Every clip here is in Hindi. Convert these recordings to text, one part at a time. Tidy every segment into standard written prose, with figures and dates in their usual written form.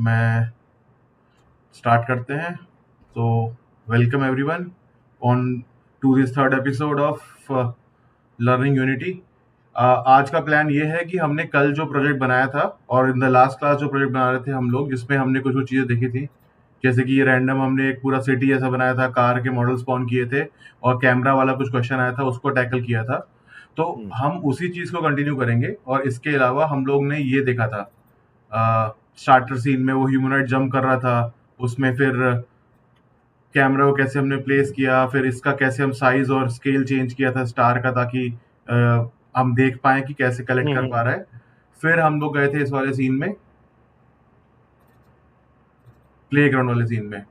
मैं स्टार्ट करते हैं। तो welcome everyone on to this third episode of learning Unity. आज का प्लान ये है कि हमने कल जो प्रोजेक्ट बनाया था और इन द लास्ट क्लास जो प्रोजेक्ट बना रहे थे हम लोग, जिसमें हमने कुछ कुछ चीज़ें देखी थी, जैसे कि ये रैंडम हमने एक पूरा सिटी ऐसा बनाया था, कार के मॉडल स्पॉन किए थे और कैमरा वाला कुछ क्वेश्चन आया था, उसको टैकल किया था। तो हम उसी चीज़ को कंटिन्यू करेंगे। और इसके अलावा हम लोग ने ये देखा था, स्टार्टर सीन में वो ह्यूमनॉइड जंप कर रहा था, उसमें फिर कैमरा को कैसे हमने प्लेस किया, फिर इसका कैसे हम साइज और स्केल चेंज किया था स्टार का, ताकि हम देख पाए कि कैसे कलेक्ट कर पा रहा है। फिर हम लोग गए थे इस वाले सीन में, प्ले ग्राउंड वाले सीन में।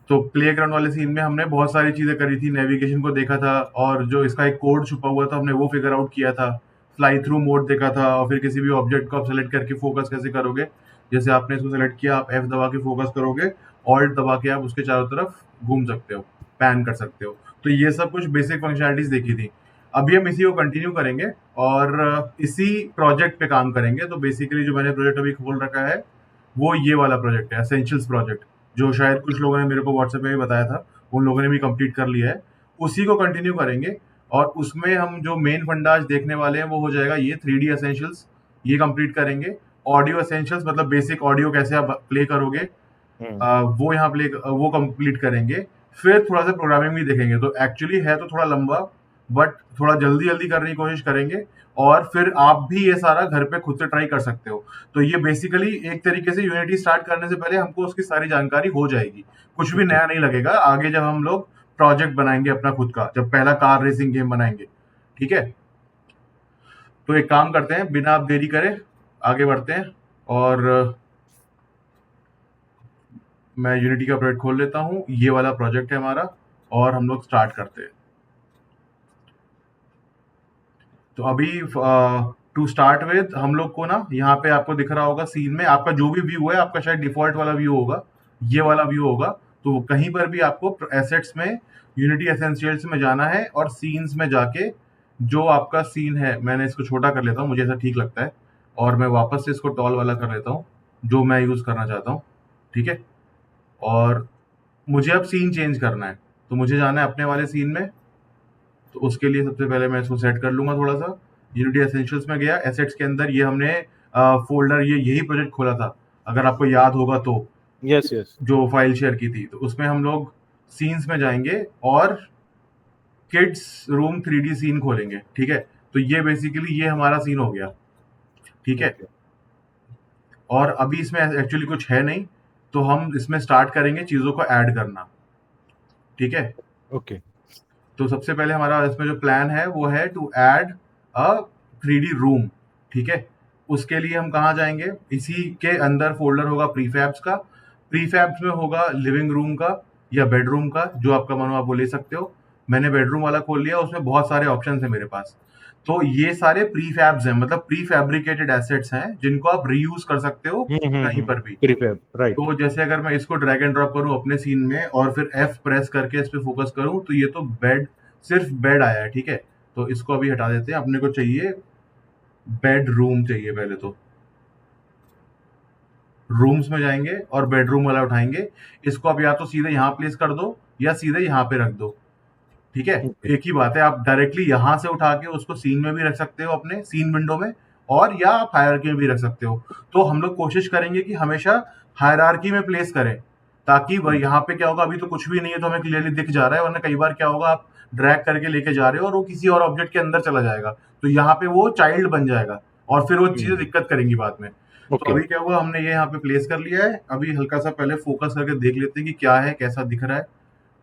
तो प्ले ग्राउंड वाले सीन में हमने बहुत सारी चीजें करी थी, नेविगेशन को देखा था और जो इसका एक कोड छुपा हुआ था हमने वो फिगर आउट किया था, फ्लाई थ्रू मोड देखा था, और फिर किसी भी ऑब्जेक्ट को आप सेलेक्ट करके फोकस कैसे करोगे। जैसे आपने इसको सेलेक्ट किया, आप एफ दबा के फोकस करोगे, ऑल्ट दबा के आप उसके चारों तरफ घूम सकते हो, पैन कर सकते हो। तो ये सब कुछ बेसिक फंक्शनैलिटीज देखी थी। अभी हम इसी को कंटिन्यू करेंगे और इसी प्रोजेक्ट पे काम करेंगे। तो बेसिकली जो मैंने प्रोजेक्ट अभी खोल रखा है वो ये वाला प्रोजेक्ट है, एसेंशियल्स प्रोजेक्ट, जो शायद कुछ लोगों ने मेरे को व्हाट्सएप में भी बताया था, उन लोगों ने भी कंप्लीट कर लिया है। उसी को कंटिन्यू करेंगे और उसमें हम जो मेन फंडा आज देखने वाले हैं वो हो जाएगा ये 3D एसेंशियल्स, ये कंप्लीट करेंगे। ऑडियो एसेंशियल्स मतलब बेसिक ऑडियो कैसे आप प्ले करोगे, वो यहाँ प्ले वो कंप्लीट करेंगे। फिर थोड़ा सा प्रोग्रामिंग भी देखेंगे। तो एक्चुअली है तो थोड़ा लंबा, बट थोड़ा जल्दी जल्दी करने की कोशिश करेंगे। और फिर आप भी ये सारा घर पे खुद से ट्राई कर सकते हो। तो ये बेसिकली एक तरीके से यूनिटी स्टार्ट करने से पहले हमको उसकी सारी जानकारी हो जाएगी, कुछ भी नया नहीं लगेगा आगे जब हम लोग प्रोजेक्ट बनाएंगे अपना खुद का, जब पहला कार रेसिंग गेम बनाएंगे। ठीक है, तो एक काम करते हैं, बिना आप देरी करें आगे बढ़ते हैं। और मैं यूनिटी का प्रोजेक्ट खोल लेता हूँ, ये वाला प्रोजेक्ट है हमारा, और हम लोग स्टार्ट करते हैं। तो अभी टू स्टार्ट विद हम लोग को ना, यहाँ पे आपको दिख रहा होगा सीन में, आपका जो भी व्यू है, आपका शायद डिफॉल्ट वाला व्यू होगा, ये वाला व्यू होगा। तो कहीं पर भी आपको एसेट्स में, यूनिटी एसेंशियल्स में जाना है और सीन्स में जाके जो आपका सीन है, मैंने इसको छोटा कर लेता हूँ, मुझे ऐसा ठीक लगता है, और मैं वापस से इसको टॉल वाला कर लेता हूँ जो मैं यूज करना चाहता हूँ। ठीक है, और मुझे अब सीन चेंज करना है, तो मुझे जाना है अपने वाले सीन में। तो उसके लिए सबसे पहले मैं इसको सेट कर लूंगा थोड़ा सा। यूनिटी एसेंशियल्स में गया, एसेट्स के अंदर ये हमने फोल्डर, ये यही प्रोजेक्ट खोला था अगर आपको याद होगा तो, यस यस, जो फाइल शेयर की थी। तो उसमें हम लोग सीन्स में जाएंगे और किड्स रूम 3D सीन खोलेंगे। ठीक है, तो ये बेसिकली ये हमारा सीन हो गया। ठीक है, और अभी इसमें एक्चुअली कुछ है नहीं, तो हम इसमें स्टार्ट करेंगे चीजों को ऐड करना। ठीक है, ओके, तो सबसे पहले हमारा इसमें जो प्लान है वो है to add a 3D room. ठीक है, उसके लिए हम कहाँ जाएंगे, इसी के अंदर फोल्डर होगा प्रीफैब्स का, प्रीफैब्स में होगा लिविंग रूम का या बेडरूम का, जो आपका मानो आप वो ले सकते हो। मैंने बेडरूम वाला खोल लिया, उसमें बहुत सारे ऑप्शन है मेरे पास। तो ये सारे प्रीफैब्स हैं, मतलब प्री फैब्रिकेटेड एसेट्स हैं जिनको आप रीयूज कर सकते हो कहीं पर भी। Prefab, right. तो जैसे अगर मैं इसको ड्रैग एंड ड्रॉप करूं अपने सीन में और फिर एफ प्रेस करके इस पे फोकस करूं, तो ये तो बेड, सिर्फ बेड आया है। ठीक है, तो इसको अभी हटा देते हैं, अपने को चाहिए बेडरूम चाहिए। पहले तो रूम्स में जाएंगे और बेडरूम वाला उठाएंगे। इसको आप या तो सीधे यहाँ प्लेस कर दो या सीधे यहाँ पे रख दो। ठीक है, एक ही बात है, आप डायरेक्टली यहां से उठा के उसको सीन में भी रख सकते हो, अपने सीन विंडो में, और या आप हायरार्की में भी रख सकते हो। तो हम लोग कोशिश करेंगे कि हमेशा हायरार्की में प्लेस करें, ताकि वह यहाँ पे क्या होगा, अभी तो कुछ भी नहीं है तो हमें क्लियरली दिख जा रहा है, वरना कई बार क्या होगा, आप ड्रैग करके लेके जा रहे हो और वो किसी और ऑब्जेक्ट के अंदर चला जाएगा, तो यहाँ पे वो चाइल्ड बन जाएगा और फिर वो चीजें दिक्कत करेंगी बाद में। तो ओके, अभी क्या हुआ, हमने ये यहाँ पे प्लेस कर लिया है। अभी हल्का सा पहले फोकस करके देख लेते हैं कि क्या है, कैसा दिख रहा है।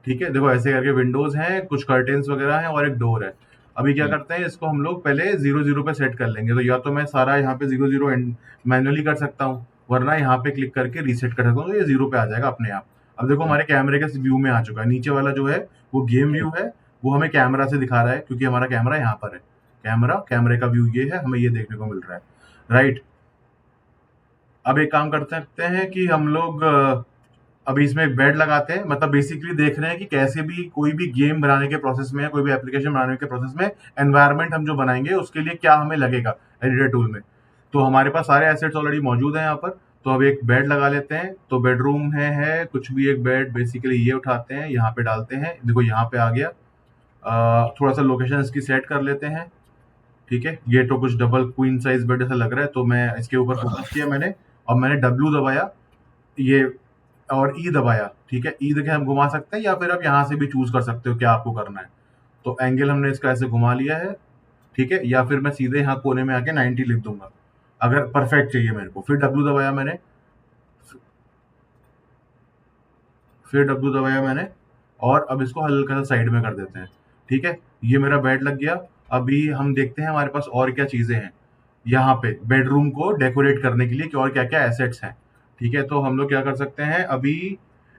ठीक है, देखो ऐसे करके विंडोज हैं, कुछ कर्टेन्स वगैरह हैं और एक डोर है। अभी क्या करते हैं, इसको हम लोग पहले 0 0 पे सेट कर लेंगे। तो या तो मैं सारा यहाँ पे 0 0 मैनुअली कर सकता हूँ, वरना यहाँ पे क्लिक करके रीसेट कर सकता हूँ, तो ये 0 पे आ जाएगा अपने आप। अब देखो हमारे कैमरे के व्यू में आ चुका है, नीचे वाला जो है वो गेम व्यू है, वो हमें कैमरा से दिखा रहा है क्योंकि हमारा कैमरा यहाँ पर है। कैमरे का व्यू ये है, हमें ये देखने को मिल रहा है, राइट। अब एक काम कर सकते हैं कि हम लोग अभी इसमें एक बेड लगाते हैं, मतलब बेसिकली देख रहे हैं कि कैसे भी कोई भी गेम बनाने के प्रोसेस में, कोई भी एप्लीकेशन बनाने के प्रोसेस में एनवायरनमेंट हम जो बनाएंगे उसके लिए क्या हमें लगेगा एडिटर टूल में। तो हमारे पास सारे एसेट्स ऑलरेडी मौजूद हैं यहाँ पर। तो अब एक बेड लगा लेते हैं। तो बेडरूम है कुछ भी एक बेड, बेसिकली ये उठाते हैं, यहाँ पे डालते हैं, देखो यहाँ पे आ गया। थोड़ा सा लोकेशन इसकी सेट कर लेते हैं। ठीक है, ये तो कुछ डबल क्वीन साइज बेड ऐसा लग रहा है, तो मैं इसके ऊपर फोकस किया मैंने, और मैंने डब्ल्यू दबाया, ये, और ई दबाया। ठीक है, ई देखे हम घुमा सकते हैं, या फिर आप यहाँ से भी चूज कर सकते हो क्या आपको करना है। तो एंगल हमने इसका ऐसे घुमा लिया है। ठीक है, या फिर मैं सीधे यहाँ कोने में आके 90 लिख दूंगा अगर परफेक्ट चाहिए मेरे को। फिर डब्ल्यू दबाया मैंने, और अब इसको हल्का सा साइड में कर देते हैं। ठीक है, ये मेरा बेड लग गया। अभी हम देखते हैं हमारे पास और क्या चीजें हैं यहाँ पे बेडरूम को डेकोरेट करने के लिए, कि और क्या क्या एसेट्स हैं। ठीक है, तो हम लोग क्या कर सकते हैं, अभी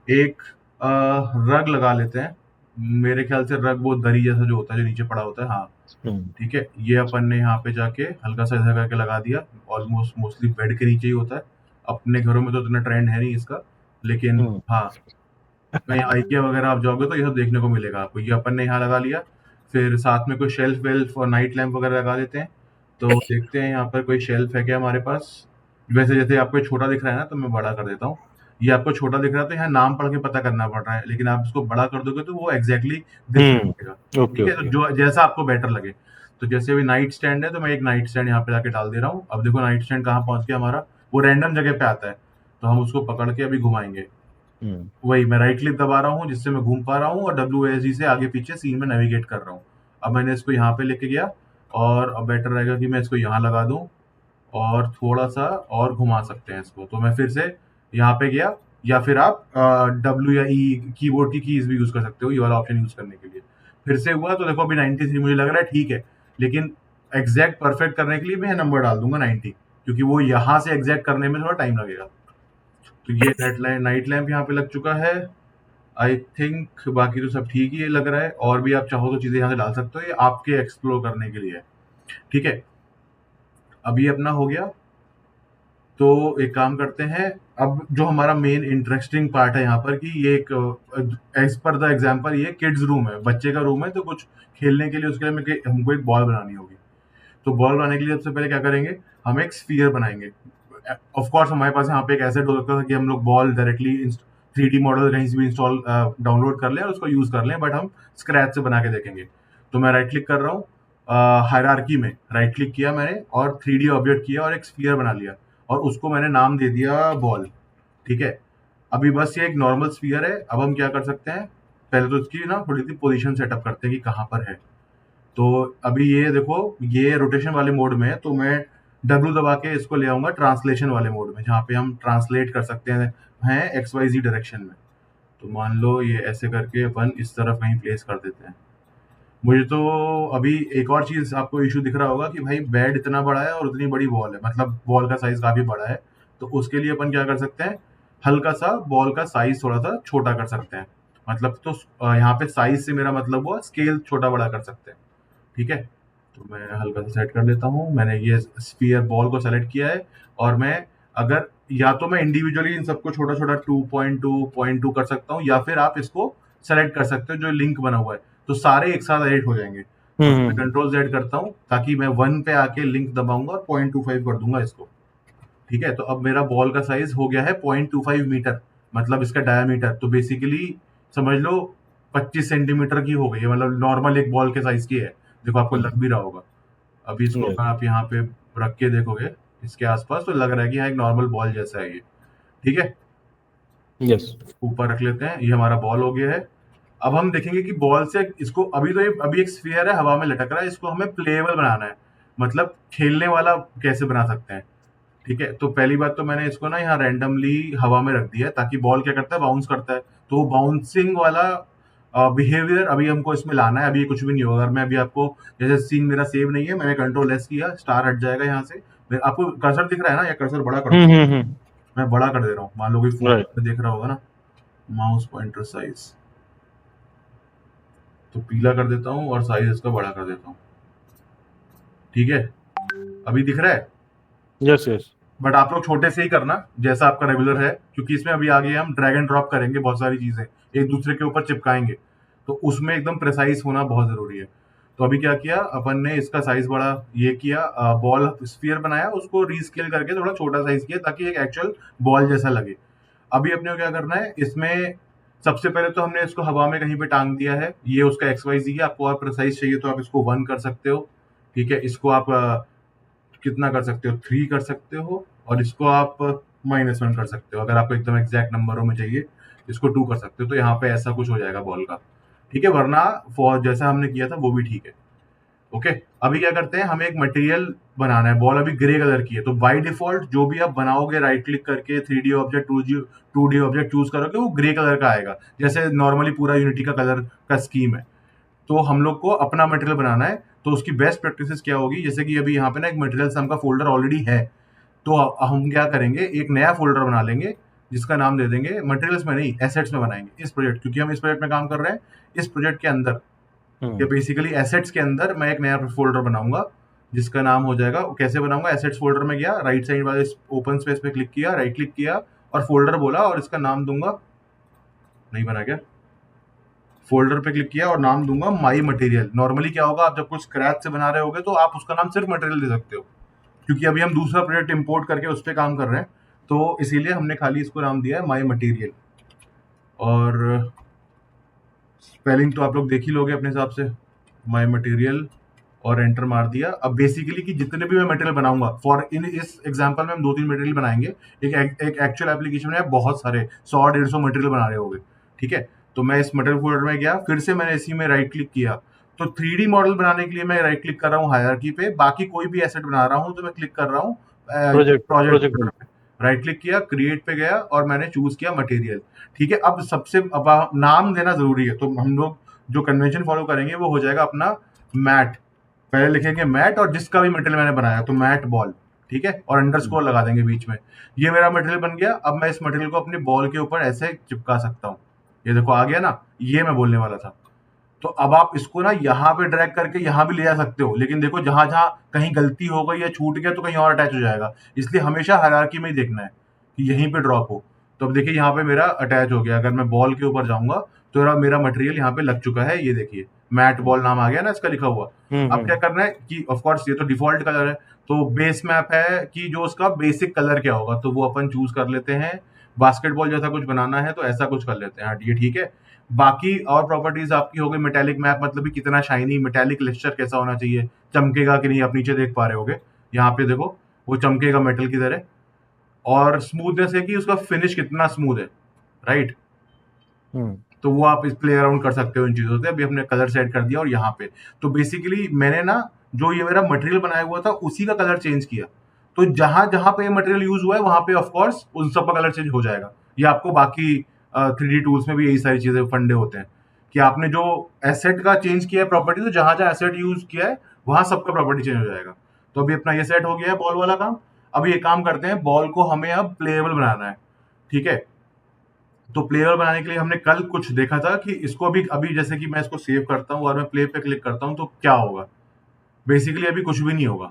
एक रग लगा लेते हैं। मेरे ख्याल से रग वो दरी जैसा जो होता है, जो नीचे पड़ा होता है, हाँ। ठीक है, ये अपन ने यहाँ पे जाके हल्का सा ऐसा करके लगा दिया। ऑलमोस्ट मोस्टली बेड के नीचे ही होता है। अपने घरों में तो इतना ट्रेंड है नहीं इसका, लेकिन हाँ, कहीं आइकिया वगैरह आप जाओगे तो ये सब देखने को मिलेगा आपको। ये अपन ने यहाँ लगा लिया। फिर साथ में कोई शेल्फ वेल्फ और नाइट लैंप वगैरह लगा देते हैं। तो देखते हैं यहाँ पर कोई शेल्फ है क्या हमारे पास। वैसे जैसे आपको ये छोटा दिख रहा है ना, तो मैं बड़ा कर देता हूँ। ये आपको छोटा दिख रहा है तो यहाँ नाम पढ़ के पता करना पड़ रहा है, लेकिन आप इसको बड़ा कर दोगे तो वो एग्जैक्टली दिख जाएगा। ओके ठीक है, तो जो जैसा आपको बेटर लगे। तो जैसे अभी नाइट स्टैंड है, तो मैं एक नाइट स्टैंड यहाँ पे जाके डाल दे रहा हूँ। अब देखो नाइट स्टैंड कहाँ पहुंच गया हमारा, वो रैंडम जगह पे आता है, तो हम उसको पकड़ के अभी घुमाएंगे। वही मैं राइट क्लिक दबा रहा हूँ जिससे मैं घूम पा रहा हूँ, और WASD से आगे पीछे सीन में नेविगेट कर रहा हूँ। अब मैंने इसको यहाँ पे लेके गया, और अब बेटर रहेगा कि मैं इसको यहाँ लगा दूं, और थोड़ा सा और घुमा सकते हैं इसको। तो मैं फिर से यहाँ पे गया, या फिर आप W या E कीबोर्ड की कीज भी यूज कर सकते हो ये वाला ऑप्शन यूज करने के लिए। फिर से हुआ, तो देखो अभी 93 मुझे लग रहा है ठीक है, लेकिन एग्जैक्ट परफेक्ट करने के लिए मैं नंबर डाल दूंगा 90, क्योंकि वो यहाँ से एग्जैक्ट करने में थोड़ा टाइम लगेगा। तो ये नाइट लैंप यहाँ पे लग चुका है। आई थिंक बाकी तो सब ठीक ही लग रहा है, और भी आप चाहो तो चीजें यहाँ से डाल सकते हो, ये आपके एक्सप्लोर करने के लिए है। ठीक है, अभी अपना हो गया। तो एक काम करते हैं, अब जो हमारा मेन इंटरेस्टिंग पार्ट है यहाँ पर, कि ये एक एज पर द एग्जाम्पल ये किड्स रूम है, बच्चे का रूम है, तो कुछ खेलने के लिए उसके लिए हमको एक बॉल बनानी होगी। तो बॉल बनाने के लिए सबसे पहले क्या करेंगे, हम एक स्फीयर बनाएंगे। ऑफ कोर्स हमारे पास यहाँ पे एक एसेट हो सकता था कि हम लोग बॉल डायरेक्टली 3D मॉडल कहीं से भी इंस्टॉल डाउनलोड कर लें और उसको यूज कर लें, बट हम स्क्रैच से बना के देखेंगे। तो मैं राइट क्लिक कर रहा हूँ, हायरार्की में राइट क्लिक किया मैंने, और 3D ऑब्जेक्ट किया और एक स्फीयर बना लिया, और उसको मैंने नाम दे दिया बॉल। ठीक है, अभी बस ये एक नॉर्मल स्फीयर है। अब हम क्या कर सकते हैं, पहले तो इसकी ना थोड़ी सी पोजीशन सेटअप करते हैं कि कहाँ पर है। तो अभी ये देखो, ये रोटेशन वाले मोड में है, तो मैं W दबा के इसको ले आऊंगा ट्रांसलेशन वाले मोड में, जहाँ पे हम ट्रांसलेट कर सकते हैं XYZ डायरेक्शन में। तो मान लो ये ऐसे करके अपन इस तरफ कहीं प्लेस कर देते हैं। मुझे तो अभी एक और चीज आपको इशू दिख रहा होगा कि भाई बेड इतना बड़ा है और उतनी बड़ी बॉल है, मतलब बॉल का साइज काफी बड़ा है। तो उसके लिए अपन क्या कर सकते हैं, हल्का सा बॉल का साइज थोड़ा सा छोटा कर सकते हैं। मतलब तो यहाँ पे साइज से मेरा मतलब हुआ स्केल छोटा बड़ा कर सकते हैं। ठीक है, तो मैं हल्का सा सेट कर लेता हूँ। मैंने ये स्फीयर बॉल को सेलेक्ट किया है, और मैं अगर या तो मैं इंडिविजुअली इन सबको छोटा छोटा 2.2 कर सकता हूँ, या फिर आप इसको सेलेक्ट कर सकते हो जो लिंक बना हुआ है, तो सारे एक साथ एडिट हो जाएंगे। तो मैं Ctrl Z करता हूँ ताकि मैं 1 पे आके लिंक दबाऊंगा और 0.25 कर दूंगा इसको। ठीक है, तो अब मेरा बॉल का साइज हो गया है 0.25 मीटर, मतलब इसका डायमीटर तो बेसिकली समझ लो 25 सेंटीमीटर की हो गई है, मतलब नॉर्मल एक बॉल के साइज की है। देखो आपको लग भी रहा होगा। अभी इसको अगर आप यहाँ पे रख के देखोगे इसके आसपास, तो लग रहा है कि हाँ एक नॉर्मल बॉल जैसा है ये। ठीक है, यस, ऊपर रख लेते हैं, ये हमारा बॉल हो गया है। अब हम देखेंगे कि बॉल से इसको अभी तो ये अभी एक स्फीयर है, हवा में लटक रहा है, इसको हमें प्लेएबल बनाना है, मतलब खेलने वाला कैसे बना सकते हैं। ठीक है, तो पहली बात तो मैंने इसको ना यहाँ रैंडमली हवा में रख दिया है, ताकि बॉल क्या करता है, बाउंस करता है। तो बाउंसिंग वाला बिहेवियर अभी हमको इसमें लाना है। अभी कुछ भी नहीं होगा। अगर मैं अभी आपको, जैसे सीन मेरा सेव नहीं है, मैंने Ctrl+S किया, स्टार हट जाएगा यहाँ से। आपको कर्सर दिख रहा है ना, या कर्सर बड़ा कर दूं? मैं बड़ा कर दे रहा हूँ, मान लो कोई फोन पे देख रहा होगा ना, माउस पॉइंटर साइज, तो पीला कर देता हूँ और साइज इसका बड़ा कर देता हूँ। ठीक है, अभी दिख रहा है। यस यस, बट आप लोग छोटे से ही करना जैसा आपका रेगुलर है, क्योंकि इसमें अभी आगे हम ड्रैग एंड ड्रॉप करेंगे, बहुत सारी चीजें एक दूसरे के ऊपर चिपकाएंगे, तो उसमें एकदम प्रिसाइज होना बहुत जरूरी है। तो अभी क्या किया अपन ने, इसका साइज बड़ा ये किया, बॉल स्फीयर बनाया, उसको रीस्केल करके थोड़ा छोटा साइज किया ताकि एक एक्चुअल बॉल जैसा लगे। अभी अपने को क्या करना है, इसमें सबसे पहले तो हमने इसको हवा में कहीं पे टांग दिया है। ये उसका एक्स वाई जी है। आपको और प्रिसाइज चाहिए तो आप इसको 1 कर सकते हो, ठीक है। इसको आप कितना कर सकते हो, 3 कर सकते हो, और इसको आप -1 कर सकते हो। अगर आपको एकदम एग्जैक्ट नंबरों में चाहिए, इसको 2 कर सकते हो। तो यहाँ पे ऐसा कुछ हो जाएगा बॉल का, ठीक है। वरना फॉर जैसा हमने किया था वो भी ठीक है। ओके, अभी क्या करते हैं, हमें एक मटेरियल बनाना है। बॉल अभी ग्रे कलर की है, तो बाय डिफॉल्ट जो भी आप बनाओगे राइट क्लिक करके 3D object 2D object choose करोगे, वो ग्रे कलर का आएगा, जैसे नॉर्मली पूरा यूनिटी का कलर का स्कीम है। तो हम लोग को अपना मटेरियल बनाना है। तो उसकी बेस्ट प्रैक्टिस क्या होगी, जैसे कि अभी यहाँ पे ना एक मटेरियल सम का फोल्डर ऑलरेडी है, तो हम क्या करेंगे, एक नया फोल्डर बना लेंगे जिसका नाम दे देंगे, मटेरियल्स में नहीं एसेट्स में बनाएंगे इस प्रोजेक्ट, क्योंकि हम इस प्रोजेक्ट में काम कर रहे हैं। इस प्रोजेक्ट के अंदर या बेसिकली एसेट्स के अंदर मैं एक नया फोल्डर बनाऊंगा जिसका नाम हो जाएगा, कैसे बनाऊंगा, एसेट्स फोल्डर में गया, राइट साइड वाले ओपन स्पेस पे क्लिक किया, राइट क्लिक किया और फोल्डर बोला, और इसका नाम दूंगा, नहीं बना क्या, फोल्डर पे क्लिक किया और नाम दूंगा माई मटेरियल। नॉर्मली क्या होगा, आप जब कुछ स्क्रैच से बना रहे होगे तो आप उसका नाम सिर्फ मटेरियल दे सकते हो, क्योंकि अभी हम दूसरा प्रोजेक्ट इंपोर्ट करके उस पर काम कर रहे हैं, तो इसीलिए हमने खाली इसको नाम दिया है माई मटेरियल। और स्पेलिंग तो आप लोग देख ही लोगे अपने हिसाब से, माई मटेरियल, और एंटर मार दिया। अब बेसिकली कि जितने भी मैं मटेरियल बनाऊंगा, फॉर इन इस एग्जांपल में हम 2-3 मटेरियल बनाएंगे। एक एक्चुअल एप्लीकेशन में बहुत सारे 100-150 मटेरियल बना रहे होंगे, ठीक है। तो मैं इस मटेरियल फोल्डर में गया, फिर से मैंने इसी में राइट क्लिक किया। तो 3D मॉडल बनाने के लिए मैं राइट क्लिक कर रहा हूँ हायरार्की पे, बाकी कोई भी एसेट बना रहा हूँ तो मैं क्लिक कर रहा हूँ प्रोजेक्ट प्रोजेक्ट पे, राइट क्लिक किया, क्रिएट पे गया और मैंने चूज किया मटेरियल, ठीक है। अब नाम देना जरूरी है, तो हम लोग जो कन्वेंशन फॉलो करेंगे वो हो जाएगा अपना मैट। पहले लिखेंगे मैट और जिसका भी मटेरियल मैंने बनाया, तो मैट बॉल, ठीक है, और अंडरस्कोर लगा देंगे बीच में। ये मेरा मटेरियल बन गया। अब मैं इस मटेरियल को अपनी बॉल के ऊपर ऐसे चिपका सकता हूँ। ये देखो आ गया ना, ये मैं बोलने वाला था। तो अब आप इसको ना यहाँ पे ड्रैग करके यहाँ भी ले जा सकते हो, लेकिन देखो जहां जहां कहीं गलती हो गई या छूट गया तो कहीं और अटैच हो जाएगा, इसलिए हमेशा हायरार्की में ही देखना है कि यहीं पे ड्रॉप हो। तो अब देखिए यहाँ पे मेरा अटैच हो गया। अगर मैं बॉल के ऊपर जाऊंगा तो मेरा मटेरियल यहाँ पे लग चुका है, ये देखिए मैट बॉल नाम आ गया ना इसका लिखा हुआ। अब क्या करना है कि ऑफ कोर्स ये तो डिफॉल्ट कलर है, तो बेस मैप है कि जो उसका बेसिक कलर क्या होगा, तो वो अपन चूज कर लेते हैं। बास्केटबॉल जैसा कुछ बनाना है तो ऐसा कुछ कर लेते हैं, हाँ ये ठीक है। बाकी और प्रॉपर्टीज आपकी हो गई मेटेलिक मैप, मतलब कि कितना शाइनी, मेटेलिक लिस्टर कैसा होना चाहिए, चमकेगा कि नहीं, आप नीचे देख पा रहे होगे, यहाँ पे देखो वो चमकेगा मेटल की तरह। और स्मूथनेस है कि उसका फिनिश कितना स्मूथ है, राइट। तो वो आप इस प्ले अराउंड कर सकते हो इन चीजों से। अभी हमने कलर सेट कर दिया और यहाँ पे तो बेसिकली मैंने ना जो ये मेरा मटेरियल बनाया हुआ था उसी का कलर चेंज किया। तो जहां जहां पे ये मटेरियल यूज हुआ है वहां पे ऑफ कोर्स उन सब का कलर चेंज हो जाएगा। ये आपको बाकी 3D टूल्स में भी यही सारी चीजें फंडे होते हैं कि आपने जो एसेट का चेंज किया है प्रॉपर्टी, तो जहां जहां एसेट यूज किया है वहां सबका प्रॉपर्टी चेंज हो जाएगा। तो अभी अपना ये सेट हो गया है बॉल वाला काम। अब ये काम करते हैं, बॉल को हमें अब प्लेएबल बनाना है, ठीक है। तो प्लेयर बनाने के लिए हमने कल कुछ देखा था कि इसको अभी अभी जैसे कि मैं इसको सेव करता हूँ और मैं प्ले पे क्लिक करता हूँ तो क्या होगा, बेसिकली अभी कुछ भी नहीं होगा,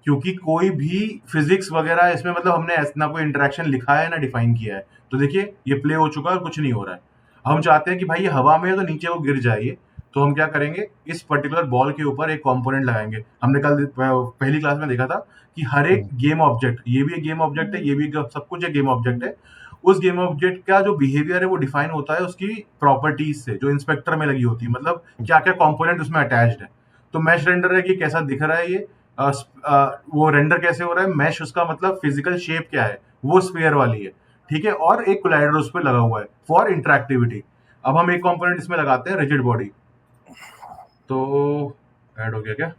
क्योंकि कोई भी फिजिक्स वगैरह इसमें, मतलब हमने ना कोई इंटरेक्शन लिखा है ना डिफाइन किया है। तो देखिए ये प्ले हो चुका है और कुछ नहीं हो रहा है। हम चाहते हैं कि भाई ये हवा में है तो नीचे वो गिर जाए, तो हम क्या करेंगे, इस पर्टिकुलर बॉल के ऊपर एक कंपोनेंट लगाएंगे। हमने कल पहली क्लास में देखा था कि हर एक गेम ऑब्जेक्ट, ये भी एक गेम ऑब्जेक्ट है, ये भी सब कुछ एक गेम ऑब्जेक्ट है। उस गेम ऑब्जेक्ट का जो बिहेवियर है वो डिफाइन होता है उसकी प्रॉपर्टीज से, जो इंस्पेक्टर में लगी होती है, मतलब क्या क्या कंपोनेंट उसमें अटैच्ड है। तो मैश रेंडर है कि कैसा दिख रहा है ये, वो रेंडर कैसे हो रहा है, मैश उसका मतलब फिजिकल शेप क्या है, वो स्फीयर वाली है, ठीक है। और एक कोलाइडर उस पर लगा हुआ है फॉर इंटरेक्टिविटी। अब हम एक कंपोनेंट इसमें लगाते हैं, रिजिड बॉडी। तो ऐड हो गया क्या,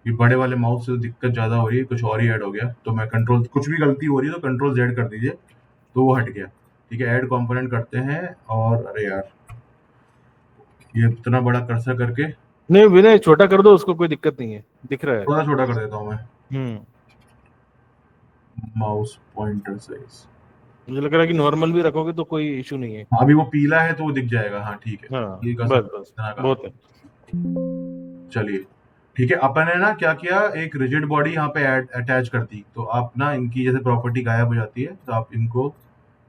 ये बड़े वाले माउस से दिक्कत ज्यादा हो रही है, कुछ और ही ऐड हो गया। तो मैं कंट्रोल, कुछ भी गलती हो रही है तो कंट्रोल जेड कर दीजिए, तो वो हट गया, ठीक है। ऐड कंपोनेंट करते हैं, और अरे यार ये इतना बड़ा कर्सर करके नहीं विनय, छोटा कर दो उसको, कोई दिक्कत नहीं है, दिख रहा है। थोड़ा छोटा कर देता हूँ मैं, हम्म माउस पॉइंटर साइज। मुझे लग रहा है कि नॉर्मल भी रखोगे तो कोई इशू नहीं है। अभी वो पीला है तो वो दिख जाएगा, हाँ ठीक है, हाँ ये कर बस सकते हैं, बस इतना बहुत काफी। है। चलिए ठीक है, अपन ने ना क्या किया, एक रिजिड बॉडी यहाँ पे अटैच कर दी। तो आप ना इनकी जैसे प्रॉपर्टी गायब हो जाती है, तो आप इनको,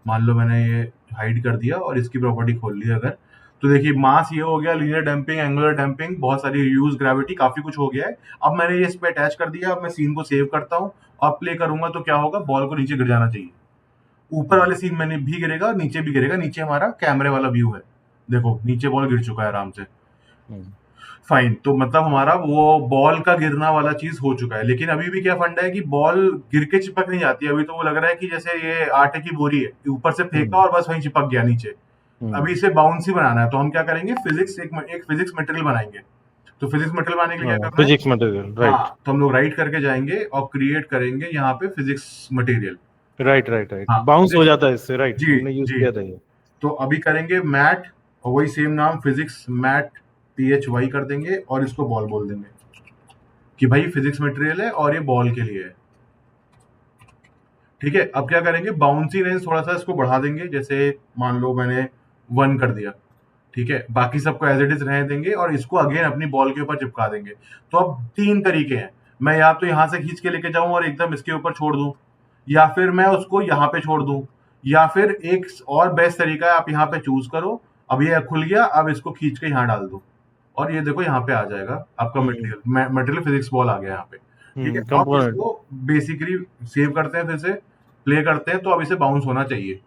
मान लो मैंने ये हाइड कर दिया और इसकी प्रॉपर्टी खोल ली अगर, तो देखिए मास ये हो गया, लीनियर डैम्पिंग, एंगुलर डैम्पिंग, बहुत सारी रिड्यूस ग्रेविटी, काफी कुछ हो गया है। अब मैंने ये इस पे अटैच कर दिया। अब मैं सीन को सेव करता हूँ और प्ले करूंगा तो क्या होगा, बॉल को नीचे गिर जाना चाहिए। ऊपर वाले सीन में भी गिरेगा और नीचे भी गिरेगा। नीचे हमारा कैमरे वाला व्यू है, देखो नीचे बॉल गिर चुका है आराम से। फाइन, तो मतलब हमारा वो बॉल का गिरना वाला चीज हो चुका है। लेकिन अभी भी क्या फंडा है कि बॉल गिर के चिपक नहीं जाती है। अभी तो वो लग रहा है कि जैसे ये आटे की बोरी है, ऊपर से फेंका और बस वहीं चिपक गया नीचे। अभी इसे बाउंसी बनाना है, तो हम क्या करेंगे, एक फिजिक्स मटेरियल बनाएंगे। तो फिजिक्स मटेरियल बनाने के लिए क्या करना है, फिजिक्स मटेरियल, राइट हाँ, तो हम लोग राइट करके जाएंगे और क्रिएट करेंगे यहाँ पे physics material. Right right right, हाँ, बाउंस हो जाता है इससे, राइट, जी हमने यूज जी। किया था ये। तो अभी करेंगे मैट, और वही सेम नाम फिजिक्स मैट PHY कर देंगे और इसको बॉल बोल देंगे कि भाई फिजिक्स मटेरियल है और ये बॉल के लिए है। ठीक है, अब क्या करेंगे, बाउंसीनेस थोड़ा सा इसको बढ़ा देंगे। जैसे मान लो मैंने 1 कर दिया, ठीक है, बाकी सबको एज इट इज रहने देंगे और इसको अगेन अपनी बॉल के ऊपर चिपका देंगे। तो अब 3 तरीके हैं, मैं या तो यहाँ से खींच के लेके जाऊं और एकदम इसके ऊपर छोड़ दूं, या फिर मैं उसको यहाँ पे छोड़ दूं, या फिर एक और बेस्ट तरीका है, आप यहाँ पे चूज करो। अब ये खुल गया, अब इसको खींच के यहाँ डाल दो और ये देखो यहाँ पे आ जाएगा आपका मटेरियल फिजिक्स बॉल आ गया यहाँ पे। ठीक है, अब कंपोनेंट। इसको बेसिकली सेव करते हैं, फिर से प्ले करते हैं। तो अब इसे बाउंस होना चाहिए।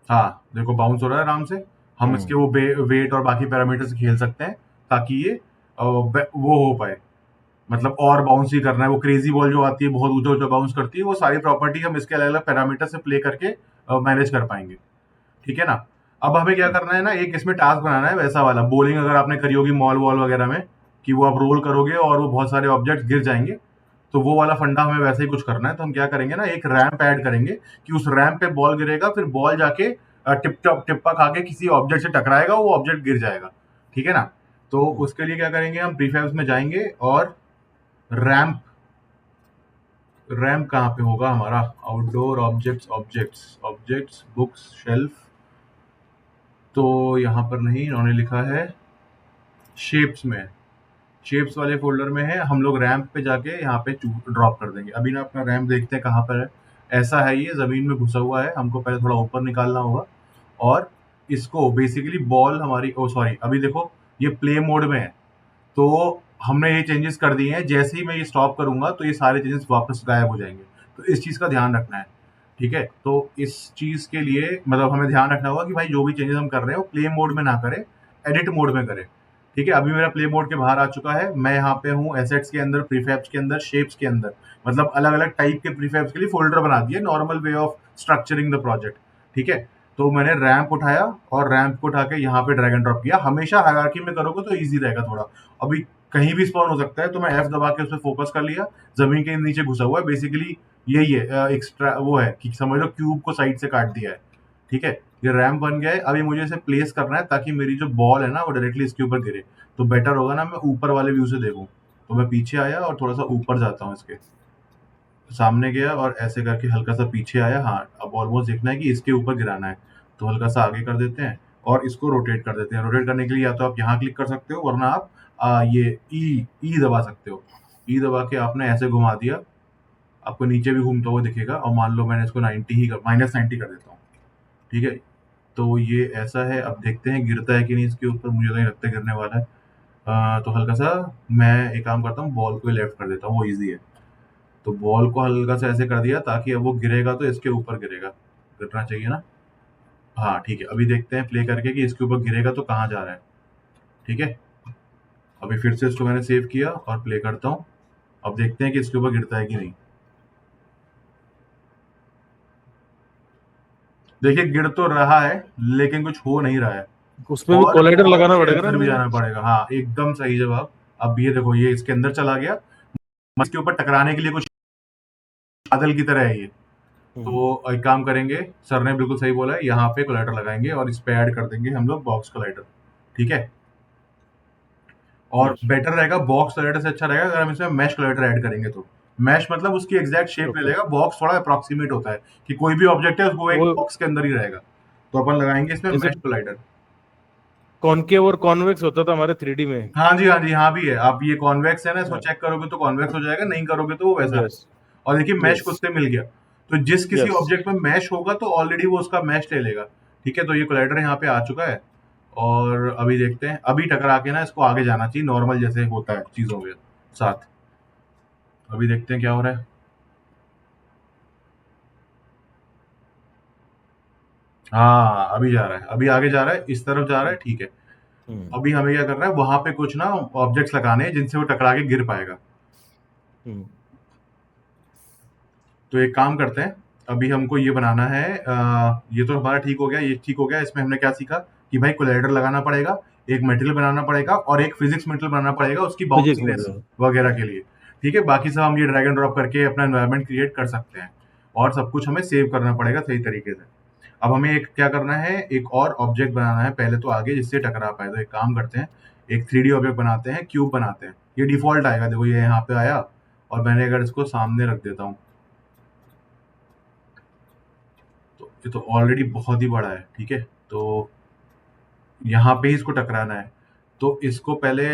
हाँ, देखो बाउंस हो रहा है आराम से। हम इसके वो वेट और बाकी पैरामीटर से खेल सकते हैं ताकि ये वो हो पाए। मतलब और बाउंस ही करना है, वो क्रेजी बॉल जो आती है बहुत ऊंचा ऊंचा बाउंस करती है, वो सारी प्रॉपर्टी हम इसके अलग अलग पैरामीटर से प्ले करके मैनेज कर पाएंगे। ठीक है ना। अब हमें क्या करना है ना, एक इसमें टास्क बनाना है वैसा वाला, बोलिंग अगर आपने करी होगी मॉल वॉल वगैरह में, कि वो आप रोल करोगे और वो बहुत सारे ऑब्जेक्ट गिर जाएंगे। तो वो वाला फंडा हमें वैसे ही कुछ करना है। तो हम क्या करेंगे ना, एक रैंप ऐड करेंगे कि उस रैंप पे बॉल गिरेगा, फिर बॉल जाके टिप्पा खा के किसी ऑब्जेक्ट से टकराएगा, वो ऑब्जेक्ट गिर जाएगा। ठीक है ना। तो उसके लिए क्या करेंगे, हम प्रीफैब्स में जाएंगे और रैंप रैंप कहाँ पे होगा हमारा, outdoor objects objects objects books shelf, तो यहाँ पर नहीं, इन्होंने लिखा है शेप्स में, शेप्स वाले फोल्डर में है। हम लोग रैंप पे जाके यहाँ पे ड्रॉप कर देंगे। अभी ना अपना रैंप देखते हैं कहाँ पर है। ऐसा है, ये जमीन में घुसा हुआ है, हमको पहले थोड़ा ऊपर निकालना होगा। और इसको बेसिकली बॉल हमारी, ओ सॉरी, अभी देखो ये प्ले मोड में है, तो हमने ये चेंजेस कर दिए हैं। जैसे ही मैं ये स्टॉप करूंगा तो ये सारे चेंजेस वापस गायब हो जाएंगे। तो इस चीज का ध्यान रखना है। ठीक है, तो इस चीज के लिए मतलब हमें ध्यान रखना होगा कि भाई जो भी चेंजेस हम कर रहे हैं वो प्ले मोड में ना करें, एडिट मोड में करें। ठीक है, अभी मेरा प्ले मोड के बाहर आ चुका है। मैं यहाँ पे हूँ एसेट्स के अंदर, प्रीफैब्स के अंदर, शेप्स के अंदर, मतलब अलग अलग टाइप के प्रीफैब्स के लिए फोल्डर बना दिए, normal way of structuring the project. ठीक है, तो मैंने रैंप उठाया और रैंप को उठा के यहाँ पे ड्रैग एंड ड्रॉप किया। हमेशा हायरार्की में करोगे तो ईजी रहेगा थोड़ा। अभी कहीं भी स्पॉन हो सकता है, तो मैं F दबा के उस पर फोकस कर लिया। जमीन के नीचे घुसा हुआ है, बेसिकली यही है, एक्स्ट्रा वो है कि समझ लो क्यूब को साइड से काट दिया है। ठीक है, ये रैंप बन गया है। अभी मुझे इसे प्लेस करना है ताकि मेरी जो बॉल है ना वो डायरेक्टली इसके ऊपर गिरे। तो बेटर होगा ना मैं ऊपर वाले व्यू से देखूं। तो मैं पीछे आया और थोड़ा सा ऊपर जाता हूँ, इसके सामने गया और ऐसे करके हल्का सा पीछे आया। हाँ, अब ऑलमोस्ट देखना है कि इसके ऊपर गिराना है। तो हल्का सा आगे कर देते हैं और इसको रोटेट कर देते हैं। रोटेट करने के लिए या तो आप यहाँ क्लिक कर सकते हो, वरना आप ये ई दबा सकते हो। ई दबा के आपने ऐसे घुमा दिया, आपको नीचे भी घूमता हुआ दिखेगा। और मान लो मैंने इसको 90 ही -90 कर देता हूँ। ठीक है, तो ये ऐसा है। अब देखते हैं गिरता है कि नहीं इसके ऊपर, मुझे तो नहीं लगता गिरने वाला है। तो हल्का सा मैं एक काम करता हूँ, बॉल को लेफ्ट कर देता हूँ, वो ईजी है। तो बॉल को हल्का सा ऐसे कर दिया ताकि अब वो गिरेगा तो इसके ऊपर गिरेगा, गिरना चाहिए ना। हाँ ठीक है, अभी देखते हैं प्ले करके कि इसके ऊपर गिरेगा तो कहाँ जा रहा है। ठीक है, अभी फिर से इसको मैंने सेव किया और प्ले करता हूँ। अब देखते हैं कि इसके ऊपर गिरता है कि नहीं। देखिए गिर तो रहा है लेकिन कुछ हो नहीं रहा है। उसमें भी कोलाइडर लगाना पड़ेगा ना, अंदर भी जाना पड़ेगा। हाँ एकदम सही जवाब। अब ये देखो ये इसके अंदर चला गया, इसके ऊपर टकराने के लिए कुछ बादल की तरह है ये। तो एक काम करेंगे, सर ने बिल्कुल सही बोला है, यहाँ पे कोलाइडर लगाएंगे और इस पे ऐड कर देंगे हम लोग बॉक्स कोलाइडर। ठीक है, और बेटर रहेगा बॉक्स कोलाइडर से अच्छा रहेगा अगर हम इसमें मैश कोलाइडर ऐड करेंगे। तो मैश मतलब उसकी एग्जैक्ट शेप ले लेगा, बॉक्स थोड़ा अप्रोक्सीमेट होता है कि कोई भी ऑब्जेक्ट है उसको एक बॉक्स के अंदर ही रहेगा। तो अपन लगाएंगे इसमें मैश कोलाइडर। कॉनकेव और कॉन्वेक्स होता था हमारे 3D में। हाँ जी, हाँ जी, हाँ भी है। आप ये कॉन्वेक्स है ना, इसको चेक करोगे तो कॉन्वेक्स हो जाएगा, नहीं करोगे तो वो वैसा है। और देखिए मैश खुद से मिल गया। तो जिस किसी यस। ऑब्जेक्ट में मैश होगा तो ऑलरेडी वो उसका मैश ले लेगा। ठीक है, तो ये कोलाइडर यहाँ पे आ चुका है और अभी देखते हैं, अभी टकरा के ना इसको आगे जाना चाहिए नॉर्मल जैसे होता है चीजों के साथ। अभी देखते हैं क्या हो रहा है। हाँ अभी जा रहा है, अभी आगे जा रहा है, इस तरफ जा रहा है, ठीक है। हम्म। अभी हमें क्या करना है, वहां पे कुछ ना ऑब्जेक्ट्स लगाने हैं जिनसे वो टकरा के गिर पाएगा। हम्म। तो एक काम करते हैं, अभी हमको ये बनाना है, ये तो हमारा ठीक हो गया, ये ठीक हो गया। इसमें हमने क्या सीखा कि भाई कोलाइडर लगाना पड़ेगा, एक मटेरियल बनाना पड़ेगा और एक फिजिक्स मटेरियल बनाना पड़ेगा उसकी फिजिक्स बाउंसीनेस मॉडल। वगैरह के लिए। ठीक है, बाकी सब हम ये ड्रैग एंड ड्रॉप करके अपना एनवायरनमेंट क्रिएट कर सकते हैं और सब कुछ हमें सेव करना पड़ेगा सही तरीके से। अब हमें एक क्या करना है, एक और ऑब्जेक्ट बनाना है पहले तो आगे जिससे टकरा पाए। तो एक काम करते हैं, एक 3D ऑब्जेक्ट बनाते हैं, क्यूब बनाते हैं। ये डिफॉल्ट आएगा, देखो ये यहाँ पे आया और मैंने अगर इसको सामने रख देता हूँ तो ये तो ऑलरेडी बहुत ही बड़ा है। ठीक है, तो यहाँ पे ही इसको टकराना है, तो इसको पहले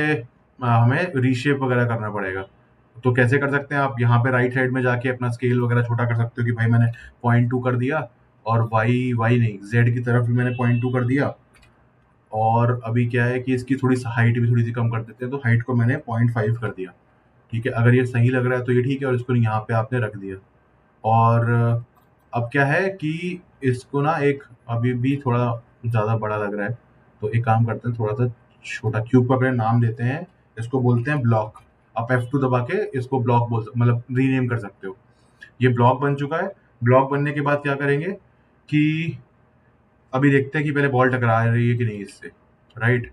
हमें रीशेप वगैरह करना पड़ेगा। तो कैसे कर सकते हैं, आप यहाँ पे राइट साइड में जाके अपना स्केल वगैरह छोटा कर सकते हो कि भाई मैंने 0.2 कर दिया और वाई वाई नहीं जेड की तरफ भी मैंने 0.2 कर दिया। और अभी क्या है कि इसकी थोड़ी सी हाइट भी थोड़ी सी कम कर देते हैं, तो हाइट को मैंने 0.5 कर दिया। ठीक है, अगर ये सही लग रहा है तो ये ठीक है और इसको यहाँ पे आपने रख दिया। और अब क्या है कि इसको ना एक अभी भी थोड़ा ज़्यादा बड़ा लग रहा है, तो एक काम करते हैं, थोड़ा सा छोटा क्यूब को अपने नाम देते हैं, इसको बोलते हैं ब्लॉक। आप F2 दबा के इसको ब्लॉक मतलब रीनेम कर सकते हो। ये ब्लॉक बन चुका है। ब्लॉक बनने के बाद क्या करेंगे कि अभी देखते हैं कि पहले बॉल टकरा रही है कि नहीं इससे, राइट।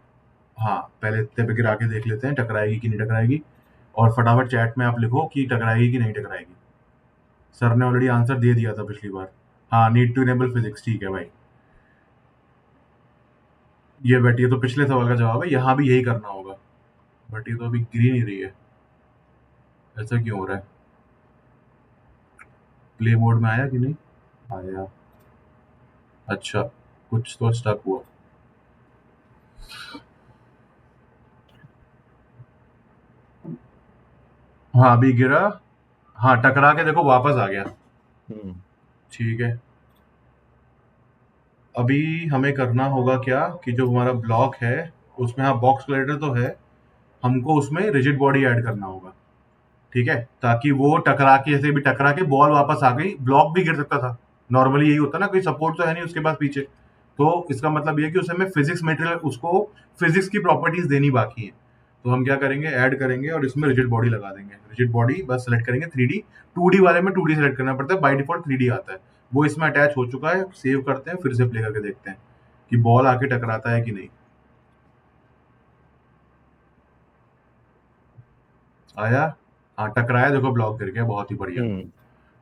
हाँ पहले इतने पे गिरा के देख लेते हैं टकराएगी कि नहीं टकराएगी, और फटाफट चैट में आप लिखो कि टकराएगी कि नहीं टकराएगी। सर ने ऑलरेडी आंसर दे दिया था पिछली बार। हाँ, नीड टू इनेबल फिजिक्स, ठीक है भाई। ये बेटी, ये तो पिछले सवाल का जवाब है, यहाँ भी यही करना होगा। बट ये तो अभी गिर ही नहीं रही है, ऐसा क्यों हो रहा है। प्ले मोड में आया कि नहीं आया, अच्छा कुछ तो स्टक हुआ। हाँ अभी गिरा, हाँ टकरा के देखो वापस आ गया। हम्म। ठीक है, अभी हमें करना होगा क्या कि जो हमारा ब्लॉक है उसमें, हाँ बॉक्स कोलाइडर तो है, हमको उसमें रिजिड बॉडी ऐड करना होगा। ठीक है, ताकि वो टकरा के, जैसे भी टकरा के बॉल वापस आ गई, ब्लॉक भी गिर सकता था। नॉर्मली यही होता है ना, कोई सपोर्ट तो है नहीं उसके पास पीछे। तो इसका मतलब ये है कि उसे हमें फिजिक्स मटेरियल, उसको फिजिक्स की प्रॉपर्टीज देनी बाकी है। तो हम क्या करेंगे, ऐड करेंगे और इसमें रिजिड बॉडी लगा देंगे। रिजिड बॉडी बस सेलेक्ट करेंगे 3D। 2D वाले में 2D सेलेक्ट करना पड़ता है, बाय डिफॉल्ट 3D आता है। वो इसमें अटैच हो चुका है, सेव करते हैं, फिर से प्ले करके देखते हैं कि बॉल आके टकराता है कि नहीं। आया, हाँ टकराया, देखो ब्लॉक गिर गया, बहुत ही बढ़िया। हम्म।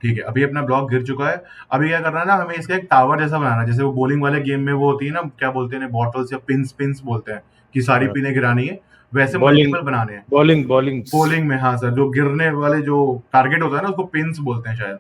ठीक है, अभी अपना ब्लॉक गिर चुका है। अभी क्या करना है ना, हमें इसका एक टावर जैसा बनाना है, जैसे वो बॉलिंग वाले गेम में वो होती है ना, क्या बोलते हैं, बॉटल्स या पिंस, पिंस बोलते हैं कि सारी पिनें गिरानी है, वैसे बॉलिंग मल्टीपल बनाने हैं। बॉलिंग बॉलिंग्स। बॉलिंग में, हाँ सर, जो गिरने वाले जो टारगेट होता है ना उसको पिंस बोलते हैं शायद।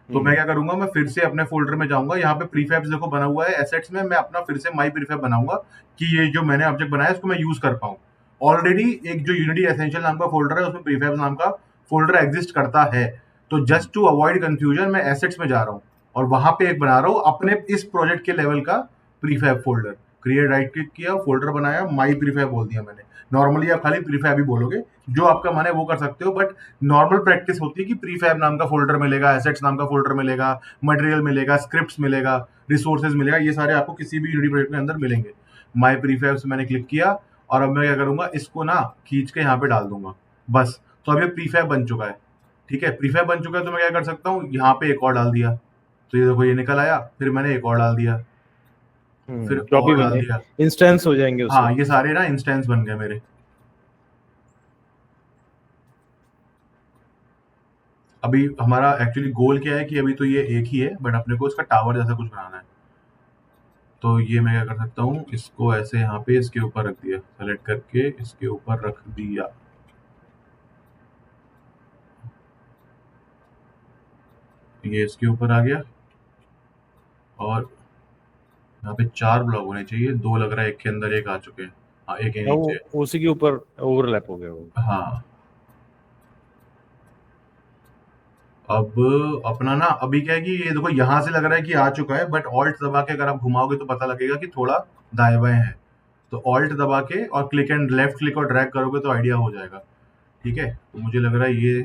तो मैं हम्म। क्या करूंगा, मैं फिर से अपने फोल्डर में जाऊंगा, यहाँ पे प्रीफैब्स देखो बना हुआ है एसेट्स में, मैं अपना फिर से माई प्रीफैब बनाऊंगा कि ये जो मैंने ऑब्जेक्ट बनाया है इसको मैं यूज कर पाऊँ। ऑलरेडी एक जो यूनिटी एसेंशियल नाम का फोल्डर है उसमें प्रीफैब्स नाम का फोल्डर एग्जिस्ट करता है। तो जस्ट टू अवॉइड कंफ्यूजन मैं एसेट्स में जा रहा हूँ और वहां पे एक बना रहा हूँ अपने इस प्रोजेक्ट के लेवल का prefab folder. Create, right click किया, फोल्डर बनाया, माई प्रीफैब बोल दिया मैंने। नॉर्मली आप खाली प्रीफैब ही बोलोगे, जो आपका मन है वो कर सकते हो, बट नॉर्मल प्रैक्टिस होती है कि प्रीफैब नाम का फोल्डर मिलेगा, एसेट्स नाम का फोल्डर मिलेगा, मटेरियल मिलेगा, स्क्रिप्ट्स मिलेगा, रिसोर्सेज मिलेगा, ये सारे आपको किसी भी यूनिटी प्रोजेक्ट के अंदर मिलेंगे। माई प्रीफैब से मैंने क्लिक किया और अब मैं क्या करूंगा, इसको ना खींच के यहाँ पे डाल दूंगा बस। तो अब ये प्रीफैब बन चुका है। ठीक है, प्रीफैब बन चुका है, तो मैं क्या कर सकता हूँ, यहाँ पे एक और डाल दिया, तो ये देखो ये निकल आया, फिर मैंने एक और डाल दिया, फिर कॉपी और डाल बने, दिया। इंस्टेंस हो जाएंगे उसके। हाँ ये सारे ना इंस्टेंस बन गए मेरे। अभी हमारा एक्चुअली गोल क्या है कि अभी तो ये एक ही है, बट अपने को इसका टावर जैसा कुछ बनाना है। तो ये मैं क्या कर सकता हूँ, इसको ऐसे यहाँ पे इसके ऊपर रख दिया, सेलेक्ट करके इसके ऊपर रख दिया, ये इसके ऊपर आ गया। और यहाँ पे 4 ब्लॉक होने चाहिए, 2 लग रहा है, एक के अंदर एक आ चुके हैं। हाँ एक है हाँ, नीचे। वो उसी के ऊपर ओवरलैप हो गया वो। हाँ अब अपना ना अभी क्या है कि ये देखो यहाँ से लग रहा है कि आ चुका है, बट ऑल्ट दबा के अगर आप घुमाओगे तो पता लगेगा कि थोड़ा दाएं बाएं है। तो ऑल्ट दबा के और क्लिक एंड लेफ्ट क्लिक और ड्रैग करोगे तो आइडिया हो जाएगा। ठीक है, तो मुझे लग रहा है ये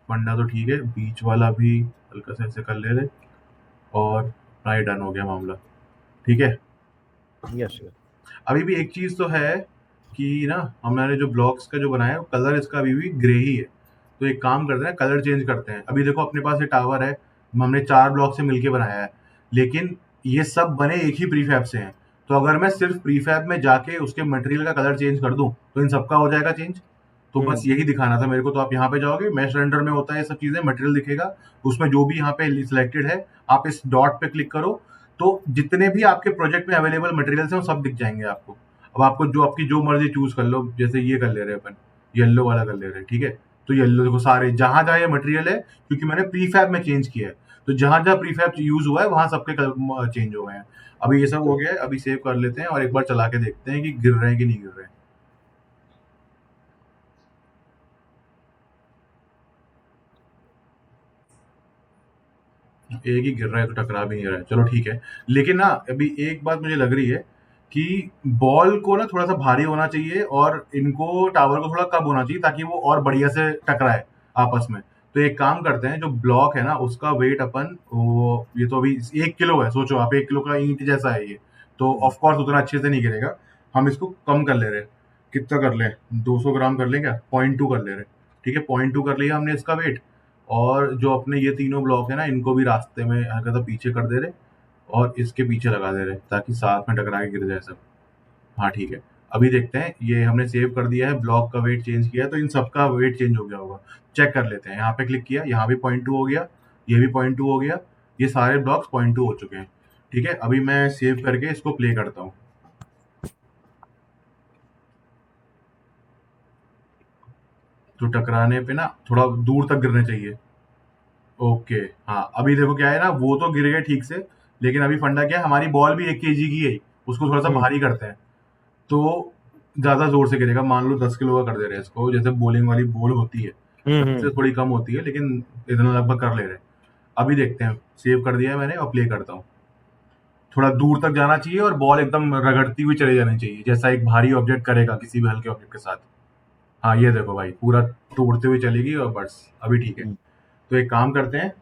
फंडा तो ठीक है, बीच वाला भी हल्का सा ऐसे कर ले रहे, और राइट डन हो गया मामला। ठीक है, यस। अभी भी एक चीज तो है कि ना हमारे जो ब्लॉक्स का जो बनाया है कलर इसका अभी भी ग्रे ही है। तो एक काम करते हैं, कलर चेंज करते हैं। अभी देखो अपने पास ये टावर है, हमने 4 ब्लॉक से मिलके बनाया है, लेकिन ये सब बने एक ही प्रीफैब से हैं। तो अगर मैं सिर्फ प्रीफैब में जाके उसके मटेरियल का कलर चेंज कर दूं तो इन सबका हो जाएगा चेंज। तो बस यही दिखाना था मेरे को। तो आप यहाँ पे जाओगे, मैश रेंडर में होता है ये सब चीजें, मटेरियल दिखेगा, उसमें जो भी यहाँ पे सिलेक्टेड है आप इस डॉट पे क्लिक करो, तो जितने भी आपके प्रोजेक्ट में अवेलेबल मटेरियल्स हैं वो सब दिख जाएंगे आपको। अब आपको जो आपकी जो मर्जी चूज कर लो, जैसे ये कर ले रहे हैं अपन, येलो वाला कर ले रहे हैं। ठीक है, तो येलो देखो सारे जहां जहां ये मटेरियल है, क्योंकि मैंने प्रीफैब में चेंज किया है, तो जहां जहां प्रीफैब यूज हुआ है वहां सबके चेंज हो गए हैं। अभी ये सब हो गया है, अभी सेव कर लेते हैं और एक बार चला के देखते हैं कि गिर रहे हैं कि नहीं गिर रहे हैं। एक ही गिर रहा है तो टकरा भी नहीं रहा है, चलो ठीक है। लेकिन ना अभी एक बात मुझे लग रही है कि बॉल को ना थोड़ा सा भारी होना चाहिए और इनको टावर को थोड़ा कम होना चाहिए, ताकि वो और बढ़िया से टकराए आपस में। तो एक काम करते हैं, जो ब्लॉक है ना उसका वेट अपन वो, ये तो अभी 1 किलो है, सोचो आप 1 किलो का ईंट जैसा है ये, तो ऑफ कोर्स उतना अच्छे से नहीं गिरेगा। हम इसको कम कर ले रहे हैं, कितना कर लें, 200 ग्राम कर लें क्या, 0.2 कर ले रहे हैं। ठीक है, 0.2 कर लिया हमने इसका वेट। और जो अपने ये तीनों ब्लॉक है ना इनको भी रास्ते में हल्का सा पीछे कर दे रहे, और इसके पीछे लगा दे रहे ताकि साथ में टकरा के गिर जाए सब। हाँ ठीक है, अभी देखते हैं, ये हमने सेव कर दिया है, ब्लॉक का वेट चेंज किया है, तो इन सबका वेट चेंज हो गया होगा। चेक कर लेते हैं, यहाँ पे क्लिक किया, यहाँ भी 0.2 हो गया, ये भी 0.2 हो गया, ये सारे ब्लॉक्स 0.2 हो चुके हैं। ठीक है, अभी मैं सेव करके इसको प्ले करता हूँ। तो टकराने पे ना थोड़ा दूर तक गिरने चाहिए। ओके, हाँ अभी देखो क्या है ना, वो तो गिर गए ठीक से, लेकिन अभी फंडा क्या है, हमारी बॉल भी 1 kg की है, उसको थोड़ा सा भारी करते हैं तो ज्यादा जोर से गिरेगा। मान लो 10 किलो का कर दे रहे हैं इसको, जैसे बॉलिंग वाली बॉल होती है, उससे थोड़ी कम होती है, लेकिन इतना लगभग कर ले रहे हैं। अभी देखते हैं, सेव कर दिया है मैंने और प्ले करता हूँ। थोड़ा दूर तक जाना चाहिए और बॉल एकदम रगड़ती हुई चली जानी चाहिए, जैसा एक भारी ऑब्जेक्ट करेगा किसी भी हल्के ऑब्जेक्ट के साथ। हाँ ये देखो भाई, पूरा तोड़ते हुए चलेगी, और बस अभी ठीक है। तो एक काम करते हैं,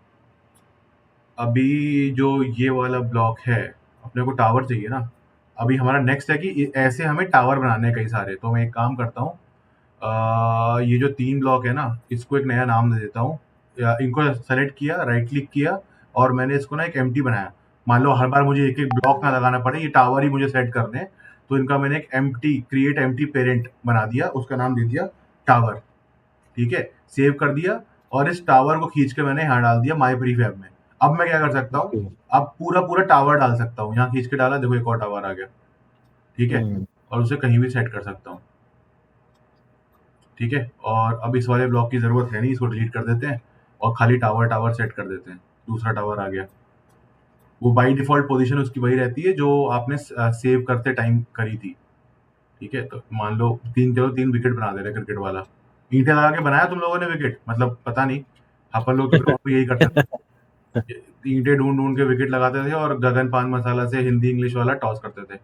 अभी जो ये वाला ब्लॉक है, अपने को टावर चाहिए ना। अभी हमारा नेक्स्ट है कि ऐसे हमें टावर बनाने हैं कई सारे। तो मैं एक काम करता हूँ, ये जो 3 ब्लॉक है ना, इसको एक नया नाम दे देता हूँ। इनको सेलेक्ट किया, राइट क्लिक किया, और मैंने इसको ना एक एम्प्टी बनाया। मान लो हर बार मुझे एक एक ब्लॉक ना लगाना पड़े, ये टावर ही मुझे सेट करने हैं, तो इनका मैंने एक एम्प्टी क्रिएट एम्प्टी पेरेंट बना दिया, उसका नाम दे दिया टावर। ठीक है, सेव कर दिया, और इस टावर को खींच के मैंने यहाँ डाल दिया माई प्रीफैब में। अब मैं क्या कर सकता हूँ, अब पूरा पूरा टावर डाल सकता हूँ, यहाँ खींच के डाला, देखो एक और टावर आ गया। ठीक है, और उसे कहीं भी सेट कर सकता हूँ। ठीक है, और अब इस वाले ब्लॉक की जरूरत है नहीं, इसको डिलीट कर देते हैं और खाली टावर टावर सेट कर देते हैं। दूसरा टावर आ गया, वो बाई डिफॉल्ट पोजीशन उसकी वही रहती है जो आपने सेव करते टाइम करी थी। ठीक है, तो मान लो 3 विकेट बना दे रहे क्रिकेट वाला। ईंटें लगा के बनाया तुम लोगों ने विकेट, मतलब पता नहीं, अपन लोग तो ग्राउंड पे यही करते थे, ईंटें ढूंढ ढूंढ के विकेट लगाते थे और गगन पान मसाला से हिंदी इंग्लिश वाला टॉस करते थे,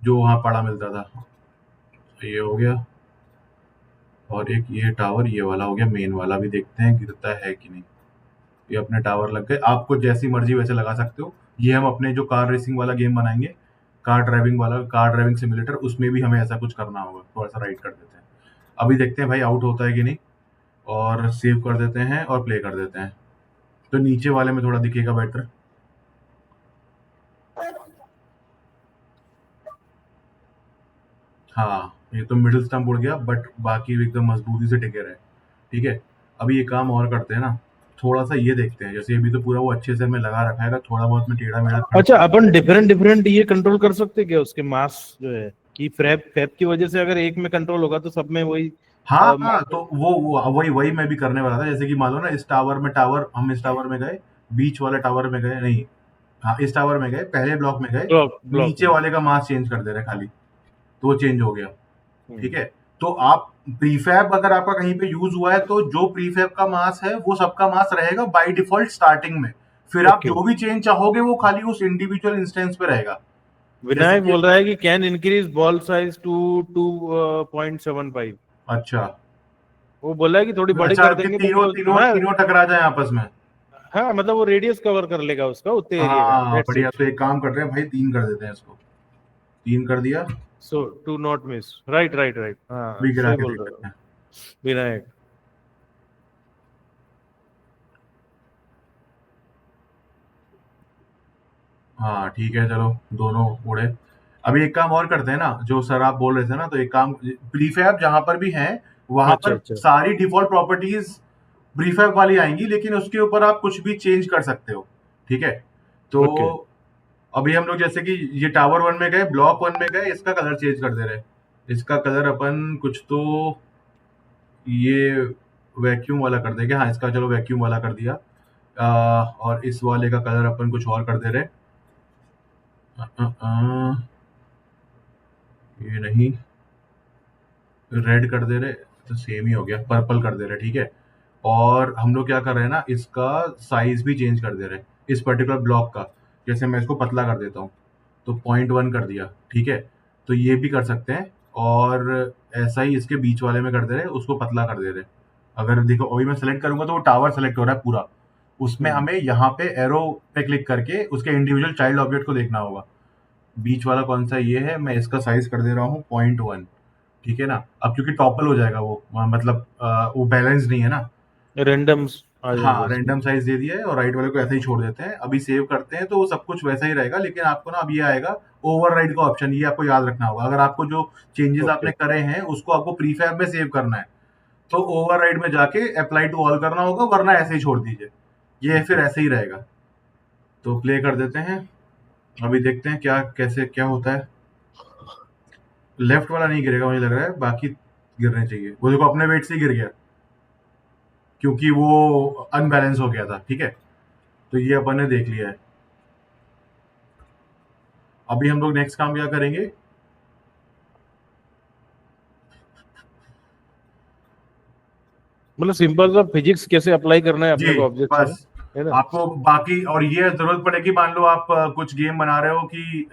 जो वहां पड़ा मिलता था। तो ये हो गया, और एक ये टावर ये वाला हो गया मेन वाला। भी देखते हैं गिरता है कि नहीं। ये अपने टावर लग गए, आपको जैसी मर्जी वैसे लगा सकते हो। ये हम अपने जो कार रेसिंग वाला गेम बनाएंगे, कार ड्राइविंग वाला, कार ड्राइविंग सिमुलेटर, उसमें भी हमें ऐसा कुछ करना होगा। थोड़ा सा राइट कर देते हैं, अभी देखते हैं भाई आउट होता है कि नहीं, और सेव कर देते हैं और प्ले कर देते हैं। तो नीचे वाले में थोड़ा दिखेगा बेटर। हाँ, ये तो मिडिल स्टंप उड़ गया, बट बाकी एकदम मजबूती से टिके रहे। ठीक है, अभी ये काम और करते हैं ना, थोड़ा सा ये देखते हैं, जैसे अभी तो पूरा वो अच्छे से हमें लगा रखा है, थोड़ा बहुत में टेढ़ा मेढ़ा खड़ा। अच्छा, अपन डिफरेंट डिफरेंट ये कंट्रोल कर सकते हैं क्या उसके मास जो है, कि फ्रैप फैप की वजह से अगर एक में कंट्रोल होगा तो सब में वही हाँ हाँ, तो वो वही वही मैं भी करने वाला था। जैसे कि मान लो ना, इस टावर में टावर, हम इस टावर में गए, बीच वाले टावर में गए नहीं, हाँ इस टावर में गए, पहले ब्लॉक में गए, ब्लॉक ब्लॉक नीचे में। वाले का मास चेंज कर दे रहे खाली, तो वो चेंज हो गया। ठीक है, तो आप प्रीफैब अगर आपका कहीं पे यूज हुआ है तो जो प्रीफैब का मास है वो सबका मास रहेगा बाय डिफॉल्ट स्टार्टिंग में। फिर आप ओके। जो भी चेंज चाहोगे वो खाली उस इंडिविजुअल इंस्टेंस पे रहेगा। जैसे विनायक कि बोल रहा है कि can increase ball size to 2.75। अच्छा, वो बोला है कि थोड़ी बड़ी अच्छा कर कि देंगे तो तीनों तीनों हाँ। तीनों टकरा जाए आपस में। हाँ मतलब वो रेडियस कवर कर लेगा उसका उतने एरिया का, हाँ दैट्स बढ़िया, इट। तो एक काम कर रहे हैं भाई, 3 कर देते हैं इसको। 3 कर दिया। So to not miss, right right right, हाँ अभी गिरा सही के बोल देख रहे हो लेते हैं। विनायक। हाँ ठीक है, चलो दोनों उड़े। अभी एक काम और करते हैं ना, जो सर आप बोल रहे थे ना, तो एक काम, प्रीफैब जहां पर भी है वहां अच्छा पर अच्छा। सारी डिफॉल्ट प्रॉपर्टीज प्रीफैब वाली आएंगी, लेकिन उसके ऊपर आप कुछ भी चेंज कर सकते हो। ठीक है, तो ओके। अभी हम लोग जैसे कि ये टावर वन में गए, ब्लॉक वन में गए, इसका कलर चेंज कर दे रहे हैं। इसका कलर अपन कुछ तो ये वैक्यूम वाला कर देंगे। हाँ इसका चलो वैक्यूम वाला कर दिया। और इस वाले का कलर अपन कुछ और कर दे रहे। ये नहीं, रेड कर दे रहे, तो सेम ही हो गया, पर्पल कर दे रहे, ठीक है। और हम लोग क्या कर रहे हैं ना, इसका साइज भी चेंज कर दे रहे हैं इस पर्टिकुलर ब्लॉक का। जैसे मैं इसको पतला कर देता हूँ, तो 0.1 कर दिया, ठीक है। तो ये भी कर सकते हैं। और ऐसा ही इसके बीच वाले में कर दे रहे, उसको पतला कर दे रहे। अगर देखो अभी मैं सेलेक्ट करूंगा तो वो टावर सेलेक्ट हो रहा है पूरा। उसमें हम्म। हमें यहाँ पे एरो पे क्लिक करके उसके इंडिविजुअल चाइल्ड ऑब्जेक्ट को देखना होगा। बीच वाला कौन सा, ये है। मैं इसका साइज कर दे रहा हूँ 0.1, ठीक है ना। अब क्योंकि टॉपल हो जाएगा वो, मतलब वो बैलेंस नहीं है ना। रेंडम्स आ जाएंगे हाँ उसमें। रैंडम साइज दे दिया है, और राइट वाले को ऐसे ही छोड़ देते हैं। अभी सेव करते हैं तो वो सब कुछ वैसा ही रहेगा, लेकिन आपको ना अब ये आएगा ओवरराइड का ऑप्शन, ये आपको याद रखना होगा। अगर आपको जो चेंजेस ओके। आपने करे हैं उसको आपको प्रीफैब में सेव करना है, तो ओवरराइड में जाके अप्लाई टू ऑल करना होगा, वरना ऐसे ही छोड़ दीजिए, ये फिर ओके। ऐसे ही रहेगा। तो प्ले कर देते हैं, अभी देखते हैं क्या कैसे क्या होता है। लेफ्ट वाला नहीं गिरेगा मुझे लग रहा है, बाकी गिरने चाहिए। वो देखो अपने वेट से ही गिर गया, क्योंकि वो अनबैलेंस हो गया था, ठीक है। तो ये अपन ने देख लिया है। अभी हम लोग नेक्स्ट काम क्या करेंगे। मतलब सिंपल सा फिजिक्स कैसे अप्लाई करना है जी, अपने को ऑब्जेक्ट्स में, बस है ना। आपको बाकी, और ये जरूरत पड़ेगी, मान लो आप कुछ गेम बना रहे हो कि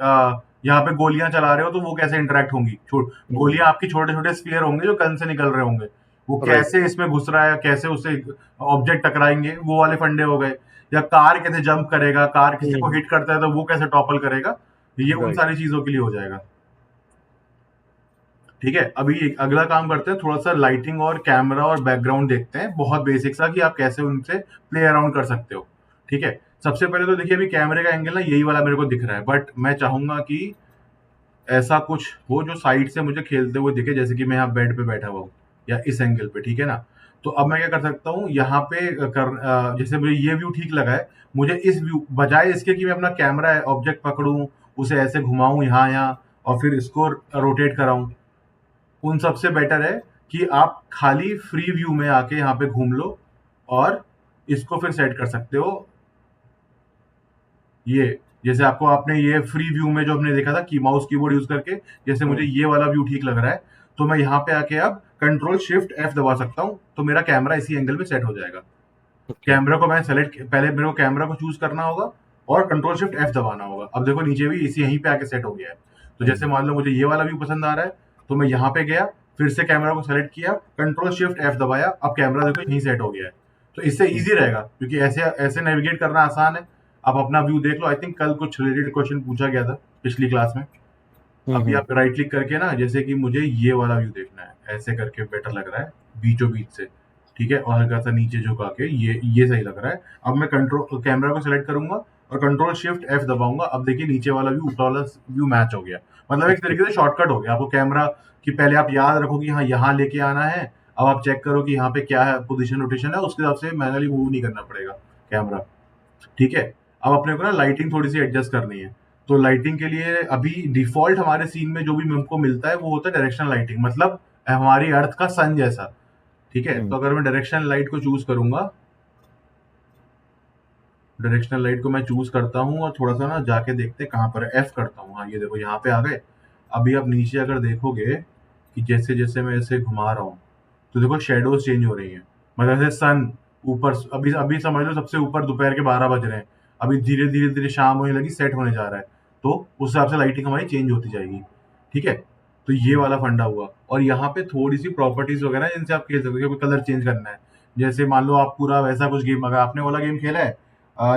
यहाँ पे गोलियां चला रहे हो, तो वो कैसे इंटरेक्ट होंगी। गोलियां आपकी छोटे छोटे स्फीयर होंगे जो गन से निकल रहे होंगे, वो राइट। कैसे इसमें घुस रहा है, कैसे उससे ऑब्जेक्ट टकराएंगे, वो वाले फंडे हो गए। या कार कैसे जंप करेगा, कार किसी को हिट करता है तो वो कैसे टॉपल करेगा, ये उन राइट। सारी चीजों के लिए हो जाएगा। ठीक है, अभी एक अगला काम करते हैं, थोड़ा सा लाइटिंग और कैमरा और बैकग्राउंड देखते हैं, बहुत बेसिक सा, कि आप कैसे उनसे प्ले अराउंड कर सकते हो। ठीक है, सबसे पहले तो देखिए, अभी कैमरे का एंगल ना यही वाला मेरे को दिख रहा है, बट मैं चाहूंगा कि ऐसा कुछ हो जो साइड से मुझे खेलते हुए दिखे, जैसे कि मैं यहाँ बेड पे बैठा हुआ हूँ, या इस एंगल पे, ठीक है ना। तो अब मैं क्या कर सकता हूँ, यहाँ पे जैसे मुझे ये व्यू ठीक लगा है, मुझे इस व्यू बजाय इसके कि मैं अपना कैमरा ऑब्जेक्ट पकड़ूं, उसे ऐसे घुमाऊं यहाँ यहाँ, और फिर इसको रोटेट कराऊं, उन सबसे बेटर है कि आप खाली फ्री व्यू में आके यहाँ पे घूम लो, और इसको फिर सेट कर सकते हो। ये जैसे आपको, आपने ये फ्री व्यू में जो हमने देखा था कि माउस कीबोर्ड यूज करके, जैसे मुझे ये वाला व्यू ठीक लग रहा है, तो मैं यहाँ पे आके अब कंट्रोल शिफ्ट एफ दबा सकता हूँ, तो मेरा कैमरा इसी एंगल में सेट हो जाएगा। ओके। कैमरा को मैं सेलेक्ट, पहले मेरे को कैमरा को चूज करना होगा, और कंट्रोल शिफ्ट एफ दबाना होगा। अब देखो नीचे भी इसी यहीं पे आके सेट हो गया है। तो जैसे मान लो मुझे ये वाला व्यू पसंद आ रहा है, तो मैं यहाँ पे गया, फिर से कैमरा को सेलेक्ट किया, कंट्रोल शिफ्ट एफ दबाया, अब कैमरा देखो यहीं सेट हो गया है। तो इससे इजी रहेगा, क्योंकि ऐसे ऐसे नेविगेट करना आसान है। आप अपना व्यू देख लो। आई थिंक कल कुछ रिलेटेड क्वेश्चन पूछा गया था पिछली क्लास में। अभी आप राइट क्लिक करके ना, जैसे कि मुझे ये वाला व्यू देखना है, ऐसे करके बेटर लग रहा है, बीचों बीच से, ठीक है, और हल्का सा नीचे झुका के, ये सही लग रहा है। अब मैं कंट्रोल कैमरा को सिलेक्ट करूंगा, और कंट्रोल शिफ्ट एफ दबाऊंगा। अब देखिए नीचे वाला व्यू, ऊपर वाला व्यू मैच हो गया। मतलब एक ओके। तरीके से शॉर्टकट हो गया आपको कैमरा कि पहले आप याद रखो कि हाँ यहाँ लेके आना है, अब आप चेक करो कि यहाँ पे क्या है, पोजीशन रोटेशन है, उसके हिसाब से मैनुअली मूव नहीं करना पड़ेगा कैमरा। ठीक है, अब अपने को ना लाइटिंग थोड़ी सी एडजस्ट करनी है। तो लाइटिंग के लिए अभी डिफॉल्ट हमारे सीन में जो भी हमको मिलता है वो होता है डायरेक्शनल लाइटिंग, मतलब हमारी अर्थ का सन जैसा। ठीक है, तो अगर मैं डायरेक्शनल लाइट को चूज करूंगा, डायरेक्शनल लाइट को मैं चूज करता हूँ, और थोड़ा सा ना जाके देखते हैं कहाँ पर है, एफ करता हूँ। हाँ ये देखो यहाँ पे आ गए। अभी आप नीचे अगर देखोगे कि जैसे जैसे मैं इसे घुमा रहा हूँ तो देखो शेडोज चेंज हो रही हैं। मतलब जैसे सन ऊपर, अभी अभी समझ लो सबसे ऊपर दोपहर के 12 बज रहे हैं, अभी धीरे धीरे धीरे शाम होने लगी, सेट होने जा रहा है, तो उस हिसाब से लाइटिंग हमारी चेंज होती जाएगी। ठीक है, तो ये वाला फंडा हुआ। और यहाँ पे थोड़ी सी प्रॉपर्टीज वगैरह हैं जिनसे आप खेल सकते हो, कलर चेंज करना है। जैसे मान लो आप पूरा वैसा कुछ गेम, अगर आपने वाला गेम खेला है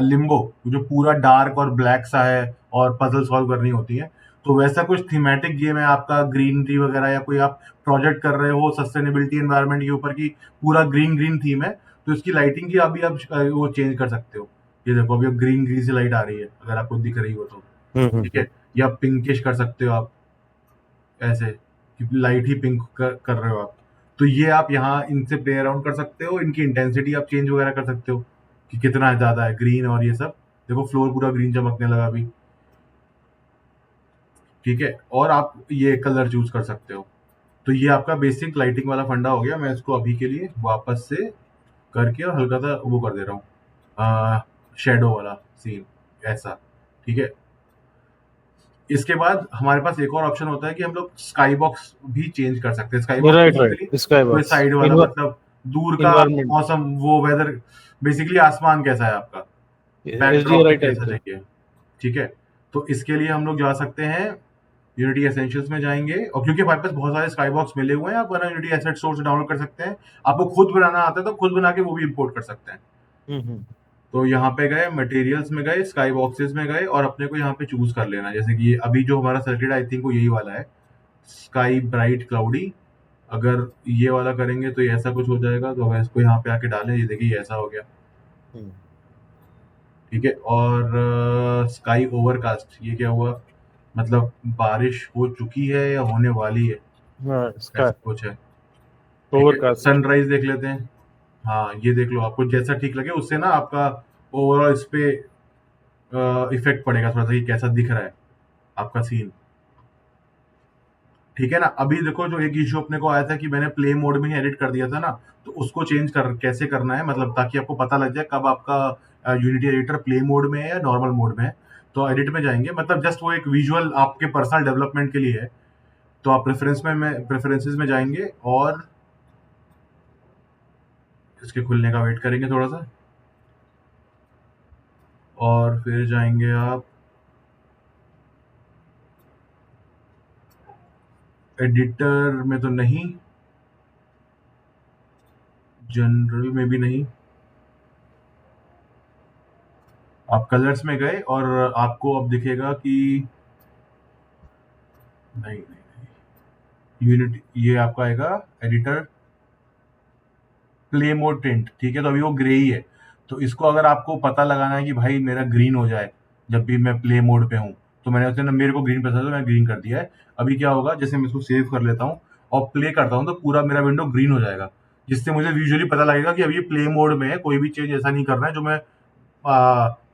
लिम्बो, जो पूरा डार्क और ब्लैक सा है और पजल सॉल्व करनी होती है, तो वैसा कुछ थीमेटिक गेम है आपका, ग्रीनरी वगैरह, या कोई आप प्रोजेक्ट कर रहे हो सस्टेनेबिलिटी एनवायरनमेंट के ऊपर की, पूरा ग्रीन ग्रीन थीम है, तो इसकी लाइटिंग की अभी आप वो चेंज कर सकते हो। ये देखो अभी ग्रीन ग्रीन सी लाइट आ रही है, अगर आपको दिख रही हो तो। ठीक है, या पिंकिश कर सकते हो आप, ऐसे कि लाइट ही पिंक कर रहे हो आप। तो ये आप यहाँ इनसे प्ले अराउंड कर सकते हो, इनकी इंटेंसिटी आप चेंज वगैरह कर सकते हो कि कितना ज्यादा है ग्रीन और ये सब। देखो फ्लोर पूरा ग्रीन चमकने लगा अभी। ठीक है, और आप ये कलर चूज कर सकते हो। तो ये आपका बेसिक लाइटिंग वाला फंडा हो गया। मैं इसको अभी के लिए वापस से करके और हल्का सा वो कर दे रहा हूँ, शेडो वाला सीन ऐसा। ठीक है, इसके बाद हमारे पास एक और ऑप्शन होता है कि हम लोग स्काई बॉक्स भी चेंज कर सकते हैं। Sky box right basically right, sky कोई बॉक्स, साइड वाला, मतलब दूर का इन्वायरमेंट, मौसम, वो वेदर, बेसिकली आसमान कैसा है आपका, बैकड्रॉप एचडीआरआई में टाइप कैसा का। चाहिए। ठीक है, तो इसके लिए हम लोग जा सकते हैं यूनिटी एसेंशियल्स में जाएंगे, और क्योंकि हमारे पास बहुत सारे स्काई बॉक्स मिले हुए हैं, आप वरना यूनिटी एसेट स्टोर से डाउनलोड कर सकते हैं। आपको खुद बनाना आता है तो खुद बना के वो भी इंपोर्ट कर सकते हैं। हम्म। तो यहाँ पे गए, मटेरियल्स में गए, स्काई बॉक्सेस में गए, और अपने को यहाँ पे चूज कर लेना है। जैसे कि ये अभी जो हमारा सर्किट, आई थिंक वो यही वाला है, स्काई ब्राइट क्लाउडी। अगर ये वाला करेंगे तो ये ऐसा कुछ हो जाएगा। तो अगर इसको यहाँ पे आके डालें, ये देखिए ये ऐसा हो गया। ठीक है, और स्काई ओवरकास्ट, ये क्या हुआ, मतलब बारिश हो चुकी है या होने वाली है, हाँ, ऐसा स्काई कुछ है। ठीक है, ओवरकास्ट। सनराइज देख लेते हैं। हाँ ये देख लो, आपको जैसा ठीक लगे उससे ना आपका ओवरऑल इस पे इफेक्ट पड़ेगा थोड़ा सा कि कैसा दिख रहा है आपका सीन। ठीक है ना, अभी देखो जो एक इश्यू अपने को आया था कि मैंने प्ले मोड में ही एडिट कर दिया था ना, तो उसको चेंज कर कैसे करना है, मतलब ताकि आपको पता लग जाए कब आपका यूनिटी एडिटर प्ले मोड में है या नॉर्मल मोड में है। तो एडिट में जाएंगे, मतलब जस्ट वो एक विजुअल आपके पर्सनल डेवलपमेंट के लिए है। तो आप प्रेफरेंसेस में जाएंगे और इसके खुलने का वेट करेंगे थोड़ा सा, और फिर जाएंगे आप एडिटर में, तो नहीं, जनरल में भी नहीं, आप कलर्स में गए और आपको अब दिखेगा कि नहीं नहीं, यूनिट ये आपका आएगा एडिटर प्ले मोड टिंट। ठीक है, तो अभी वो ग्रे ही है। तो इसको अगर आपको पता लगाना है कि भाई मेरा ग्रीन हो जाए जब भी मैं प्ले मोड पे हूँ, तो मैंने उसने मेरे को ग्रीन पसंद है तो मैं ग्रीन कर दिया है। अभी क्या होगा, जैसे मैं इसको सेव कर लेता हूँ और प्ले करता हूँ, तो पूरा मेरा विंडो ग्रीन हो जाएगा, जिससे मुझे विजुअली पता लगेगा कि अभी ये प्ले मोड में है। कोई भी चेंज ऐसा नहीं करना है जो मैं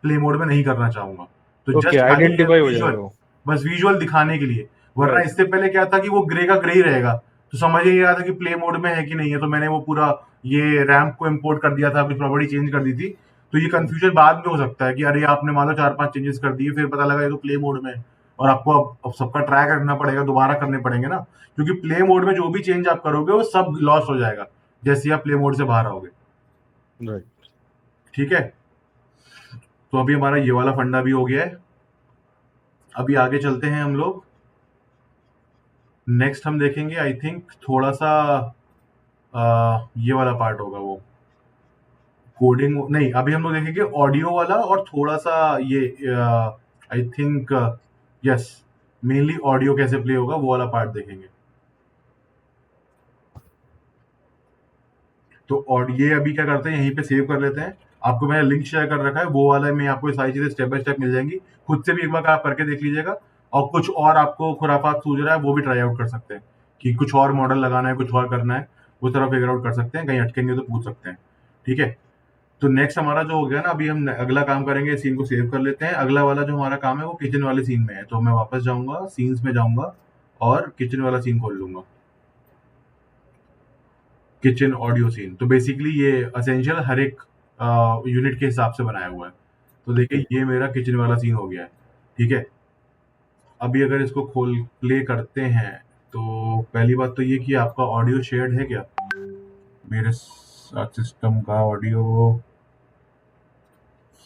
प्ले मोड में नहीं करना चाहूंगा। तो ओके, जस्ट खाली आइडेंटिफाई हो विजुअल, जाएगा वो। बस विजुअल दिखाने के लिए। वरना राइट। इससे पहले क्या था कि वो ग्रे का ग्रे ही रहेगा, तो समझ ही नहीं रहा था कि प्ले मोड में है कि नहीं है। तो मैंने वो पूरा ये रैम्प को इम्पोर्ट कर दिया था, अपनी प्रॉपर्टी चेंज कर दी थी। तो ये कंफ्यूजन बाद में हो सकता है कि अरे आपने मान लो 4-5 चेंजेस कर दिए, फिर पता लगा ये तो प्ले मोड में है, और आपको अब सबका ट्रैक रखना पड़ेगा, दोबारा करने पड़ेंगे ना, क्योंकि प्ले मोड में जो भी चेंज आप करोगे वो सब लॉस हो जाएगा जैसे ही आप प्ले मोड से बाहर आओगे। राइट। ठीक है, तो अभी हमारा ये वाला फंडा भी हो गया है। अभी आगे चलते हैं हम लोग। नेक्स्ट हम देखेंगे, आई थिंक थोड़ा सा ये वाला पार्ट होगा, वो कोडिंग नहीं, अभी हम लोग देखेंगे ऑडियो वाला, और थोड़ा सा ये I think, yes, mainly audio कैसे प्ले होगा वो वाला पार्ट देखेंगे। तो और ये अभी क्या करते हैं, यहीं पे सेव कर लेते हैं। आपको मैंने लिंक शेयर कर रखा है, वो वाला में आपको ये सारी चीजें स्टेप बाय स्टेप मिल जाएंगी। खुद से भी एक बार आप करके देख लीजिएगा, और कुछ और आपको खुराफात सूझ रहा है वो भी ट्राई आउट कर सकते हैं, कि कुछ और मॉडल लगाना है, कुछ और करना है, वो तरह फिगर आउट कर सकते हैं। कहीं अटकेंगे तो पूछ सकते हैं। ठीक है, तो नेक्स्ट हमारा जो हो गया ना, अभी हम अगला काम करेंगे, सीन को सेव कर लेते हैं। अगला वाला जो हमारा काम है वो किचन वाले सीन में है, तो मैं वापस जाऊंगा, सीन्स में जाऊंगा, और किचन वाला सीन खोल लूंगा, किचन ऑडियो सीन। तो बेसिकली ये असेंशियल हर एक यूनिट के हिसाब से बनाया हुआ है। तो देखिए ये मेरा किचन वाला सीन हो गया है। ठीक है, अभी अगर इसको खोल प्ले करते हैं, तो पहली बात तो ये कि आपका ऑडियो शेयर्ड है क्या मेरे साथ? सिस्टम का audio,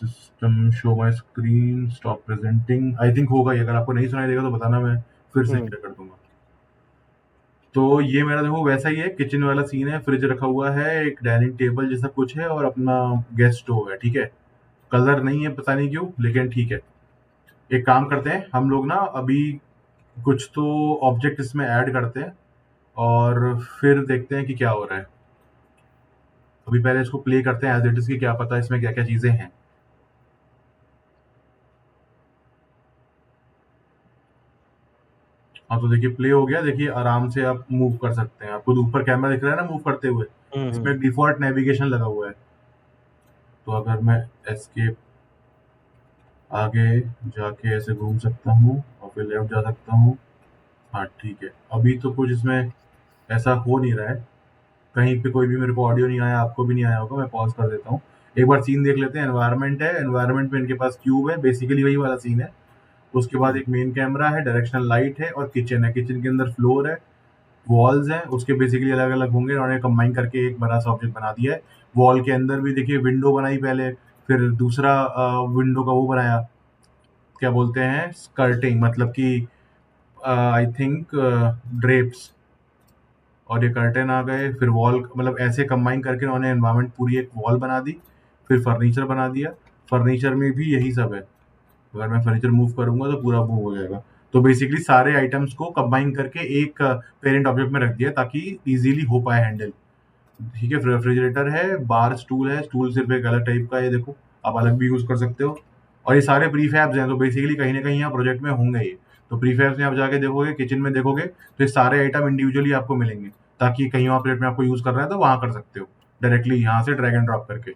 system show my screen, stop presenting, I think होगा ही। अगर आपको नहीं सुनाई देगा तो बताना, मैं फिर से क्या कर दूंगा। तो ये मेरा देखो वैसा ही है, किचन वाला सीन है, फ्रिज रखा हुआ है, एक डाइनिंग टेबल जैसा कुछ है और अपना गैस स्टोव है, ठीक है। कलर नहीं है, पता नहीं क्यों, लेकिन ठीक है। एक काम करते हैं हम लोग ना, अभी कुछ तो ऑब्जेक्ट इसमें ऐड करते हैं और फिर देखते हैं कि क्या हो रहा है। अभी पहले इसको प्ले करते हैं एज इट इज, की क्या पता इसमें क्या क्या चीजें हैं। हाँ तो देखिए प्ले हो गया, देखिए आराम से आप मूव कर सकते हैं। आपको ऊपर कैमरा दिख रहा है ना मूव करते हुए, इसमें डिफॉल्ट नेविगेशन लगा हुआ है। तो अगर मैं एस्केप आगे जाके ऐसे घूम सकता हूँ और फिर लेफ्ट जा सकता हूँ। हाँ ठीक है, अभी तो कुछ इसमें ऐसा हो नहीं रहा है, कहीं पे कोई भी मेरे को ऑडियो नहीं आया, आपको भी नहीं आया होगा। मैं पॉज कर देता हूँ, एक बार सीन देख लेते हैं। एनवायरनमेंट है, एनवायरनमेंट में इनके पास क्यूब है, बेसिकली वही वाला सीन है। उसके बाद एक मेन कैमरा है, डायरेक्शनल लाइट है और किचन है। किचन के अंदर फ्लोर है, वॉल्स हैं, उसके बेसिकली अलग अलग होंगे, उन्होंने कंबाइन करके एक बड़ा सा ऑब्जेक्ट बना दिया है। वॉल के अंदर भी देखिए विंडो बनाई पहले, फिर दूसरा विंडो का वो बनाया, क्या बोलते हैं, स्कर्टिंग, मतलब कि आई थिंक ड्रेप्स, और ये कर्टेन आ गए। फिर वॉल, मतलब ऐसे कंबाइन करके उन्होंने एनवायरनमेंट पूरी एक वॉल बना दी। फिर फर्नीचर बना दिया, फर्नीचर में भी यही सब है। अगर मैं फर्नीचर मूव करूंगा तो पूरा मूव हो जाएगा। तो बेसिकली सारे आइटम्स को कंबाइन करके एक पेरेंट ऑब्जेक्ट में रख दिया ताकि इजीली हो पाए हैंडल। ठीक है, रेफ्रिजरेटर है, बार स्टूल है, स्टूल सिर्फ एक अलग टाइप का है, देखो आप अलग भी यूज कर सकते हो। और ये सारे प्रीफैब्स हैं, तो बेसिकली कहीं ना कहीं यहाँ प्रोजेक्ट में होंगे ये। तो प्रीफैब्स में आप जाके देखोगे, किचन में देखोगे, तो ये सारे आइटम इंडिविजुअली आपको मिलेंगे, ताकि कहीं और प्लेट में आपको यूज करना है तो वहां कर सकते हो डायरेक्टली यहाँ से ड्रैग एंड ड्रॉप करके।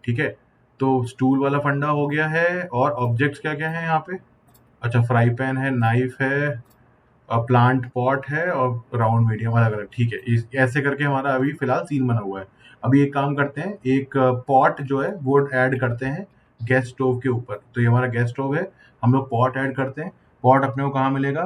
ठीक है, तो स्टूल वाला फंडा हो गया है। और ऑब्जेक्ट्स क्या क्या है यहाँ पे? अच्छा, फ्राई पैन है, नाइफ है, प्लांट पॉट है और राउंड मीडियम अलग अलग। ठीक है, ऐसे करके हमारा अभी फिलहाल सीन बना हुआ है। अभी एक काम करते हैं, एक पॉट जो है वो ऐड करते हैं गैस स्टोव के ऊपर। तो ये हमारा गैस स्टोव है, हम लोग पॉट ऐड करते हैं। पॉट अपने को कहाँ मिलेगा?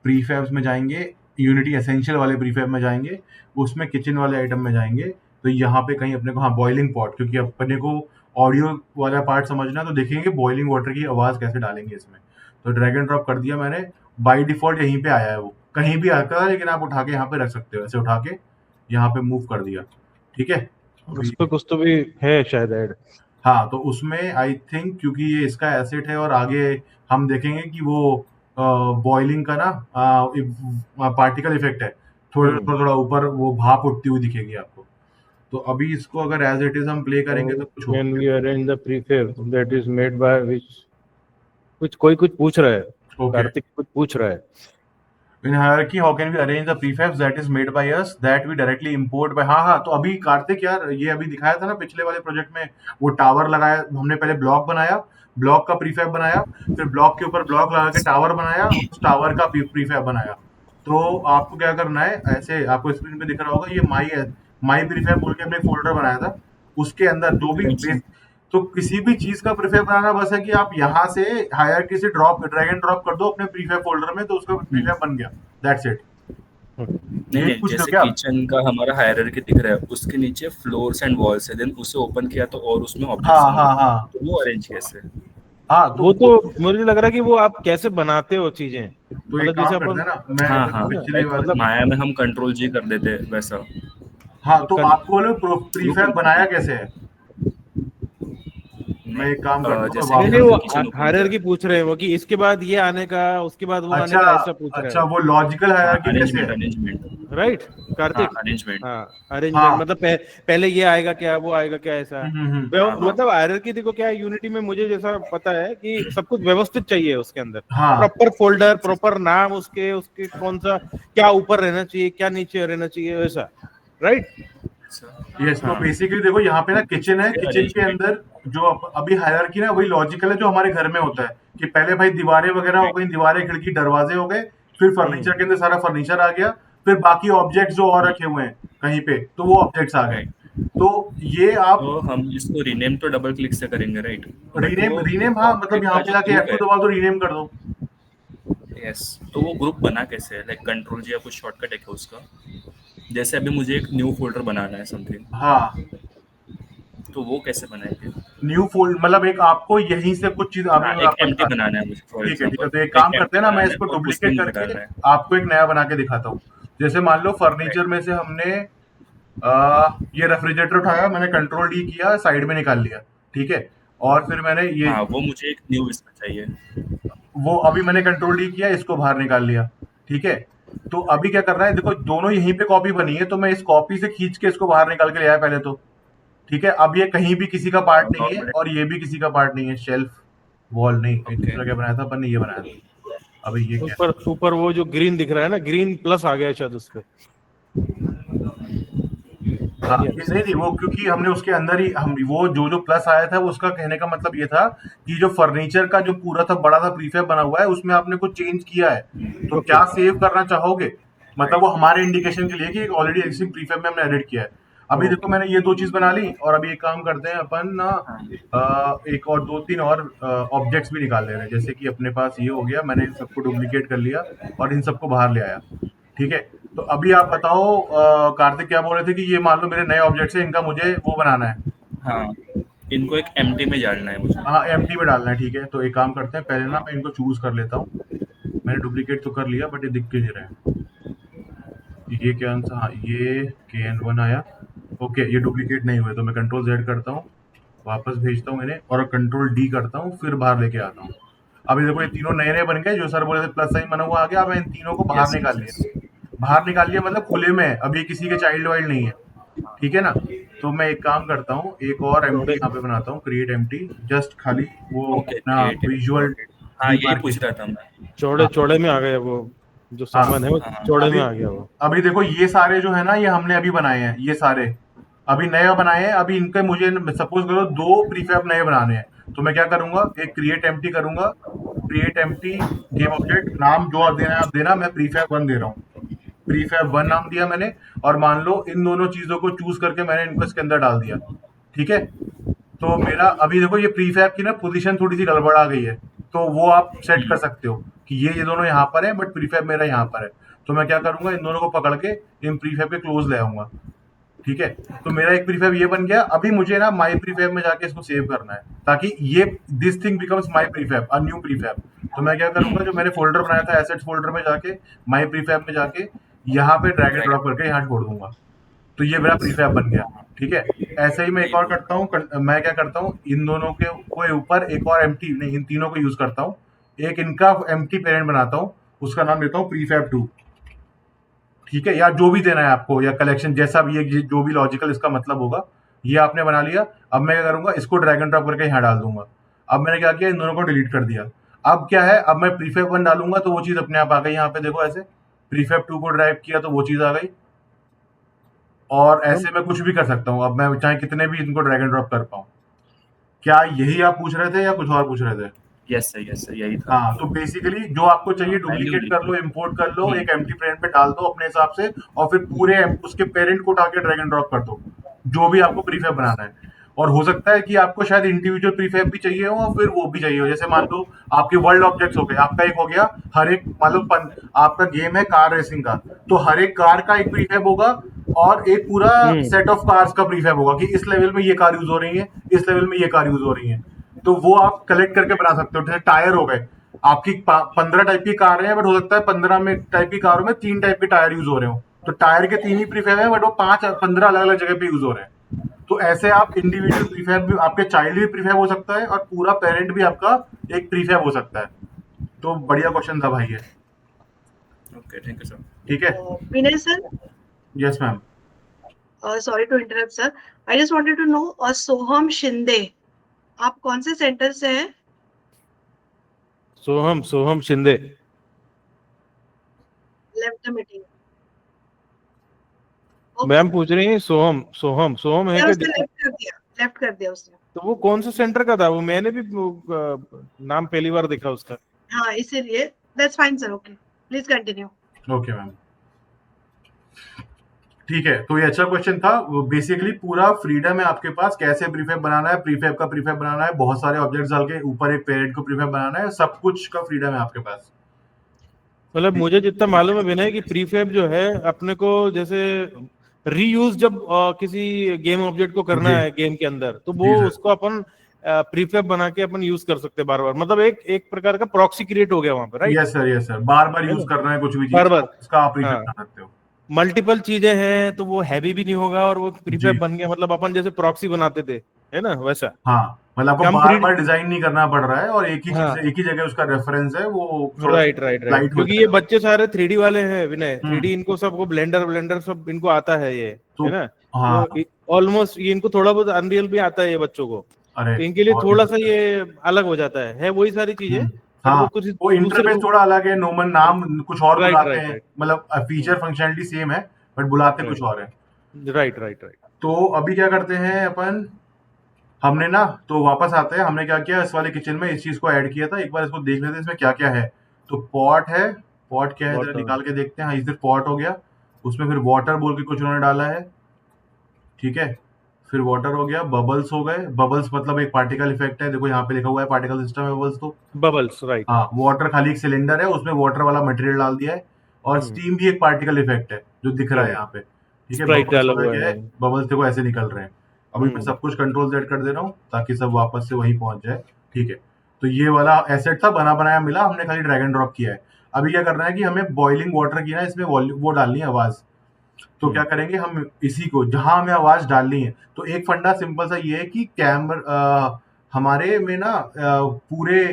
प्रीफैब्स में जाएंगे, यूनिटी एसेंशियल वाले प्रीफैब में जाएंगे, उसमें किचन वाले आइटम में जाएंगे। तो यहाँ पे कहीं अपने को, हाँ, बॉइलिंग पॉट, क्योंकि अपने को ऑडियो वाला पार्ट समझना है, तो देखेंगे बॉइलिंग वाटर की आवाज कैसे डालेंगे इसमें। तो ड्रैग एंड ड्रॉप कर दिया मैंने, बाय डिफॉल्ट यहीं पे आया है, वो कहीं भी आता है, लेकिन आप उठा के यहाँ पे रख सकते हो, ऐसे उठा के यहाँ पे मूव कर दिया। ठीक है, उस पर कुछ तो भी है शायद ऐड। हाँ तो उसमें आई थिंक, क्योंकि ये इसका एसेट है और आगे हम देखेंगे कि वो बॉइलिंग का ना पार्टिकल इफेक्ट है, थोड़ा थोड़ा थोड़ा ऊपर वो भाप उठती हुई दिखेगी आपको। तो अभी इसको अगर एज इट इज हम प्ले करेंगे तो कुछ कैन होगा। We arrange the prefab that is made by which, कोई कुछ पूछ रहा है, ओके, कार्तिक कुछ पूछ रहा है। in hierarchy how can we arrange the prefabs that is made by us that we directly import by। हाँ हाँ, तो अभी कार्तिक यार, ये अभी दिखाया था ना पिछले वाले प्रोजेक्ट में, वो टावर लगाया हमने, पहले ब्लॉक बनाया, ब्लॉक का प्रीफैब बनाया, फिर ब्लॉक के ऊपर ब्लॉक लगा के टावर बनाया, उस टावर का प्रीफैब बनाया। तो आपको क्या करना है, ऐसे आपको स्क्रीन पे दिख रहा होगा, ये माई प्रीफैब बोल के हमने फोल्डर बनाया था, उसके अंदर जो भी तो किसी भी चीज का प्रीफैब बनाना बस है कि आप यहाँ से हायरार्की से ड्रैग एंड ड्रॉप कर दो अपने प्रीफैब फोल्डर में, तो उसका प्रीफैब बन गया, दैट्स इट। नहीं, जैसे किचन का हमारा हायरार्की दिख रहा है, उसके नीचे फ्लोर्स एंड वॉल्स है, देन उसे ओपन किया तो और उसमें ऑब्जेक्ट्स हाँ होंगे। हाँ हाँ तो वो अरेंज कैसे? हाँ, वो तो मुझे लग रहा है कि वो आप कैसे बनाते हो चीजें, तो एक मतलब जैसे काम करते अपन, हैं ना, मैं हाँ हाँ, पिछले वाले, मतलब माया में हम कंट्रोल जी कर देते हैं वैसा। हाँ तो कर, आपको प्रीफैब बनाया कैसे है? मैं एक काम करता हूँ, मैं जैसे कि नहीं वापस, वो हमने किचन ओपन किया, हायरार्की पूछ रहे हैं वो, कि इसके बाद ये आने का, उसके बाद वो आने अच्छा का, ऐसा पूछ रहा है अच्छा, वो। वो लॉजिकल हायरार्की कैसे अरेंजमेंट है? अरेंजमेंट राइट हाँ, कार्तिक? अरेंजमेंट। हाँ, अरेंजमेंट हाँ, मतलब पहले ये आएगा क्या, वो आएगा क्या, ऐसा। हाँ हाँ मतलब हायरार्की देखो क्या है, यूनिटी में मुझे जैसा पता है कि सब कुछ व्यवस्थित चाहिए उसके अंदर, हाँ, प्रॉपर फोल्डर, प्रॉपर नाम, उसके उसके कौन सा क्या ऊपर रहना चाहिए, क्या नीचे रहना चाहिए, वैसा। राइट। यस। तो हाँ, बेसिकली देखो यहाँ पे ना किचन है, इसलिए किचन के अरेंजमेंट। अंदर जो अभी हायरार्की ना वही लॉजिकल है जो हमारे घर में होता है, कि पहले भाई दीवारें वगैरह हो गई, दीवारें खिड़की दरवाजे हो गए, फिर फर्नीचर के अंदर सारा फर्नीचर आ गया, फिर बाकी ऑब्जेक्ट्स जो और रखे हुए हैं कहीं पे, तो वो ऑब्जेक्ट्स आ गए। राइट, तो ये आप तो हम इसको रीनेम तो डबल क्लिक से करेंगे, राइट? बट रीनेम वो रीनेम हाँ, मतलब ऑब्जेक्ट यहाँ का पे जो जाके ग्रुप F2 है, दबाओ तो रीनेम कर दो। यस, तो वो ग्रुप बना कैसे है? लाइक कंट्रोल जी या कुछ शॉर्टकट है क्या उसका? जैसे अभी मुझे एक न्यू फोल्डर बनाना है समथिंग, हाँ, तो वो कैसे बनाएंगे? न्यू फोल्ड मतलब एक आपको यहीं से कुछ चीज अभी हाँ, मैं एक आपको एम्प्टी बता। बनाना है मुझे फॉर ठीक है, ठीक है, एग्जांपल, तो एक एक काम करते एम्प्टी हैं ना, मैं बनाना है इसको और उसके डुप्लीकेट नीचे करके डालना है। आपको एक नया बना के दिखाता हूँ। जैसे मान लो फर्नीचर राइट। में से हमने ये रेफ्रिजरेटर उठाया, मैंने कंट्रोल डी किया, साइड में निकाल लिया, ठीक है। और फिर मैंने ये हाँ, वो मुझे एक न्यू इसमें चाहिए। वो अभी मैंने कंट्रोल डी किया, इसको बाहर निकाल लिया, ठीक है। तो अभी क्या कर रहा है, देखो दोनों यहीं पे कॉपी बनी है, तो मैं इस कॉपी से खींच के इसको बाहर निकाल के ले आया पहले तो, ठीक है। अब ये कहीं भी किसी का पार्ट नहीं है नॉर्मल। और ये भी किसी का पार्ट नहीं है। शेल्फ वॉल नहीं, ओके। दूसरा क्या बनाया था अपन ने, ये बनाया था। अभी ये क्या ऊपर ऊपर वो जो ग्रीन दिख रहा है ना, ग्रीन प्लस आ गया शायद उस पे। हाँ, Yes. ये नहीं नहीं, वो क्योंकि हमने उसके अंदर ही हम वो जो जो प्लस आया था, वो उसका कहने का मतलब ये था कि जो फर्नीचर का जो पूरा था बड़ा सा प्रीफैब बना हुआ है, उसमें आपने कुछ चेंज किया है, तो Okay. क्या सेव करना चाहोगे, मतलब वो हमारे इंडिकेशन के लिए कि ऑलरेडी एग्जिस्टिंग प्रीफैब में हमने एडिट किया है। अभी देखो Okay. मैंने ये दो चीज बना ली, और अभी एक काम करते हैं अपन ना, एक और दो तीन और ऑब्जेक्ट्स भी निकाल ले रहे हैं। जैसे कि अपने पास ये हो गया, मैंने इन सबको डुप्लीकेट कर लिया और इन सबको बाहर ले आया, ठीक है। तो अभी आप बताओ, कार्तिक क्या बोल रहे थे कि ये मान लो मेरे नए ऑब्जेक्ट्स है, इनका मुझे वो बनाना है। हाँ, इनको एक एम्प्टी में डालना है मुझे। हाँ, एम्प्टी में डालना है, ठीक है। तो एक काम करते हैं, पहले ना मैं इनको चूज कर लेता हूँ। मैंने डुप्लीकेट तो कर लिया, बट ये दिख क्यों नहीं रहा है। ये क्या आंसर, हाँ ये KN1 आया। ओके, ये डुप्लीकेट नहीं हुए, तो मैं कंट्रोल Z करता हूँ, वापस भेजता हूँ इन्हें, और कंट्रोल D करता हूँ, फिर बाहर लेके आता हूँ। अभी देखो ये तीनों नए नए बन गए, जो सर बोले थे प्लस साइन बना हुआ आ गया। अब मैं इन तीनों को बाहर यस, निकाल यस, लिया, यस। बाहर निकाल लिया मतलब खुले में है, अब ये किसी के चाइल्ड वाइल्ड नहीं है, ठीक है ना। तो मैं एक काम करता हूँ, एक और एम्प्टी यहाँ पे बनाता हूँ, क्रिएट एम्प्टी, जस्ट खाली वो ओके, अपना क्रिएटिव। विजुअल हाँ, यही पूछ डिमार्केशन। रहा था मैं। चौड़े चौड़े में आ गया वो, जो हाँ, सामान है वो हाँ, चौड़े अभी में आ गया वो। अभी देखो ये सारे जो है ना, ये हमने अभी बनाए हैं, ये सारे अभी नए बनाए हैं। अभी इनके मुझे सपोज करो दो प्रीफैब नए बनाने हैं, तो मैं क्या करूंगा, एक क्रिएट एम्प्टी करूंगा, क्रिएट एम्प्टी गेम ऑब्जेक्ट, नाम जो आप देना है आप देना, मैं प्रीफैब 1 दे रहा हूँ, प्रीफैब 1 नाम दिया मैंने। और मान लो इन दोनों चीजों को चूज करके मैंने इनको इसके अंदर डाल दिया, ठीक है। तो मेरा अभी देखो ये प्रीफैब की ना पोजीशन थोड़ी सी गड़बड़ आ गई है, तो वो आप सेट कर सकते हो कि ये दोनों यहाँ पर है, बट प्रीफैब मेरा यहाँ पर है। तो मैं क्या करूंगा, इन दोनों को पकड़ के इन प्रीफैब के क्लोज ले आऊंगा, ठीक है। तो मेरा एक प्रीफैब ये बन गया। अभी मुझे ना माई प्रीफैब में जाके इसको सेव करना है, ताकि ये this thing becomes my prefab, a new prefab. तो मैं क्या करूंगा, जो मैंने फोल्डर बनाया था एसेट्स फोल्डर में जाके, माई प्रीफैब में जाके यहाँ पे ड्रैग एंड ड्रॉप करके यहाँ छोड़ दूंगा, तो ये मेरा प्रीफैब बन गया, ठीक है। ऐसे ही मैं एक और करता हूँ, मैं क्या करता हूँ, इन दोनों के ऊपर एक और एम्प्टी नहीं, इन तीनों को यूज करता हूँ, एक इनका एम्प्टी पेरेंट बनाता हूँ, उसका नाम देता हूँ प्रीफैब 2, ठीक है। या जो भी देना है आपको, या कलेक्शन जैसा भी, ये जो भी लॉजिकल इसका मतलब होगा, ये आपने बना लिया। अब मैं क्या करूंगा, इसको ड्रैग एंड ड्रॉप करके यहाँ डाल दूंगा। अब मैंने क्या किया, इन दोनों को डिलीट कर दिया। अब क्या है, अब मैं प्रीफैब 1 डालूंगा तो वो चीज अपने आप आ गई, यहाँ पे देखो ऐसे प्रीफैब 2 को ड्राइव किया तो वो चीज आ गई। और ऐसे मैं कुछ भी कर सकता हूँ, अब मैं चाहे कितने भी इनको ड्रैग एंड ड्रॉप कर पाऊँ। क्या यही आप पूछ रहे थे या कुछ और पूछ रहे थे? यस सर, यही था। हाँ, तो बेसिकली जो आपको चाहिए वैल्यू डुप्लीकेट कर लो, इंपोर्ट कर लो, हम्म, एक एम्प्टी पेरेंट पे डाल दो अपने हिसाब से, और फिर पूरे उसके पेरेंट को उठा के ड्रैग एंड ड्रॉप कर दो, जो भी आपको प्रीफैब बनाना है। और हो सकता है कि आपको शायद इंडिविजुअल प्रीफैब भी चाहिए हो, और फिर वो भी चाहिए हो। जैसे मान लो आपके वर्ल्ड ऑब्जेक्ट्स हो गए, आपका एक हो गया, हर एक मान लो आपका गेम है कार रेसिंग का, तो हर एक कार का एक प्रीफैब होगा, और एक पूरा सेट ऑफ कार्स का प्रीफैब होगा कि इस लेवल में ये कार यूज हो रही है, इस लेवल में ये कार यूज हो रही है। तो वो आप कलेक्ट करके बना सकते हो। जैसे टायर हो गए, आपकी 15 टाइप की कार है, बट हो सकता है 15 में टाइप की कारों में 3 टाइप के टायर यूज हो रहे हो, तो टायर के 3 ही प्रीफैब है, बट वो 15 अलग अलग जगह पे यूज हो रहे हैं। तो ऐसे आप इंडिविजुअल प्रीफैब भी, आपके चाइल्ड भी प्रीफैब हो सकता है, और पूरा पेरेंट भी आपका एक प्रीफैब हो सकता है। तो बढ़िया क्वेश्चन था भाई ये। Okay, thank you sir. ठीक है, Vinay sir, yes ma'am. Sorry to interrupt sir, I just wanted to know, Soham Shinde आप कौन से सेंटर से हैं? Soham Shinde left the meeting. Ma'am पूछ रही है, सोहम है क्या? उसने लेफ्ट कर दिया उसने। तो वो कौन सा सेंटर का था? वो मैंने भी नाम पहली बार देखा उसका। हाँ, इसीलिए that's fine sir, okay please continue. Okay ma'am, ठीक है। तो ये अच्छा क्वेश्चन था। बेसिकली पूरा फ्रीडम है आपके पास, कैसे प्रीफैब बनाना है, प्रीफैब का प्रीफैब बनाना है, बहुत सारे ऑब्जेक्ट्स डाल के ऊपर एक पेरेंट को प्रीफैब बनाना है, सब कुछ का फ्रीडम है आपके पास। मतलब मुझे जितना मालूम है विनय कि प्रीफैब जो है अपने को जैसे रीयूज जब किसी गेम ऑब्जेक्ट को करना जी है गेम के अंदर, तो जी वो सर, उसको अपन प्रीफैब बना के अपन यूज कर सकते हैं बार बार, मतलब एक एक प्रकार का प्रॉक्सी क्रिएट हो गया वहां पे, राइट? यस सर, बार बार है यूज ना, करना है कुछ भी बार चीज बार। तो इसका आप प्रीफेब हाँ, कर सकते हो। मल्टीपल चीजें हैं तो वो हैवी भी नहीं होगा, और वो जी प्रीफैब बन गया, मतलब अपन जैसे प्रॉक्सी बनाते थे, है ना, वैसा। हाँ, मतलब आपको कम बार थ्री, बार डिजाइन नहीं करना पड़ रहा है और एक ही चीज, हाँ, एक ही जगह उसका रेफरेंस है, वो थोड़ा राइट राइट राइट, लाइट हो क्योंकि ये जाएगा। बच्चे सारे 3D वाले हैं विनय, हम्म 3D इनको सबको ब्लेंडर ब्लेंडर सब इनको आता है ये, तो है ना। हाँ, तो ऑलमोस्ट ये इनको थोड़ा बहुत अनरियल भी आता है ये बच्चों को, अरे तो इनके लिए बहुत थोड़ा सा डिफरेंट ये अलग हो जाता है वही सारी चीजें, है। बट हाँ, वो कुछ वो दूसरे इंटरफेस थोड़ा अलग है, नोमन नाम कुछ और राइट बुलाते राइट हैं, राइट, मतलब फीचर फंक्शनैलिटी सेम है बट बुलाते कुछ और है। राइट राइट राइट, तो अभी क्या करते हैं अपन, हमने ना तो वापस आते हैं, हमने क्या किया इस वाले किचन में इस चीज को ऐड किया था, एक बार इसको देख लेते हैं इसमें क्या क्या है। तो पॉट है, पॉट क्या है जरा वाटर, निकाल के देखते हैं। हाँ, इधर पॉट हो गया, उसमें फिर वाटर बोल के कुछ उन्होंने डाला है, ठीक है। फिर वाटर हो गया, बबल्स हो गए, बबल्स मतलब एक पार्टिकल इफेक्ट है, देखो यहाँ पे लिखा हुआ है पार्टिकल सिस्टम है बबल्स तो। Bubbles, right. हाँ, वाटर खाली एक सिलेंडर है, उसमें वाटर वाला मटेरियल डाल दिया है। और स्टीम भी एक पार्टिकल इफेक्ट है जो दिख रहा है राइट, यहाँ पे, ठीक है। स्प्राइट बबल्स डाला वाला हुआ क्या है। है, बबल्स देखो ऐसे निकल रहे हैं। अभी मैं हम्म सब कुछ कंट्रोल जेड कर दे रहा हूँ ताकि सब वापस से वहीं पहुंच जाए, ठीक है। तो ये वाला एसेट था, बना बनाया मिला, हमने खाली ड्रैग एंड ड्रॉप किया है। अभी क्या करना है कि हमें बॉइलिंग वाटर की ना इसमें वो डालनी है आवाज। तो क्या करेंगे हम, इसी को जहां हमें आवाज डालनी है, तो एक फंडा सिंपल सा ये है कि हमारे में ना पूरे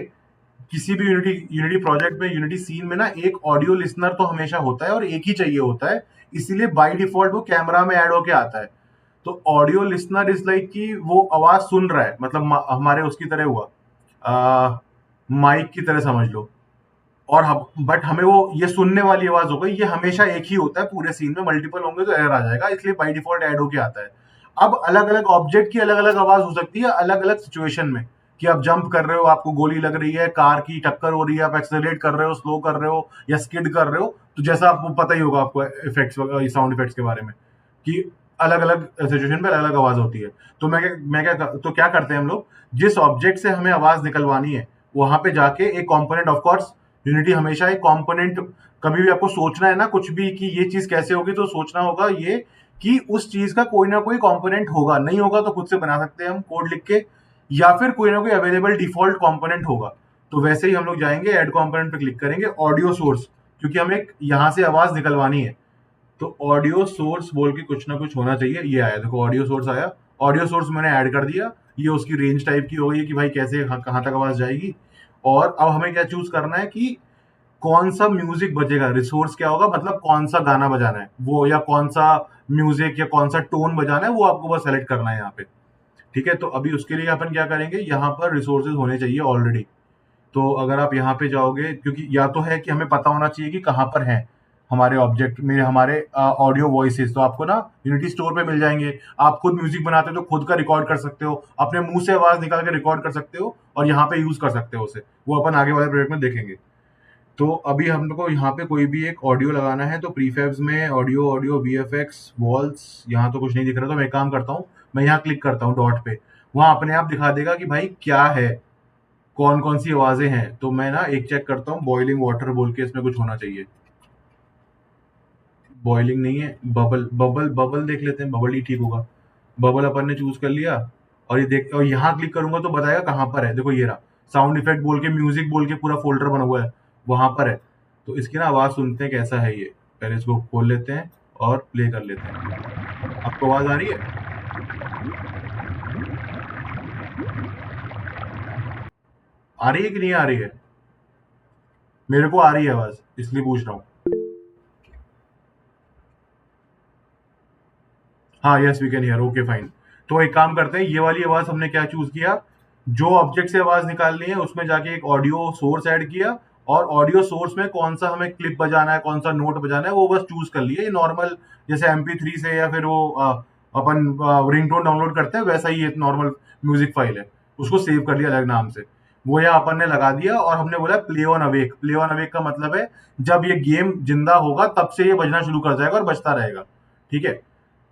किसी भी यूनिटी यूनिटी प्रोजेक्ट में, यूनिटी सीन में ना एक ऑडियो लिसनर तो हमेशा होता है और एक ही चाहिए होता है, इसीलिए बाय डिफॉल्ट वो कैमरा में ऐड होके आता है। तो ऑडियो लिसनर इज लाइक कि वो आवाज सुन रहा है, मतलब हमारे उसकी तरह हुआ, माइक की तरह समझ लो। और बट हमें वो ये सुनने वाली आवाज हो गई, ये हमेशा एक ही होता है पूरे सीन में, मल्टीपल होंगे तो एरर आ जाएगा, इसलिए बाय डिफॉल्ट ऐड होके आता है। अब अलग अलग ऑब्जेक्ट की अलग अलग आवाज हो सकती है अलग अलग सिचुएशन में, कि आप जंप कर रहे हो, आपको गोली लग रही है, कार की टक्कर हो रही है, आप एक्सेलरेट कर रहे हो, स्लो कर रहे हो या स्किड कर रहे हो, तो जैसा आपको पता ही होगा आपको इफेक्ट्स, साउंड इफेक्ट्स के बारे में, कि अलग अलग सिचुएशन पे अलग अलग आवाज होती है। तो तो क्या करते हैं हम लोग, जिस ऑब्जेक्ट से हमें आवाज निकलवानी है वहां पे जाके एक कंपोनेंट, ऑफ कोर्स यूनिटी हमेशा एक कंपोनेंट, कभी भी आपको सोचना है ना कुछ भी कि ये चीज कैसे होगी, तो सोचना होगा ये कि उस चीज का कोई ना कोई कंपोनेंट होगा, नहीं होगा तो खुद से बना सकते हैं हम कोड लिख के, या फिर कोई ना कोई अवेलेबल डिफॉल्ट कंपोनेंट होगा। तो वैसे ही हम लोग जाएंगे ऐड कंपोनेंट पे क्लिक करेंगे, ऑडियो सोर्स, क्योंकि हमें यहाँ से आवाज निकलवानी है। तो ऑडियो सोर्स बोल के कुछ ना कुछ होना चाहिए, ये आया देखो ऑडियो सोर्स आया, ऑडियो सोर्स मैंने ऐड कर दिया। ये उसकी रेंज टाइप की हो गई है कि भाई कैसे कहाँ तक आवाज जाएगी। और अब हमें क्या चूज करना है कि कौन सा म्यूजिक बजेगा, रिसोर्स क्या होगा, मतलब कौन सा गाना बजाना है वो, या कौन सा म्यूजिक या कौन सा टोन बजाना है वो आपको बस सेलेक्ट करना है यहाँ पे, ठीक है। तो अभी उसके लिए अपन क्या करेंगे, यहाँ पर रिसोर्सेज होने चाहिए ऑलरेडी। तो अगर आप यहाँ पे जाओगे, क्योंकि या तो है कि हमें पता होना चाहिए कि कहाँ पर है हमारे ऑब्जेक्ट में हमारे ऑडियो वॉइसेस, तो आपको ना यूनिटी स्टोर पे मिल जाएंगे। आप खुद म्यूजिक बनाते हो तो खुद का रिकॉर्ड कर सकते हो, अपने मुंह से आवाज निकाल के रिकॉर्ड कर सकते हो और यहाँ पे यूज कर सकते हो उसे, वो अपन आगे वाले प्रोजेक्ट में देखेंगे। तो अभी हम लोग को यहाँ पे कोई भी एक ऑडियो लगाना है, तो प्रीफैब्स में ऑडियो, ऑडियो वीएफएक्स वॉल्स, यहाँ तो कुछ नहीं दिख रहा, तो मैं एक काम करता हूँ, मैं यहाँ क्लिक करता हूँ डॉट पे, वहां अपने आप दिखा देगा कि भाई क्या है, कौन कौन सी आवाजें हैं। तो मैं ना एक चेक करता हूँ, बॉइलिंग वाटर बोल के इसमें कुछ होना चाहिए। बॉइलिंग नहीं है, बबल बबल बबल देख लेते हैं, बबल ही ठीक होगा। बबल अपन ने चूज कर लिया, और ये देख, और यहाँ क्लिक करूंगा तो बताएगा कहाँ पर है, देखो ये रहा, साउंड इफेक्ट बोल के म्यूजिक बोल के पूरा फोल्डर बना हुआ है, वहां पर है। तो इसकी ना आवाज सुनते हैं कैसा है ये, पहले इसको खोल लेते हैं और प्ले कर लेते हैं। आपको आवाज आ रही है? आ रही है कि नहीं आ रही है? मेरे को आ रही है आवाज, इसलिए पूछ रहा हूँ। हाँ, yes we can hear, okay fine. तो एक काम करते हैं, ये वाली आवाज हमने क्या चूज किया, जो ऑब्जेक्ट से आवाज निकालनी है उसमें जाके एक ऑडियो सोर्स ऐड किया, और ऑडियो सोर्स में कौन सा हमें क्लिप बजाना है, कौन सा नोट बजाना है वो बस चूज कर लिए। ये नॉर्मल जैसे MP3 से या फिर वो अपन रिंगटोन डाउनलोड करते हैं वैसा ही एक नॉर्मल म्यूजिक फाइल है, उसको सेव कर लिया अलग नाम से। वो यहाँ अपन ने लगा दिया और हमने बोला play on awake. Play on awake का मतलब है जब ये गेम जिंदा होगा तब से ये बजना शुरू कर जाएगा और बजता रहेगा, ठीक है।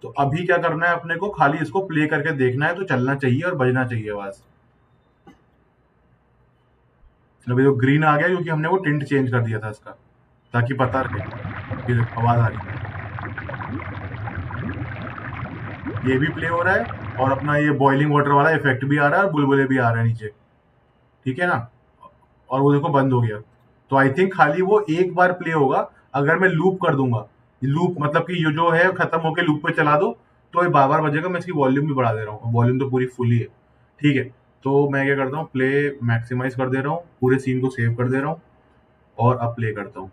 तो अभी क्या करना है अपने को, खाली इसको प्ले करके देखना है, तो चलना चाहिए और बजना चाहिए आवाज। अभी तो ग्रीन आ गया क्योंकि हमने वो टिंट चेंज कर दिया था इसका, ताकि पता रहे कि आवाज आ रही है। ये भी प्ले हो रहा है और अपना ये बॉइलिंग वाटर वाला इफेक्ट भी आ रहा है और बुलबुले भी आ रहे हैं नीचे, ठीक है ना। और वो देखो बंद हो गया। तो आई थिंक खाली वो एक बार प्ले होगा। अगर मैं लूप कर दूंगा, लूप मतलब कि ये जो है खत्म होके लूप पे चला दो तो ये बार बार बजेगा। मैं इसकी वॉल्यूम भी बढ़ा दे रहा हूँ, वॉल्यूम तो पूरी फुल ही है, ठीक है। तो मैं क्या करता हूँ, प्ले मैक्सिमाइज कर दे रहा हूँ, पूरे सीन को सेव कर दे रहा हूँ और अब प्ले करता हूँ।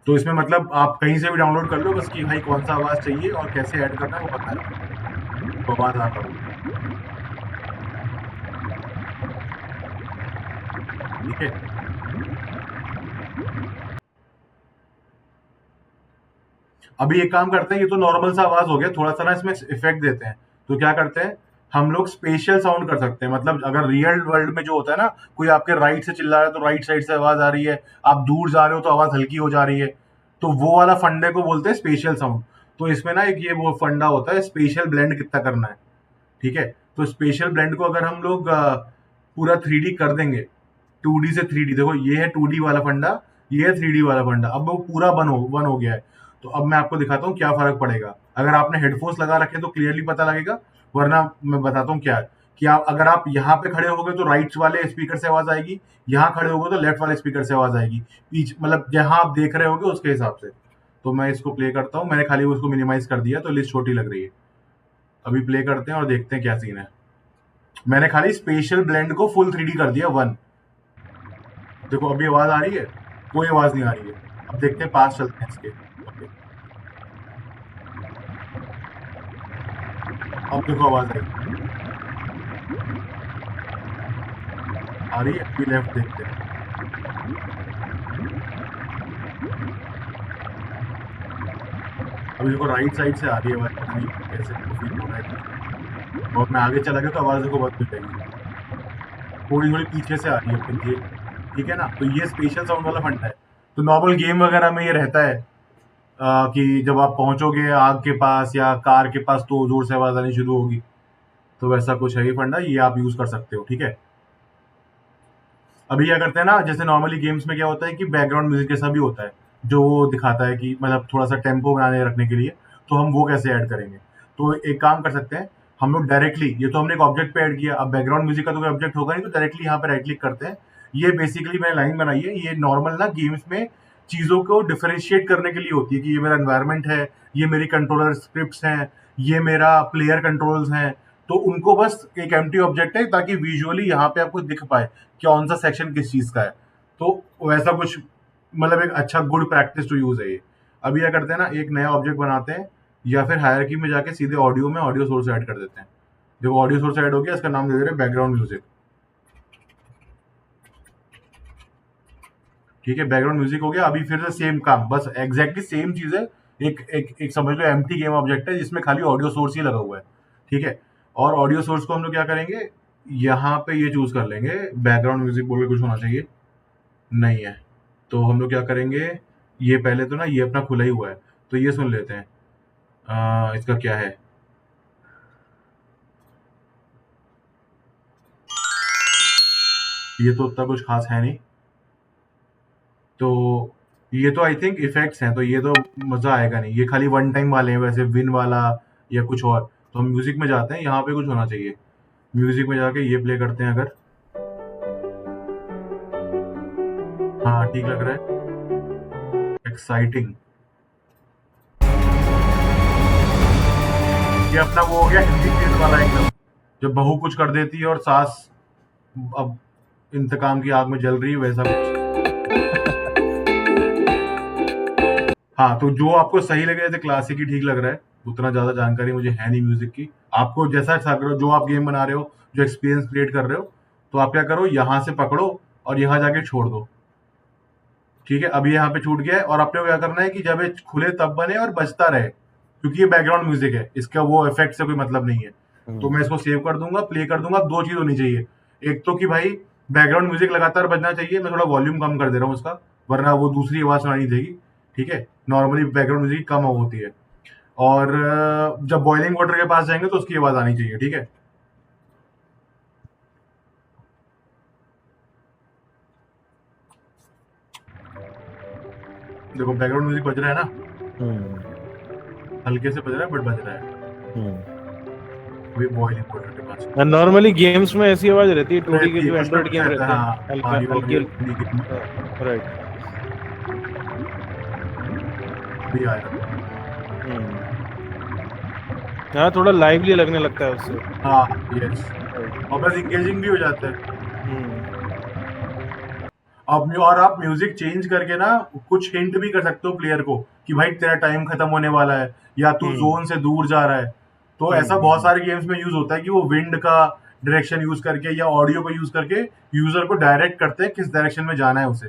तो इसमें मतलब आप कहीं से भी डाउनलोड कर लो, बस कि भाई कौन सा आवाज चाहिए और कैसे ऐड करना है वो बता रहा, तो आवाज आ रहा, ठीक है। अभी एक काम करते हैं, ये तो नॉर्मल सा आवाज हो गया, थोड़ा सा ना इसमें इफेक्ट देते हैं। तो क्या करते हैं, हम लोग स्पेशल साउंड कर सकते हैं। मतलब अगर रियल वर्ल्ड में जो होता है ना, कोई आपके राइट से चिल्ला रहा है तो राइट साइड से आवाज आ रही है, आप दूर जा रहे हो तो आवाज हल्की हो जा रही है, तो वो वाला फंडे को बोलते हैं स्पेशल साउंड। तो इसमें ना एक ये वो फंडा होता है, स्पेशल ब्लेंड कितना करना है, ठीक है। तो स्पेशल ब्लेंड को अगर हम लोग पूरा 3D कर देंगे, 2D से 3D, देखो ये है 2D वाला फंडा, ये है 3D वाला फंडा, अब वो पूरा वन हो गया है। तो अब मैं आपको दिखाता हूँ क्या फर्क पड़ेगा। अगर आपने हेडफोन्स लगा रखे तो क्लियरली पता लगेगा, वरना मैं बताता हूँ क्या है कि आप अगर आप यहाँ पे खड़े होगे तो राइट वाले स्पीकर से आवाज आएगी, यहाँ खड़े होगे तो लेफ्ट वाले स्पीकर से आवाज आएगी, पीछे मतलब जहां आप देख रहे होगे उसके हिसाब से। तो मैं इसको प्ले करता हूँ, मैंने खाली उसको मिनिमाइज कर दिया तो लिस्ट छोटी लग रही है। अभी प्ले करते हैं और देखते हैं क्या सीन है। मैंने खाली स्पेशल ब्लेंड को फुल 3D कर दिया 1। देखो अभी आवाज आ रही है, कोई आवाज नहीं आ रही है। अब देखते हैं, पास चलते हैं इसके। ओके, अब देखो आवाज आ रही है। अभी लेफ्ट देखते हैं, अभी देखो राइट साइड से आ रही है आवाज, पता नहीं कैसे फील हो रहा है। और मैं आगे चला गया तो आवाज देखो बंद हो जाएगी, थोड़ी थोड़ी पीछे से आ रही है फिर ये, ठीक है ना। तो ये स्पेशल साउंड वाला फंडा है। तो नॉर्मल गेम वगैरह में ये रहता है कि जब आप पहुंचोगे आग के पास या कार के पास तो जोर से आवाज आनी शुरू होगी। तो वैसा कुछ है ये फंडा, ये आप यूज कर सकते हो, ठीक है। अभी क्या करते हैं ना, जैसे नॉर्मली गेम्स में क्या होता है कि बैकग्राउंड म्यूजिक जैसा भी होता है, जो वो दिखाता है कि मतलब थोड़ा सा टेम्पो बनाने रखने के लिए, तो हम वो कैसे ऐड करेंगे। तो एक काम कर सकते हैं, हम लोग डायरेक्टली, ये तो हमने एक ऑब्जेक्ट पे ऐड किया, अब बैकग्राउंड म्यूजिक का तो कोई ऑब्जेक्ट होगा नहीं, तो डायरेक्टली यहाँ पे राइट क्लिक करते हैं। ये बेसिकली मैंने लाइन बनाई है, ये नॉर्मल ना गेम्स में चीजों को डिफरेंशिएट करने के लिए होती है कि ये मेरा एनवायरमेंट है, ये मेरी कंट्रोलर स्क्रिप्ट्स हैं, ये मेरा प्लेयर कंट्रोल्स हैं। तो उनको बस एक एम्प्टी ऑब्जेक्ट है ताकि विजुअली यहाँ पे आपको दिख पाए कौन सा सेक्शन किस चीज का है। तो वैसा कुछ मतलब एक अच्छा गुड प्रैक्टिस टू यूज है ये। अभी क्या करते हैं ना, एक नया ऑब्जेक्ट बनाते हैं या फिर हायरार्की में जाके सीधे ऑडियो में ऑडियो सोर्स ऐड कर देते हैं। देखो ऑडियो सोर्स ऐड हो गया, इसका नाम दे दे रहे बैकग्राउंड म्यूजिक, ठीक है। बैकग्राउंड म्यूजिक हो गया। अभी फिर से सेम काम, बस एग्जैक्टली सेम चीज है। एक समझ लो एम्प्टी गेम ऑब्जेक्ट है जिसमें खाली ऑडियो सोर्स ही लगा हुआ है, ठीक है। और ऑडियो सोर्स को हम लोग क्या करेंगे, यहाँ पे ये चूज कर लेंगे, बैकग्राउंड म्यूजिक बोल के कुछ होना चाहिए, नहीं है। तो हम लोग क्या करेंगे, ये पहले तो ना ये अपना खुला ही हुआ है, तो ये सुन लेते हैं। इसका क्या है, ये तो उतना कुछ खास है नहीं। तो ये तो आई थिंक इफेक्ट्स हैं, तो ये तो मजा आएगा नहीं, ये खाली वन टाइम वाले हैं वैसे, विन वाला या कुछ और। तो हम म्यूजिक में जाते हैं, यहाँ पे कुछ होना चाहिए। म्यूजिक में जाके ये प्ले करते हैं अगर, हाँ ठीक लग रहा है, एक्साइटिंग। ये अपना वो हो गया हिंदी फेज वाला एकदम, जब बहू कुछ कर देती है और सास अब इंतकाम की आग में जल रही है, वैसा कुछ। हाँ, तो जो आपको सही लगे, जैसे क्लासिक ही ठीक लग रहा है, उतना ज्यादा जानकारी मुझे है नहीं म्यूजिक की। आपको जैसा जो आप गेम बना रहे हो, जो एक्सपीरियंस क्रिएट कर रहे हो, तो आप क्या करो, यहाँ से पकड़ो और यहाँ जाके छोड़ दो, ठीक है। अभी यहाँ पे छूट गया है और आपने क्या करना है कि जब ये खुले तब बने और बजता रहे, क्योंकि ये बैकग्राउंड म्यूजिक है, इसका वो इफेक्ट से कोई मतलब नहीं है। तो मैं इसको सेव कर दूंगा, प्ले कर दूंगा। दो चीज होनी चाहिए, एक तो कि भाई बैकग्राउंड म्यूजिक लगातार बजना चाहिए, मैं थोड़ा वॉल्यूम कम कर दे रहा हूँ उसका, वरना वो दूसरी आवाज सुनाई देगी, ठीक है। नॉर्मली बैकग्राउंड म्यूजिक कम होती है। और जब बॉइलिंग वाटर के पास जाएंगे तो उसकी आवाज आनी चाहिए, ठीक है। देखो बैकग्राउंड म्यूजिक बज रहा है ना, हल्के से बज रहा है बट बज रहा है। वही बहुत इंपॉर्टेंट है पास। नॉर्मली गेम्स में ऐसी आवाज रहती है, 2D के जो उसमें एंड्रॉइड गेम रहता रहते है, हैं, हाँ, हल्का मारियो हल्की वगैरह राइट। भी आया। हाँ, थोड़ा लाइवली लगने लगता है उससे। हाँ यस, और बस इंगेजिंग भी हो जाता है। और आप म्यूजिक चेंज करके ना कुछ हिंट भी कर सकते हो प्लेयर को कि भाई तेरा टाइम खत्म होने वाला है या तू जोन से दूर जा रहा है। तो ऐसा बहुत सारे गेम्स में यूज होता है कि वो विंड का डायरेक्शन यूज करके या ऑडियो को यूज करके यूजर को डायरेक्ट करते हैं किस डायरेक्शन में जाना है उसे।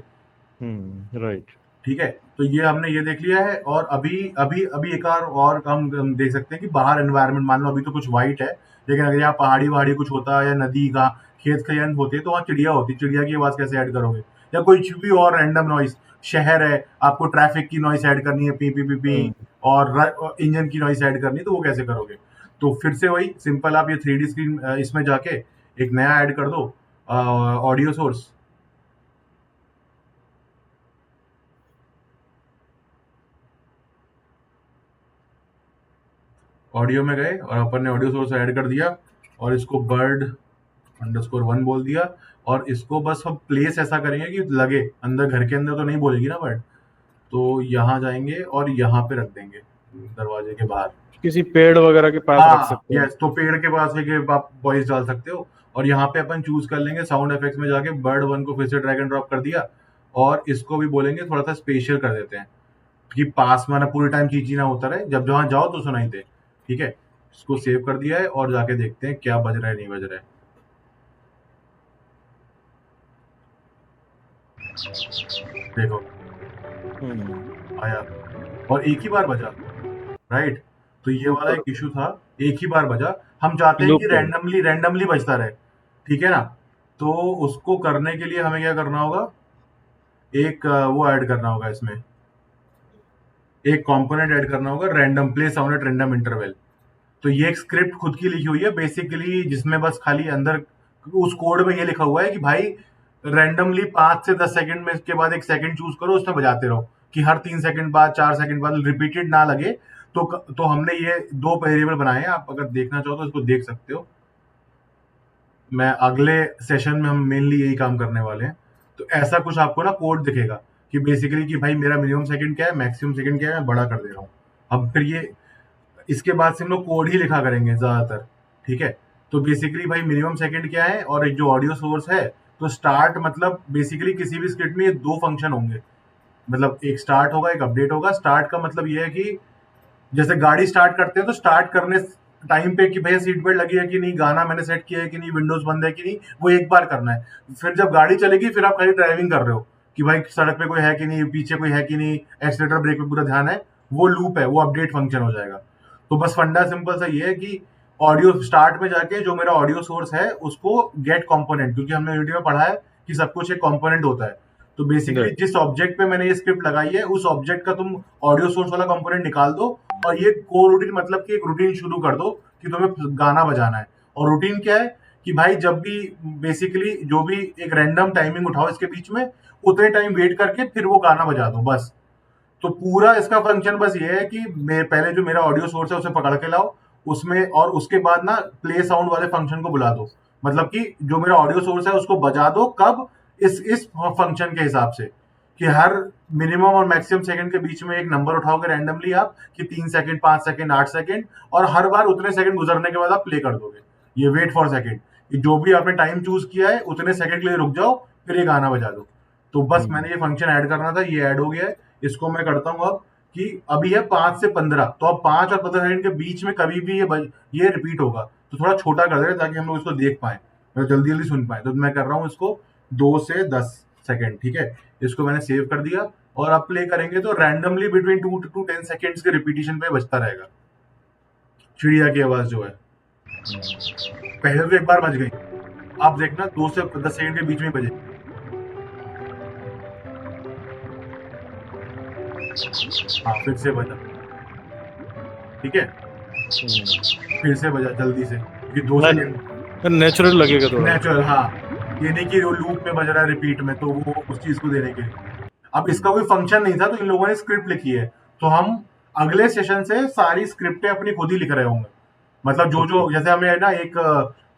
राइट। ठीक है, तो ये हमने ये देख लिया है। और अभी अभी अभी एक और हम देख सकते हैं कि बाहर एनवायरनमेंट, मान लो अभी तो कुछ वाइट है, लेकिन अगर यहाँ पहाड़ी वहाड़ी कुछ होता है या नदी का खेत खलियान होते तो वहाँ चिड़िया होती, चिड़िया की आवाज कैसे ऐड करोगे? या कोई भी और रैंडम नॉइस, शहर है, आपको ट्रैफिक की नॉइस ऐड करनी है, पी पी पी पी, और इंजन की नॉइस ऐड करनी है, तो वो कैसे करोगे? तो फिर से वही सिंपल, आप ये 3D स्क्रीन इसमें जाके एक नया ऐड कर दो ऑडियो सोर्स। ऑडियो में गए और अपन ने ऑडियो सोर्स ऐड कर दिया और इसको bird_1 बोल दिया, और इसको बस हम प्लेस ऐसा करेंगे कि लगे अंदर, घर के अंदर तो नहीं बोलेगी ना बर्ड, तो यहाँ जाएंगे और यहाँ पे रख देंगे दरवाजे के बाहर, किसी पेड़ वगैरह के पास रख सकते हैं। यस, तो पेड़ के पास है आप वॉइस डाल सकते हो। और यहाँ पे अपन चूज कर लेंगे साउंड इफेक्ट्स में जाके bird_1 को फिर से ड्रैग एंड ड्रॉप कर दिया, और इसको भी बोलेंगे थोड़ा सा स्पेशल कर देते हैं कि पास में ना पूरे टाइम चीची ना होता रहे, जब जहाँ जाओ तो सुनाई दे। ठीक है, इसको सेव कर दिया है और जाके देखते हैं क्या बज रहा है नहीं बज रहा है। देखो आया, और एक ही बार बजा, राइट। तो ये वाला एक इशू था, एक ही बार बजा। हम चाहते हैं कि रैंडमली बजता रहे, ठीक है ना। तो उसको करने के लिए हमें क्या करना होगा, एक वो ऐड करना होगा इसमें, एक कंपोनेंट ऐड करना होगा, random play sound at random interval. तो ये एक स्क्रिप्ट खुद की लिखी हुई है बेसिकली, जिसमें बस खाली अंदर उस कोड में ये लिखा हुआ है कि भाई रैंडमली 5 से 10 सेकंड में इसके बाद एक सेकंड चूज करो, उसमें बजाते रहो, कि हर 3 सेकंड बाद 4 सेकंड बाद रिपीटेड ना लगे। तो हमने ये 2 वेरिएबल बनाए हैं, आप अगर देखना चाहो तो इसको देख सकते हो। मैं अगले सेशन में हम मेनली यही काम करने वाले हैं। तो ऐसा कुछ आपको ना कोड दिखेगा कि बेसिकली कि भाई मेरा मिनिमम सेकंड क्या है, मैक्सिमम सेकंड क्या है, मैं बड़ा कर दे रहा हूँ। अब फिर ये इसके बाद से हम लोग कोड ही लिखा करेंगे ज्यादातर, ठीक है। तो बेसिकली भाई मिनिमम सेकंड क्या है, और एक जो ऑडियो सोर्स है, तो स्टार्ट मतलब बेसिकली किसी भी स्क्रिप्ट में ये 2 फंक्शन होंगे, मतलब एक स्टार्ट होगा एक अपडेट होगा। स्टार्ट का मतलब ये है कि जैसे गाड़ी स्टार्ट करते हैं तो स्टार्ट करने टाइम पे कि भैया सीट बेल्ट लगी है कि नहीं, गाना मैंने सेट किया है कि नहीं, विंडोज बंद है कि नहीं, वो एक बार करना है। फिर जब गाड़ी चलेगी फिर आप खाली ड्राइविंग कर रहे हो कि भाई सड़क पे कोई है कि नहीं, पीछे कोई है कि नहीं, एक्सीलेटर ब्रेक पे पूरा ध्यान है, वो लूप है, वो अपडेट फंक्शन हो जाएगा। तो बस फंडा सिंपल सा ये है कि ऑडियो स्टार्ट में जाके जो मेरा ऑडियो सोर्स है उसको गेट कंपोनेंट, क्योंकि हमने यूनिटी में पढ़ा है कि सब कुछ एक कंपोनेंट होता है। तो बेसिकली जिस ऑब्जेक्ट पे मैंने ये स्क्रिप्ट लगाई है उस ऑब्जेक्ट का तुम ऑडियो सोर्स वाला कंपोनेंट निकाल दो, और ये को रूटीन मतलब कि एक रूटीन शुरू कर दो कि तुम्हें गाना बजाना है। और रूटीन क्या है कि भाई जब भी बेसिकली जो भी एक रैंडम टाइमिंग उठाओ इसके बीच में, उतने टाइम वेट करके फिर वो गाना बजा दो बस। तो पूरा इसका फंक्शन बस ये है कि पहले जो मेरा ऑडियो सोर्स है उसे पकड़ के लाओ उसमें, और उसके बाद ना प्ले साउंड वाले फंक्शन को बुला दो, मतलब कि जो मेरा ऑडियो सोर्स है उसको बजा दो कब, इस फंक्शन के हिसाब से कि हर मिनिमम और मैक्सिमम सेकंड के बीच में एक नंबर उठाओगे रैंडमली आप, कि 3 सेकंड 5 सेकंड 8 सेकंड, और हर बार उतने सेकंड गुजरने के बाद आप प्ले कर दोगे। ये वेट फॉर सेकंड, जो भी आपने टाइम चूज किया है उतने सेकंड के लिए रुक जाओ, फिर ये गाना बजा दो। तो बस मैंने ये फंक्शन ऐड करना था, ये ऐड हो गया है। इसको मैं करता हूँ अब कि अभी है 5 से 15, तो अब 5 और 15 सेकंड के बीच में कभी भी ये रिपीट होगा, तो थोड़ा छोटा कर दे ताकि हम लोग इसको देख पाए, जल्दी जल्दी सुन पाए। तो मैं कर रहा हूँ इसको 2 से 10 सेकंड, ठीक है। इसको मैंने सेव कर दिया और अब प्ले करेंगे तो रैंडमली बिटवीन 2 to 10 सेकंड्स के रिपीटिशन पे बजता रहेगा चिड़िया की आवाज जो है। पहले तो एक बार बज गई, अब देखना 2 से 10 सेकंड के बीच में बजे। हाँ फिर से बजा, ठीक है, फिर से बजा जल्दी से, क्योंकि 2 सेकंड नेचुरल लगेगा थोड़ा, नेचुरल। हाँ, ये नहीं कि वो लूप में बज रहा है रिपीट में, तो वो उस चीज को देने के लिए अब इसका कोई फंक्शन नहीं था तो इन लोगों ने स्क्रिप्ट लिखी है, तो हम अगले सेशन से सारी स्क्रिप्टें अपनी खुद ही लिख रहे होंगे। मतलब जो जैसे हमें ना एक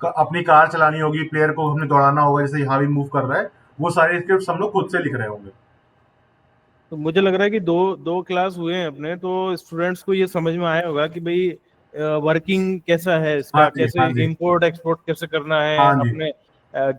अपनी कार चलानी होगी, प्लेयर को हमने दौड़ाना होगा, जैसे यहाँ भी मूव कर रहा है, वो सारे स्क्रिप्ट हम लोग खुद से लिख रहे होंगे। तो मुझे लग रहा है कि दो क्लास हुए हैं अपने, तो स्टूडेंट्स को ये समझ में आया होगा कि भाई वर्किंग कैसा है इसका, हाँ जी, कैसे हाँ जी, इंपोर्ट एक्सपोर्ट कैसे करना है, हाँ जी, अपने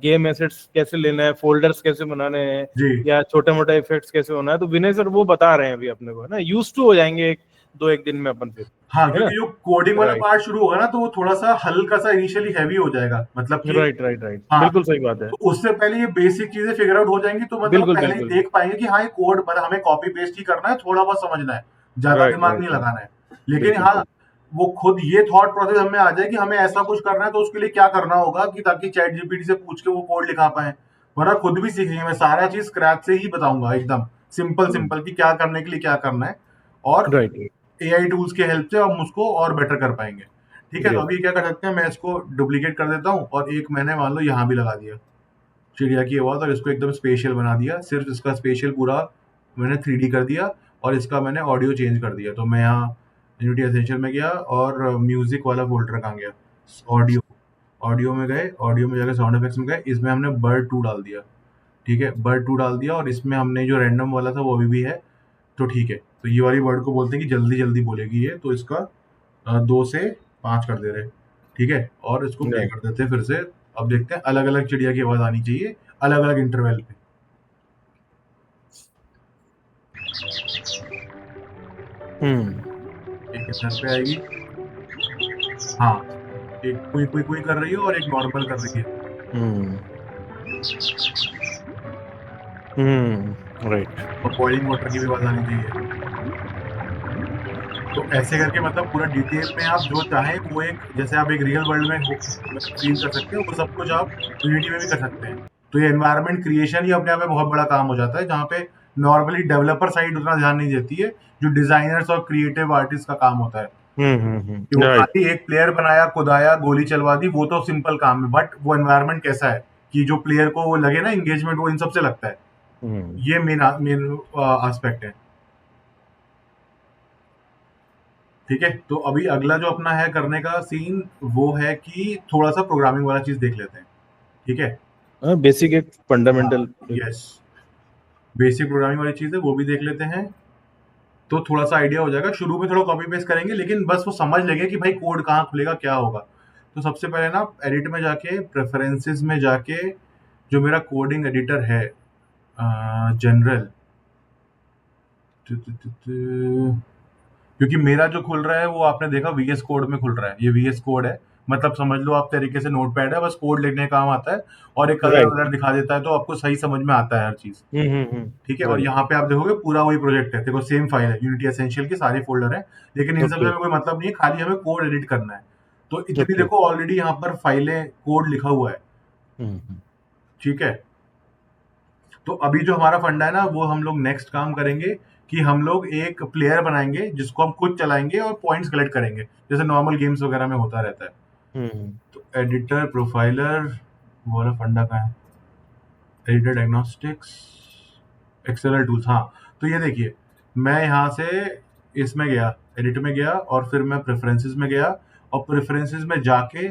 गेम एसेट्स कैसे लेना है, फोल्डर्स कैसे बनाने हैं, जी। या छोटे मोटे इफेक्ट्स कैसे होना है। तो विनय सर वो बता रहे हैं अभी अपने को, है ना, यूज टू हो जाएंगे एक दिन में अपन फिर, हाँ, है ना। क्योंकि जो कोडिंग वाला राइट पार्ट शुरू होगा ना, तो वो थोड़ा सा हल्का सा इनिशियली हैवी हो जाएगा, मतलब कि राइट राइट राइट, हाँ, बिल्कुल सही बात है। तो उससे पहले ये बेसिक चीजें फिगर आउट हो जाएंगी, तो मतलब हम बिल्कुल पहले ही बिल्कुल, देख पाएंगे कि हाँ, ये कोड मतलब हमें कॉपी पेस्ट ही करना है, थोड़ा बहुत समझना है, ज्यादा राइट दिमाग राइट नहीं राइट, लगाना है। लेकिन बिल्कुल हाँ, वो खुद ये थॉट प्रोसेस हमें आ जाए कि हमें ऐसा कुछ करना है, तो उसके लिए क्या करना होगा, कि ताकि चैट जीपीटी से पूछ के वो कोड लिखा पाए, वरना खुद भी सीखेंगे। मैं सारा चीज स्क्रैच से ही बताऊंगा, एकदम सिंपल सिंपल, कि क्या करने के लिए क्या करना है, और राइट राइट, एआई टूल्स के हेल्प से हम उसको और बेटर कर पाएंगे। ठीक है, तो ग्रेट। अभी क्या कर सकते हैं, मैं इसको डुप्लीकेट कर देता हूँ, और एक मैंने मान लो यहाँ भी लगा दिया चिड़िया की आवाज, और इसको एकदम स्पेशल बना दिया, सिर्फ इसका स्पेशल पूरा मैंने 3D कर दिया, और इसका मैंने ऑडियो चेंज कर दिया। तो मैं यहाँ यूनिटी एसेंशियल में गया, और म्यूजिक वाला फोल्डर कहाँ गया, ऑडियो, ऑडियो में गए, ऑडियो में जाकर साउंड इफेक्ट्स में गए, इसमें हमने बर्ड 2 डाल दिया। ठीक है, बर्ड 2 डाल दिया, और इसमें हमने जो रैंडम वाला था वो अभी भी है। तो ठीक है, तो ये वाली वर्ड को बोलते हैं कि जल्दी जल्दी बोलेगी ये, तो इसका 2 से 5 कर दे रहे। ठीक है, और इसको प्ले कर देते हैं फिर से। अब देखते हैं, अलग अलग चिड़िया की आवाज आनी चाहिए अलग अलग इंटरवल पे। एक इधर पे आएगी, हाँ, एक कोई कोई कोई कर रही है और एक नॉर्मल कर रही है। राइट, और बॉइलिंग वाटर की भी आवाज आनी चाहिए। तो ऐसे करके मतलब पूरा डिटेल में आप जो चाहें वो एक, जैसे आप एक रियल वर्ल्ड में फील कर सकते हो, वो सब कुछ आप यूनिटी में भी कर सकते हैं। तो ये एनवायरनमेंट क्रिएशन ही अपने आप में बहुत बड़ा काम हो जाता है, जहाँ पे नॉर्मली डेवलपर साइड उतना ध्यान नहीं देती है, जो डिजाइनर्स और क्रिएटिव आर्टिस्ट का काम होता है। कि वो राइट, खाली एक प्लेयर बनाया, कुदाया, गोली चलवा दी, वो तो सिंपल काम है, बट वो एनवायरनमेंट कैसा है कि जो प्लेयर को वो लगे ना एंगेजमेंट, वो इन सबसे लगता है। ये मेन एस्पेक्ट है। ठीक है, तो अभी अगला जो अपना है करने का सीन, वो है कि थोड़ा सा प्रोग्रामिंग वाला चीज देख लेते हैं। ठीक है, बेसिक एक फंडामेंटल, यस, बेसिक प्रोग्रामिंग वाली चीज है, वो भी देख लेते हैं, तो थोड़ा सा आइडिया हो जाएगा। शुरू में थोड़ा कॉपी पेस्ट करेंगे, लेकिन बस वो समझ लेंगे कि भाई कोड कहाँ खुलेगा, क्या होगा। तो सबसे पहले ना एडिट में जाके, प्रेफरेंसेस में जाके, जो मेरा कोडिंग एडिटर है जनरल, क्योंकि मेरा जो खुल रहा है वो आपने देखा VS कोड में खुल रहा है, ये VS कोड है, मतलब समझ लो आप तरीके से नोटपैड है, बस कोड लिखने का काम आता है, और एक कलर राइट, वलर दिखा देता है, तो आपको सही समझ में आता है हर चीज। ठीक है, और यहाँ पे आप देखोगे पूरा वही प्रोजेक्ट है, देखो सेम फाइल है, यूनिटी एसेंशियल के सारे फोल्डर है, लेकिन इन सब से कोई मतलब नहीं है, खाली हमें कोड एडिट करना है। तो इतनी देखो ऑलरेडी यहाँ पर फाइलें, कोड लिखा हुआ है। ठीक है, तो अभी जो हमारा फंडा है ना, वो हम लोग नेक्स्ट काम करेंगे कि हम लोग एक प्लेयर बनाएंगे जिसको हम खुद चलाएंगे और पॉइंट्स कलेक्ट करेंगे, जैसे नॉर्मल गेम्स वगैरह में होता रहता है। तो एडिटर, प्रोफाइलर, वो वाला फंडा कहाँ है, एडिटर, डायग्नोस्टिक्स, एक्सटर्नल टूल्स। हाँ, तो ये देखिए, मैं यहाँ से इसमें गया, एडिट में गया, और फिर मैं प्रेफरेंसेस में गया, और प्रेफरेंसेस में जाके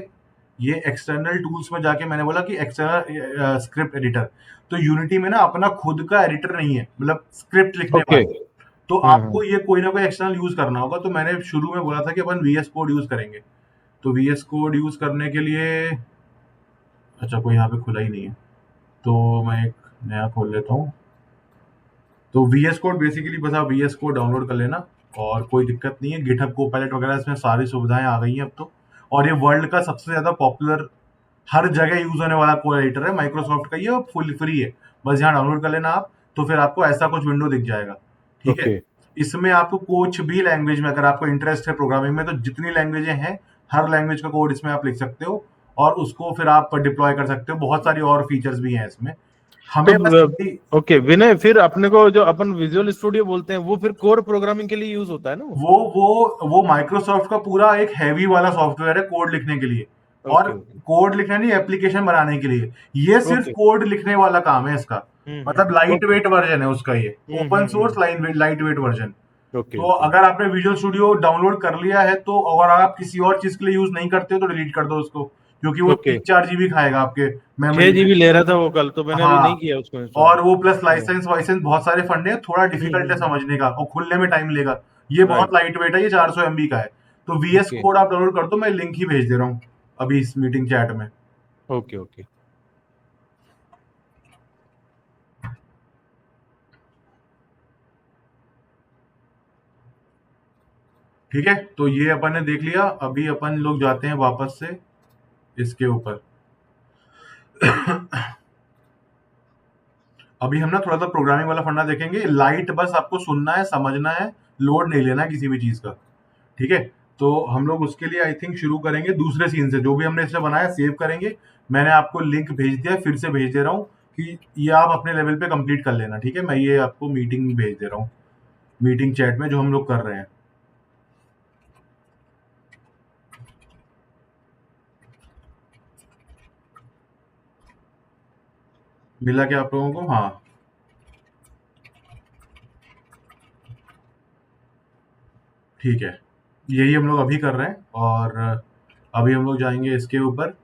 ये एक्सटर्नल टूल्स में जाके मैंने बोला कि एक्सटर्नल स्क्रिप्ट एडिटर। तो यूनिटी में ना अपना खुद का एडिटर नहीं है, मतलब स्क्रिप्ट लिखने वाला, तो आपको ये कोई ना कोई एक्सटर्नल यूज करना होगा। तो मैंने शुरू में बोला था कि अपन VS कोड यूज करेंगे, तो VS कोड यूज करने के लिए, अच्छा कोई यहाँ पे खुला ही नहीं है, तो मैं एक नया खोल लेता हूँ। तो VS कोड बेसिकली बस आप VS कोड डाउनलोड कर लेना, और कोई दिक्कत नहीं है, गिटहब कोपायलट वगैरह इसमें सारी सुविधाएं आ गई हैं अब तो, और ये वर्ल्ड का सबसे ज्यादा पॉपुलर, हर जगह यूज होने वाला कोड एडिटर है, माइक्रोसॉफ्ट का ये, और फुल फ्री है, बस यहाँ डाउनलोड कर लेना आप, तो फिर आपको ऐसा कुछ विंडो दिख जाएगा। ठीक है, इसमें आपको कुछ भी लैंग्वेज में, अगर आपको इंटरेस्ट है प्रोग्रामिंग में, तो जितनी लैंग्वेजें हैं हर लैंग्वेज का कोड इसमें आप लिख सकते हो, और उसको फिर आप डिप्लॉय कर सकते हो। बहुत सारी और फीचर्स भी हैं इसमें, हमें तो ओके विनय, फिर अपने को जो अपन विजुअल स्टूडियो बोलते हैं, वो फिर कोर प्रोग्रामिंग के लिए यूज होता है ना? वो माइक्रोसॉफ्ट का पूरा एक हैवी वाला सॉफ्टवेयर है कोड लिखने के लिए, और कोड लिखना नहीं, एप्लीकेशन बनाने के लिए, ये सिर्फ कोड लिखने वाला काम है इसका। मतलब लाइट ओके वेट वर्जन है उसका, ये open source light weight version. Okay तो अगर आपने विजुअल स्टूडियो डाउनलोड कर लिया है तो अगर आप किसी और चीज के लिए यूज नहीं करते हो तो डिलीट कर दो उसको, क्योंकि वो ओके 3-4 GB खाएगा आपके 6 मेमोरी में। जीबी ले रहा था वो कल, तो मैंने अभी नहीं हाँ, किया उसको इंस्टॉल। और वो प्लस लाइसेंस वाइसेंस बहुत सारे फंडे हैं, थोड़ा डिफिकल्ट है समझने का और खुलने में टाइम लेगा। ये बहुत राइट। लाइट वेट है, ये 400 MB का है। तो VS ओके कोड आप डाउनलोड कर दो, मैं लिंक ही भेज दे रहा हूँ अभी इस मीटिंग चैट में। ओके ओके ठीक है, तो ये अपन ने देख लिया। अभी अपन लोग जाते हैं वापस से इसके ऊपर। अभी हम ना थोड़ा सा प्रोग्रामिंग वाला फंडा देखेंगे। लाइट बस आपको सुनना है, समझना है, लोड नहीं लेना है किसी भी चीज का, ठीक है। तो हम लोग उसके लिए आई थिंक शुरू करेंगे दूसरे सीन से। जो भी हमने इसमें बनाया सेव करेंगे। मैंने आपको लिंक भेज दिया, फिर से भेज दे रहा हूँ कि ये आप अपने लेवल पे कंप्लीट कर लेना, ठीक है। मैं ये आपको मीटिंग में भेज दे रहा हूँ, मीटिंग चैट में जो हम लोग कर रहे हैं। मिला क्या आप लोगों को? हाँ, ठीक है। यही हम लोग अभी कर रहे हैं और अभी हम लोग जाएंगे इसके ऊपर।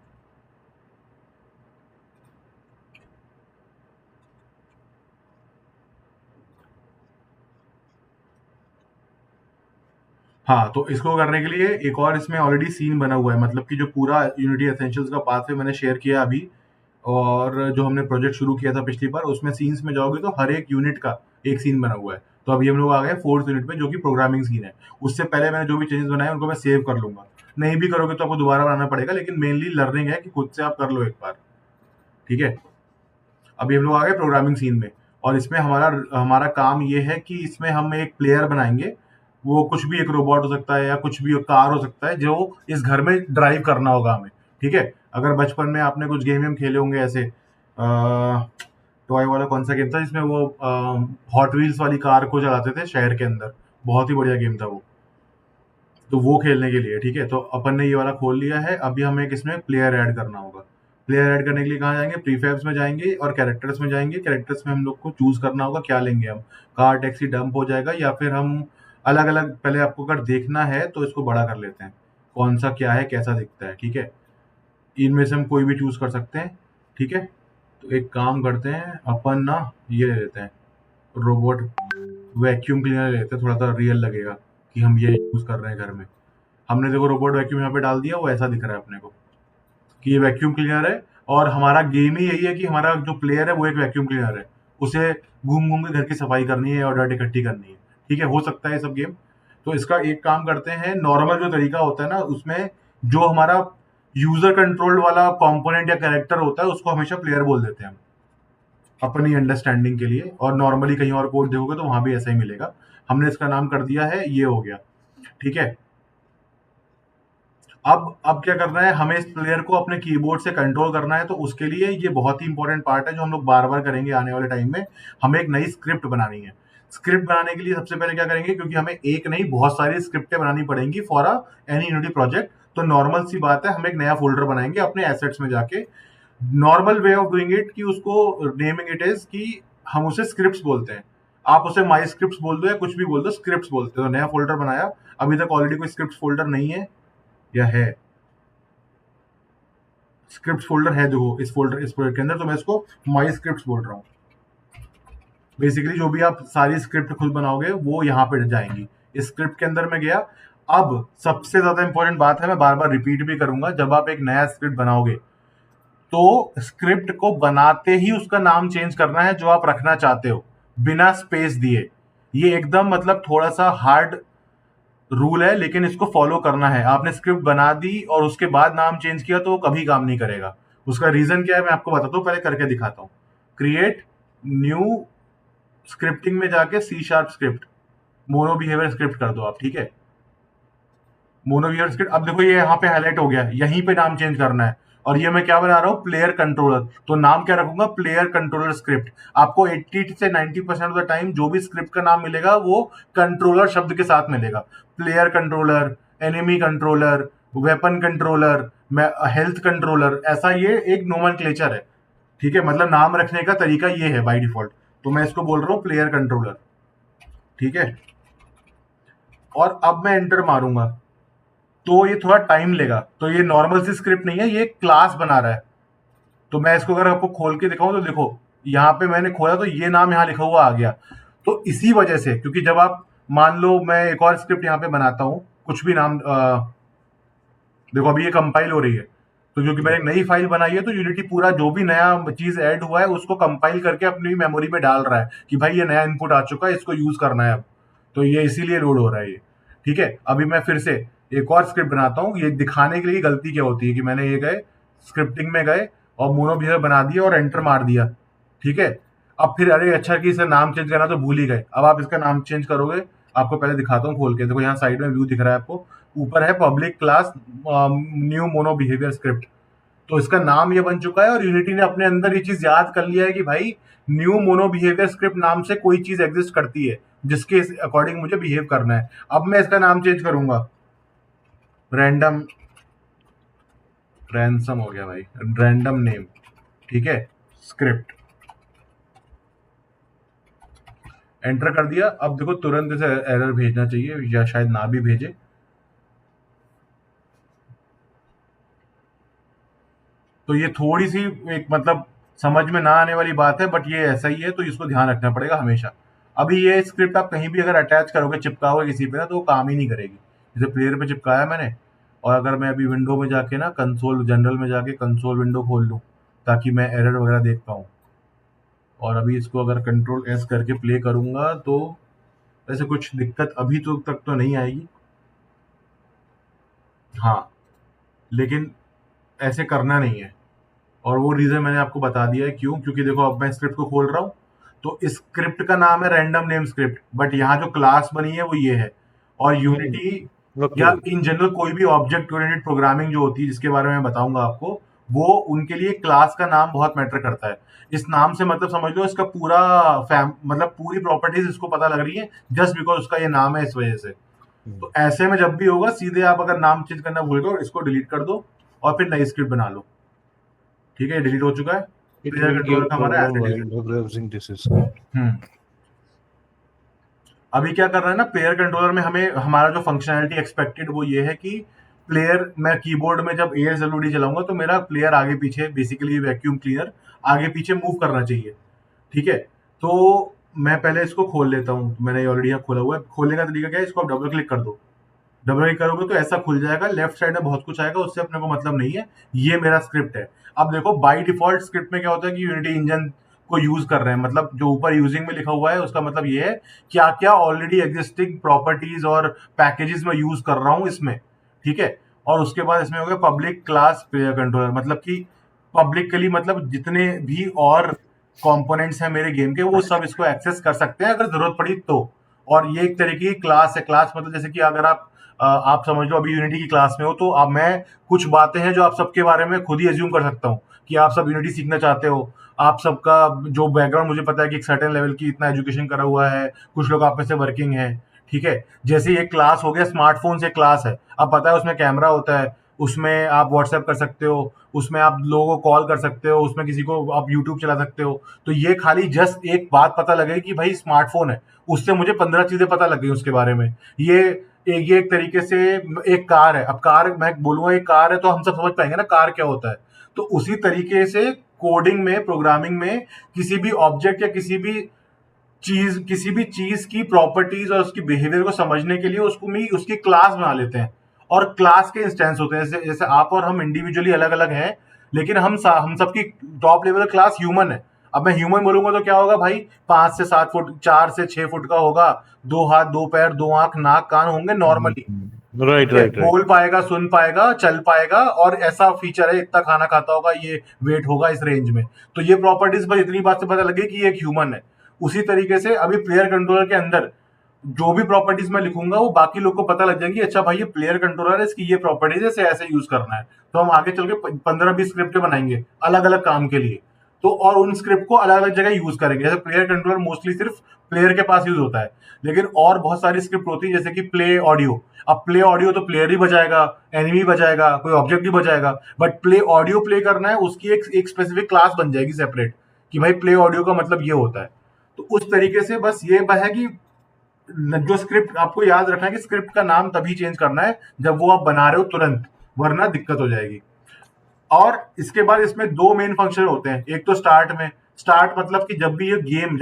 हाँ, तो इसको करने के लिए एक और इसमें ऑलरेडी सीन बना हुआ है, मतलब कि जो पूरा यूनिटी एसेंशियल्स का पाथ है मैंने शेयर किया अभी। और जो हमने प्रोजेक्ट शुरू किया था पिछली बार, उसमें सीन्स में जाओगे तो हर एक यूनिट का एक सीन बना हुआ है। तो अभी हम लोग आ गए 4th यूनिट में, जो कि प्रोग्रामिंग सीन है। उससे पहले मैंने जो भी चेंजेस बनाए उनको मैं सेव कर लूंगा। नहीं भी करोगे तो आपको दोबारा बनाना पड़ेगा, लेकिन मेनली लर्निंग है कि खुद से आप कर लो एक बार, ठीक है। अभी हम लोग आ गए प्रोग्रामिंग सीन में, और इसमें हमारा हमारा काम ये है कि इसमें हम एक प्लेयर बनाएंगे। वो कुछ भी, एक रोबोट हो सकता है या कुछ भी कार हो सकता है, जो इस घर में ड्राइव करना होगा हमें, ठीक है। अगर बचपन में आपने कुछ गेम खेले होंगे ऐसे, टॉय वाला कौन सा गेम था जिसमें वो हॉट व्हील्स वाली कार को चलाते थे शहर के अंदर, बहुत ही बढ़िया गेम था वो। तो वो खेलने के लिए, ठीक है। तो अपन ने ये वाला खोल लिया है। अभी हमें एक इसमें प्लेयर ऐड करना होगा। प्लेयर ऐड करने के लिए कहाँ जाएंगे? प्रीफैब्स में जाएंगे और कैरेक्टर्स में जाएंगे। कैरेक्टर्स में हम लोग को चूज करना होगा क्या लेंगे हम। कार, टैक्सी, डंप हो जाएगा, या फिर हम अलग अलग, पहले आपको अगर देखना है तो इसको बड़ा कर लेते हैं, कौन सा क्या है, कैसा दिखता है, ठीक है। इनमें से हम कोई भी चूज कर सकते हैं, ठीक है। तो एक काम करते हैं अपन ना, ये ले लेते हैं रोबोट वैक्यूम क्लीनर ले लेते हैं, थोड़ा सा रियल लगेगा कि हम ये यूज कर रहे हैं घर में। हमने देखो रोबोट वैक्यूम यहाँ पे डाल दिया, वो ऐसा दिख रहा है अपने को कि ये वैक्यूम क्लीनर है। और हमारा गेम ही यही है कि हमारा जो प्लेयर है वो एक वैक्यूम क्लीनर है, उसे घूम घूम के घर की सफाई करनी है और डर्ट इकट्ठी करनी है, ठीक है। हो सकता है ये सब गेम। तो इसका एक काम करते हैं, नॉर्मल जो तरीका होता है ना, उसमें जो हमारा यूजर कंट्रोल्ड वाला कंपोनेंट या कैरेक्टर होता है उसको हमेशा प्लेयर बोल देते हैं हम, अपनी अंडरस्टैंडिंग के लिए। और नॉर्मली कहीं और कोड देखोगे तो वहां भी ऐसा ही मिलेगा। हमने इसका नाम कर दिया है, ये हो गया, ठीक है। अब क्या करना है, हमें इस प्लेयर को अपने कीबोर्ड से कंट्रोल करना है। तो उसके लिए ये बहुत ही इंपॉर्टेंट पार्ट है जो हम लोग बार बार करेंगे आने वाले टाइम में। हमें एक नई स्क्रिप्ट बनानी है। स्क्रिप्ट बनाने के लिए सबसे पहले क्या करेंगे, क्योंकि हमें एक नहीं बहुत सारी स्क्रिप्टें बनानी पड़ेंगी फॉर एनी यूनिटी प्रोजेक्ट। तो नॉर्मल सी बात है, हम एक नया फोल्डर बनाएंगे अपने एसेट्स में जाके। Normal way of doing it कि उसको नेमिंग इट इज कि हम उसे स्क्रिप्ट्स बोलते हैं। आप उसे माई स्क्रिप्ट्स बोल दो या कुछ भी बोल दो, स्क्रिप्ट्स बोलते हो। तो नया फोल्डर बनाया, अभी तक ऑलरेडी कोई स्क्रिप्ट फोल्डर नहीं है या है? स्क्रिप्ट फोल्डर है, देखो इस प्रोजेक्ट के अंदर। तो मैं इसको माई स्क्रिप्ट्स बोल रहा हूँ। बेसिकली जो भी आप सारी स्क्रिप्ट खुद बनाओगे वो यहाँ पे जाएंगी। इस स्क्रिप्ट के अंदर मैं गया। अब सबसे ज्यादा इंपॉर्टेंट बात है, मैं बार बार रिपीट भी करूंगा, जब आप एक नया स्क्रिप्ट बनाओगे तो स्क्रिप्ट को बनाते ही उसका नाम चेंज करना है जो आप रखना चाहते हो, बिना स्पेस दिए। ये एकदम मतलब थोड़ा सा हार्ड रूल है, लेकिन इसको फॉलो करना है। आपने स्क्रिप्ट बना दी और उसके बाद नाम चेंज किया तो वो कभी काम नहीं करेगा। उसका रीजन क्या है मैं आपको बताता हूँ, पहले करके दिखाता हूँ। क्रिएट न्यू स्क्रिप्टिंग में जाके C# script, mono behaviour script कर दो आप, ठीक है। मोनो बिहेवियर स्क्रिप्ट, अब देखो ये यहाँ पे हाईलाइट हो गया, यहीं पे नाम चेंज करना है। और ये मैं क्या बना रहा हूँ, प्लेयर कंट्रोलर। तो नाम क्या रखूंगा, प्लेयर कंट्रोलर स्क्रिप्ट। आपको 80 से 90% ऑफ द टाइम जो भी स्क्रिप्ट का नाम मिलेगा वो कंट्रोलर शब्द के साथ मिलेगा। Player controller, enemy controller, weapon controller, health controller, ऐसा ये एक नोमेनक्लेचर है। ठीक है, मतलब नाम रखने का तरीका ये है बाय डिफॉल्ट। तो मैं इसको बोल रहा हूँ प्लेयर कंट्रोलर, ठीक है। और अब मैं एंटर मारूंगा तो ये थोड़ा टाइम लेगा। तो ये नॉर्मल सी स्क्रिप्ट नहीं है, ये क्लास बना रहा है। तो मैं इसको अगर आपको खोल के दिखाऊं तो देखो, यहाँ पे मैंने खोला तो ये नाम यहाँ लिखा हुआ आ गया। तो इसी वजह से, क्योंकि जब आप मान लो मैं एक और स्क्रिप्ट यहाँ पे बनाता हूँ, कुछ भी नाम, देखो अभी ये कंपाइल हो रही है, तो क्योंकि मैंने एक नई फाइल बनाई है तो यूनिटी पूरा जो भी नया चीज ऐड हुआ है उसको कंपाइल करके अपनी मेमोरी में डाल रहा है कि भाई ये नया इनपुट आ चुका है, इसको यूज करना है अब। तो ये इसीलिए लोड हो रहा है ये, ठीक है। अभी मैं फिर से एक और स्क्रिप्ट बनाता हूँ, ये दिखाने के लिए गलती क्या होती है कि मैंने ये गए स्क्रिप्टिंग में गए और मोनो बिहेवियर बना दिया और एंटर मार दिया, ठीक है। अब फिर अरे अच्छा कि इसे नाम चेंज करना तो भूल ही गए। अब आप इसका नाम चेंज करोगे, आपको पहले दिखाता हूँ खोल के, देखो यहाँ साइड में व्यू दिख रहा है आपको, ऊपर है public class new mono behaviour script. तो इसका नाम ये बन चुका है और यूनिटी ने अपने अंदर ये चीज याद कर लिया है कि भाई न्यू मोनो बिहेवियर स्क्रिप्ट नाम से कोई चीज एग्जिस्ट करती है जिसके अकॉर्डिंग मुझे बिहेव करना है। अब मैं इसका नाम चेंज करूंगा, रैंडम, रैंसम हो गया भाई, रैंडम नेम, ठीक है, स्क्रिप्ट, एंटर कर दिया। अब देखो तुरंत इसे एरर भेजना चाहिए या शायद ना भी भेजे। तो ये थोड़ी सी एक मतलब समझ में ना आने वाली बात है, बट ये ऐसा ही है, तो इसको ध्यान रखना पड़ेगा हमेशा। अभी ये स्क्रिप्ट आप कहीं भी अगर अटैच करोगे, चिपकाओगे किसी पे ना, तो वो काम ही नहीं करेगी। जैसे प्लेयर पे चिपकाया मैंने, और अगर मैं अभी विंडो में जाके ना कंसोल जनरल में जाके कंसोल विंडो खोल लूँ ताकि मैं एरर वगैरह देख पाऊँ, और अभी इसको अगर कंट्रोल एस करके प्ले करूंगा तो ऐसे कुछ दिक्कत अभी तो तक तो नहीं आएगी। हाँ, लेकिन ऐसे करना नहीं है, और वो रीजन मैंने आपको बता दिया है क्यों। क्योंकि देखो अब मैं स्क्रिप्ट को खोल रहा हूँ तो इस स्क्रिप्ट का नाम है रैंडम नेम स्क्रिप्ट, बट यहाँ जो क्लास बनी है वो ये है। और यूनिटी या इन जनरल कोई भी ऑब्जेक्ट ओरिएंटेड प्रोग्रामिंग जो होती है, जिसके बारे में मैं बताऊंगा आपको, वो उनके लिए क्लास का नाम बहुत मैटर करता है। इस नाम से मतलब समझ लो इसका पूरा मतलब पूरी प्रॉपर्टीज इसको पता लग रही है जस्ट बिकॉज उसका ये नाम है, इस वजह से। तो ऐसे में जब भी होगा सीधे आप अगर नाम चेंज करना भूल गए इसको डिलीट कर दो और फिर नई स्क्रिप्ट बना लो, ठीक है। डिलीट हो चुका है, प्लेयर कंट्रोलर का हमारा अभी क्या कर रहा है ना, प्लेयर कंट्रोलर में हमें हमारा जो फंक्शनैलिटी एक्सपेक्टेड वो ये है कि प्लेयर, मैं कीबोर्ड में जब ASWD चलाऊंगा तो मेरा प्लेयर आगे पीछे, बेसिकली वैक्यूम क्लीनर आगे पीछे मूव करना चाहिए, ठीक है। तो मैं पहले इसको खोल लेता हूँ, मैंने ऑलरेडी यहाँ खोला हुआ है। खोलने का तरीका क्या है, इसको आप डबल क्लिक कर दो, डबल क्लिक करोगे तो ऐसा खुल जाएगा। लेफ्ट साइड में बहुत कुछ आएगा, उससे अपने को मतलब नहीं है, ये मेरा स्क्रिप्ट है। अब देखो बाय डिफॉल्ट स्क्रिप्ट में क्या होता है कि यूनिटी इंजन को यूज कर रहे हैं, मतलब जो ऊपर यूजिंग में लिखा हुआ है उसका मतलब ये है क्या क्या ऑलरेडी एग्जिस्टिंग प्रॉपर्टीज और पैकेजेस में यूज कर रहा हूं इसमें, ठीक है। और उसके बाद इसमें हो गया पब्लिक क्लास प्लेयर कंट्रोलर, मतलब कि पब्लिकली मतलब जितने भी और कंपोनेंट्स हैं मेरे गेम के वो सब इसको एक्सेस कर सकते हैं अगर जरूरत पड़ी तो। और ये एक तरीके की क्लास है। क्लास मतलब जैसे कि अगर आप समझ लो अभी यूनिटी की क्लास में हो, तो अब मैं कुछ बातें हैं जो आप सबके बारे में खुद ही एज्यूम कर सकता हूँ कि आप सब यूनिटी सीखना चाहते हो। आप सबका जो बैकग्राउंड मुझे पता है कि एक सर्टेन लेवल की इतना एजुकेशन करा हुआ है, कुछ लोग आप में से वर्किंग है, ठीक है। जैसे ये क्लास हो गया, स्मार्टफोन से क्लास है, अब पता है उसमें कैमरा होता है, उसमें आप व्हाट्सएप कर सकते हो, उसमें आप लोगों को कॉल कर सकते हो, उसमें किसी को आप यूट्यूब चला सकते हो। तो ये खाली जस्ट एक बात पता लगे कि भाई स्मार्टफोन है, उससे मुझे 15 चीजें पता लग गई उसके बारे में। ये एक तरीके से एक कार है, अब कार मैं बोलूंगा एक कार है तो हम सब समझ पाएंगे ना कार क्या होता है। तो उसी तरीके से कोडिंग में, प्रोग्रामिंग में किसी भी ऑब्जेक्ट या किसी भी चीज की प्रॉपर्टीज और उसकी बिहेवियर को समझने के लिए उसकी क्लास बना लेते हैं। और क्लास के इंस्टेंस होते हैं, जैसे आप और हम इंडिविजुअली अलग अलग हैं, लेकिन हम सबकी टॉप लेवल क्लास ह्यूमन है। अब मैं ह्यूमन बोलूंगा तो क्या होगा भाई, 5 से 7 फुट, 4 से 6 फुट का होगा, 2 हाथ, 2 पैर, 2 आंख, नाक, कान होंगे नॉर्मली, राइट बोल पाएगा, सुन पाएगा, चल पाएगा, और ऐसा फीचर है इतना खाना खाता होगा, ये वेट होगा इस रेंज में। तो ये प्रॉपर्टीज पर इतनी बात से पता लगे कि ये एक ह्यूमन है। उसी तरीके से अभी प्लेयर कंट्रोलर के अंदर जो भी प्रॉपर्टीज मैं लिखूंगा वो बाकी लोग को पता लग जाएंगी, अच्छा भाई ये प्लेयर कंट्रोलर है, इसकी ये प्रॉपर्टीज है, इसे ऐसे यूज करना है। तो हम आगे चल के 15-20 स्क्रिप्ट बनाएंगे अलग अलग काम के लिए। तो और उन स्क्रिप्ट को अलग अलग जगह यूज करेंगे। जैसे प्लेयर कंट्रोलर मोस्टली सिर्फ प्लेयर के पास यूज होता है, लेकिन और बहुत सारी स्क्रिप्ट होती है जैसे कि प्ले ऑडियो। अब प्ले ऑडियो तो प्लेयर ही बजाएगा, एनिमी बजाएगा, कोई ऑब्जेक्ट भी बजाएगा, बट प्ले ऑडियो प्ले करना है उसकी एक स्पेसिफिक क्लास बन जाएगी सेपरेट, कि भाई प्ले ऑडियो का मतलब ये होता है। तो उस तरीके से बस ये है कि जो स्क्रिप्ट आपको याद रखना है कि स्क्रिप्ट का नाम तभी चेंज करना है जब वो आप बना रहे हो तुरंत, वरना दिक्कत हो जाएगी। और इसके बाद इसमें दो मेन फंक्शन होते हैं। एक तो स्टार्ट मतलब कि जब भी ये गेम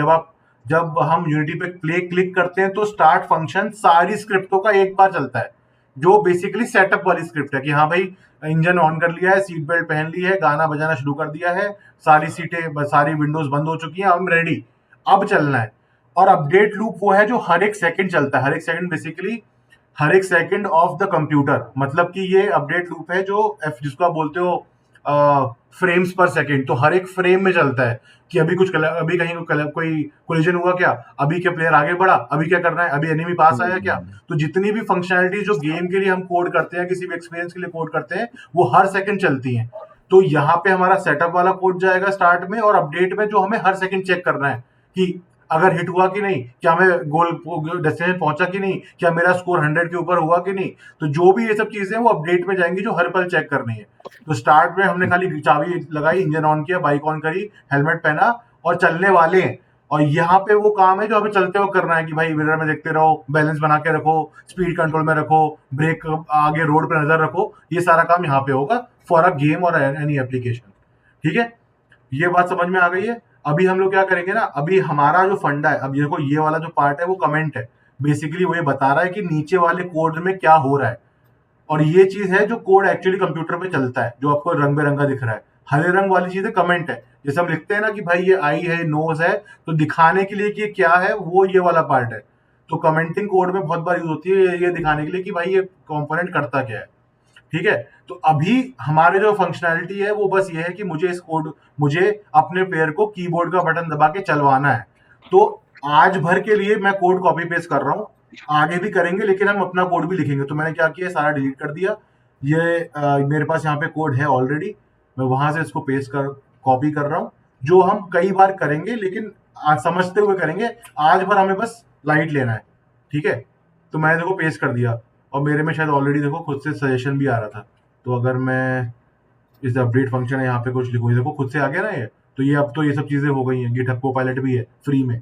जब हम यूनिटी पे प्ले क्लिक करते हैं तो स्टार्ट फंक्शन सारी स्क्रिप्टों का एक बार चलता है, जो बेसिकली सेटअप वाली स्क्रिप्ट है कि हाँ भाई इंजन ऑन कर लिया है, सीट बेल्ट पहन ली है, गाना बजाना शुरू कर दिया है, सारी सीटें सारी विंडोज बंद हो चुकी हैं, हम रेडी, अब चलना है। और अपडेट लूप वो है जो हर एक सेकंड चलता है, हर एक सेकंड बेसिकली हर एक सेकंड ऑफ द कंप्यूटर, मतलब कि ये अपडेट लूप है जो जिसको आप बोलते हो फ्रेम्स पर सेकंड, तो हर एक फ्रेम में चलता है कि अभी अभी कहीं कोई कोलिजन हुआ क्या, अभी क्या प्लेयर आगे बढ़ा, अभी क्या करना है, अभी एनिमी पास आया क्या। तो जितनी भी फंक्शनैलिटी जो गेम के लिए हम कोड करते हैं, किसी भी एक्सपीरियंस के लिए कोड करते हैं, वो हर सेकंड चलती हैं। तो यहाँ पे हमारा सेटअप वाला कोड जाएगा स्टार्ट में, और अपडेट में जो हमें हर सेकंड चेक करना है कि अगर हिट हुआ कि नहीं, क्या मैं गोल डेस्टिनेशन पहुंचा कि नहीं, क्या मेरा स्कोर 100 के ऊपर हुआ कि नहीं। तो जो भी ये सब चीजें वो अपडेट में जाएंगी जो हर पल चेक करनी है। तो स्टार्ट में हमने खाली चाबी लगाई, इंजन ऑन किया, बाइक ऑन करी, हेलमेट पहना और चलने वाले हैं। और यहाँ पे वो काम है जो हमें चलते हुए करना है कि भाई मिरर में देखते रहो, बैलेंस बना के रखो, स्पीड कंट्रोल में रखो, ब्रेक आगे रोड पे नजर रखो, ये सारा काम यहाँ पे होगा फॉर अ गेम और एनी एप्लीकेशन। ठीक है, ये बात समझ में आ गई है। अभी हम लोग क्या करेंगे ना, अभी हमारा जो फंडा है, अब देखो ये वाला जो पार्ट है वो कमेंट है, बेसिकली वो ये बता रहा है कि नीचे वाले कोड में क्या हो रहा है। और ये चीज है जो कोड एक्चुअली कंप्यूटर में चलता है, जो आपको रंग बेरंगा दिख रहा है। हरे रंग वाली चीजें कमेंट है, जैसे हम लिखते हैं ना कि भाई ये आई है, नोज है, तो दिखाने के लिए कि ये क्या है, वो ये वाला पार्ट है। तो कमेंटिंग कोड में बहुत बार यूज होती है ये दिखाने के लिए कि भाई ये कंपोनेंट करता क्या है। ठीक है, तो अभी हमारे जो फंक्शनैलिटी है वो बस ये है कि मुझे अपने प्लेयर को कीबोर्ड का बटन दबा के चलवाना है। तो आज भर के लिए मैं कोड कॉपी पेस्ट कर रहा हूँ, आगे भी करेंगे लेकिन हम अपना कोड भी लिखेंगे। तो मैंने क्या किया, सारा डिलीट कर दिया। ये मेरे पास यहाँ पे कोड है ऑलरेडी, मैं वहां से इसको पेस्ट कर कॉपी कर रहा हूँ, जो हम कई बार करेंगे लेकिन समझते हुए करेंगे। आज भर हमें बस लाइट लेना है। ठीक है, तो मैंने देखो पेस्ट कर दिया, और मेरे में शायद ऑलरेडी देखो खुद से सजेशन भी आ रहा था। तो अगर मैं इस अपडेट फंक्शन है यहाँ पे कुछ लिखूँ, देखो खुद से आ गया ना ये। तो ये अब तो ये सब चीजें हो गई हैं, गिटहब कोपायलट भी है फ्री में।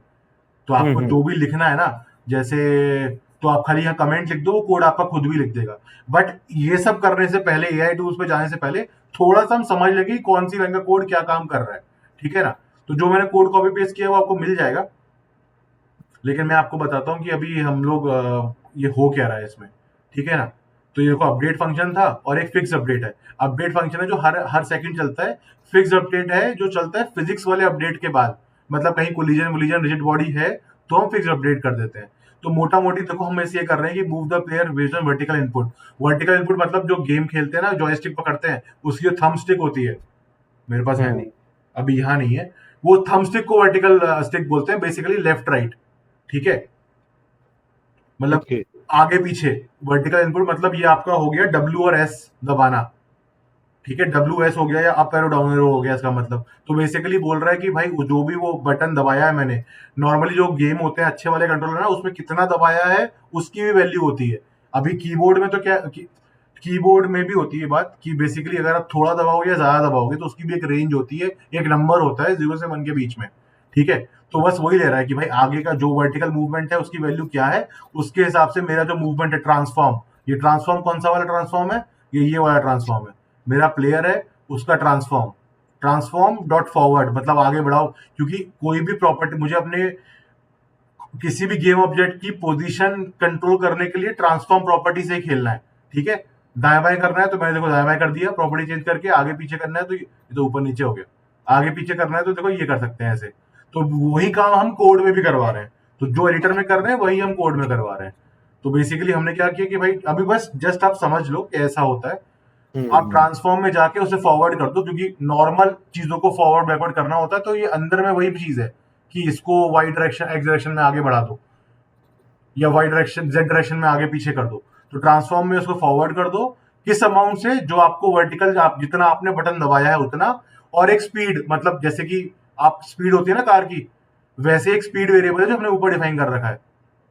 तो आपको जो भी लिखना है ना, जैसे तो आप खाली यहाँ कमेंट लिख दो, वो कोड आपका खुद भी लिख देगा। बट ये सब करने से पहले, एआई टूल्स पे जाने से पहले थोड़ा सा हम समझ लेंगे कि कौन सी लाइन का कोड क्या काम कर रहा है। ठीक है ना, तो जो मैंने कोड कॉपी पेस्ट किया वो आपको मिल जाएगा, लेकिन मैं आपको बताता हूँ कि अभी हम लोग ये हो क्या रहा है इसमें। ठीक है ना, तो ये देखो अपडेट फंक्शन था और एक फिक्स अपडेट है। अपडेट फंक्शन है जो हर सेकंड चलता है। फिक्स अपडेट है जो चलता है फिजिक्स वाले अपडेट के बाद, मतलब कहीं कोलिजन रिजिड बॉडी है तो हम फिक्स अपडेट कर देते हैं। तो मोटा मोटी देखो हम ऐसे ये कर रहे हैं कि move the player based on vertical input. Vertical input मतलब जो गेम खेलते हैं ना, जॉयस्टिक पकड़ते हैं, उसकी जो थंब स्टिक होती है, मेरे पास है नहीं अभी, यहाँ नहीं है, वो थंब स्टिक को वर्टिकल स्टिक बोलते हैं, बेसिकली लेफ्ट राइट। ठीक है, मतलब आगे पीछे। वर्टिकल इनपुट मतलब ये आपका हो गया W और S दबाना। ठीक है, WS हो गया या अप एरो डाउन एरो हो गया इसका मतलब। तो बेसिकली बोल रहा है कि भाई जो भी वो बटन दबाया है मैंने, नॉर्मली जो गेम होते हैं अच्छे वाले कंट्रोलर ना, उसमें कितना दबाया है उसकी भी वैल्यू होती है। अभी कीबोर्ड में तो क्या कीबोर्ड में भी होती है बात कि बेसिकली अगर आप थोड़ा दबाओगे या ज्यादा दबाओगे तो उसकी भी एक रेंज होती है, एक नंबर होता है 0 से 1 के बीच में। ठीक है, तो बस वही ले रहा है कि भाई आगे का जो वर्टिकल मूवमेंट है उसकी वैल्यू क्या है, उसके हिसाब से मेरा जो मूवमेंट है ट्रांसफॉर्म, ये ट्रांसफॉर्म कौन सा वाला ट्रांसफॉर्म है, ये वाला ट्रांसफॉर्म है। मेरा प्लेयर है उसका ट्रांसफॉर्म डॉट फॉरवर्ड मतलब आगे बढ़ाओ, क्योंकि कोई भी प्रॉपर्टी मुझे अपने किसी भी गेम ऑब्जेक्ट की पोजीशन कंट्रोल करने के लिए ट्रांसफॉर्म प्रॉपर्टी से ही खेलना है। ठीक है, दाएं बाएं करना है तो मैंने देखो दाएं बाएं कर दिया प्रॉपर्टी चेंज करके, आगे पीछे करना है तो ये तो ऊपर नीचे हो गया, आगे पीछे करना है तो देखो ये कर सकते हैं ऐसे। तो वही काम हम कोड में भी करवा रहे हैं, तो जो एडिटर में कर रहे हैं वही हम कोड में करवा रहे हैं। तो बेसिकली हमने क्या किया कि भाई अभी बस जस्ट आप समझ लो कि ऐसा होता है। आप ट्रांसफॉर्म में जाके उसे फॉरवर्ड कर दो, क्योंकि नॉर्मल चीजों को फॉरवर्ड बैकवर्ड करना होता है। तो ये अंदर में वही चीज है कि इसको वाई डायरेक्शन एक्स डायरेक्शन में आगे बढ़ा दो या वाई डायरेक्शन जेड डायरेक्शन में आगे पीछे कर दो। तो ट्रांसफॉर्म में उसको फॉरवर्ड कर दो किस अमाउंट से, जो आपको वर्टिकल, आप जितना आपने बटन दबाया है उतना, और एक स्पीड, मतलब जैसे कि आप स्पीड होती है ना कार की, वैसे एक स्पीड वेरिएबल है जो हमने ऊपर डिफाइन कर रखा है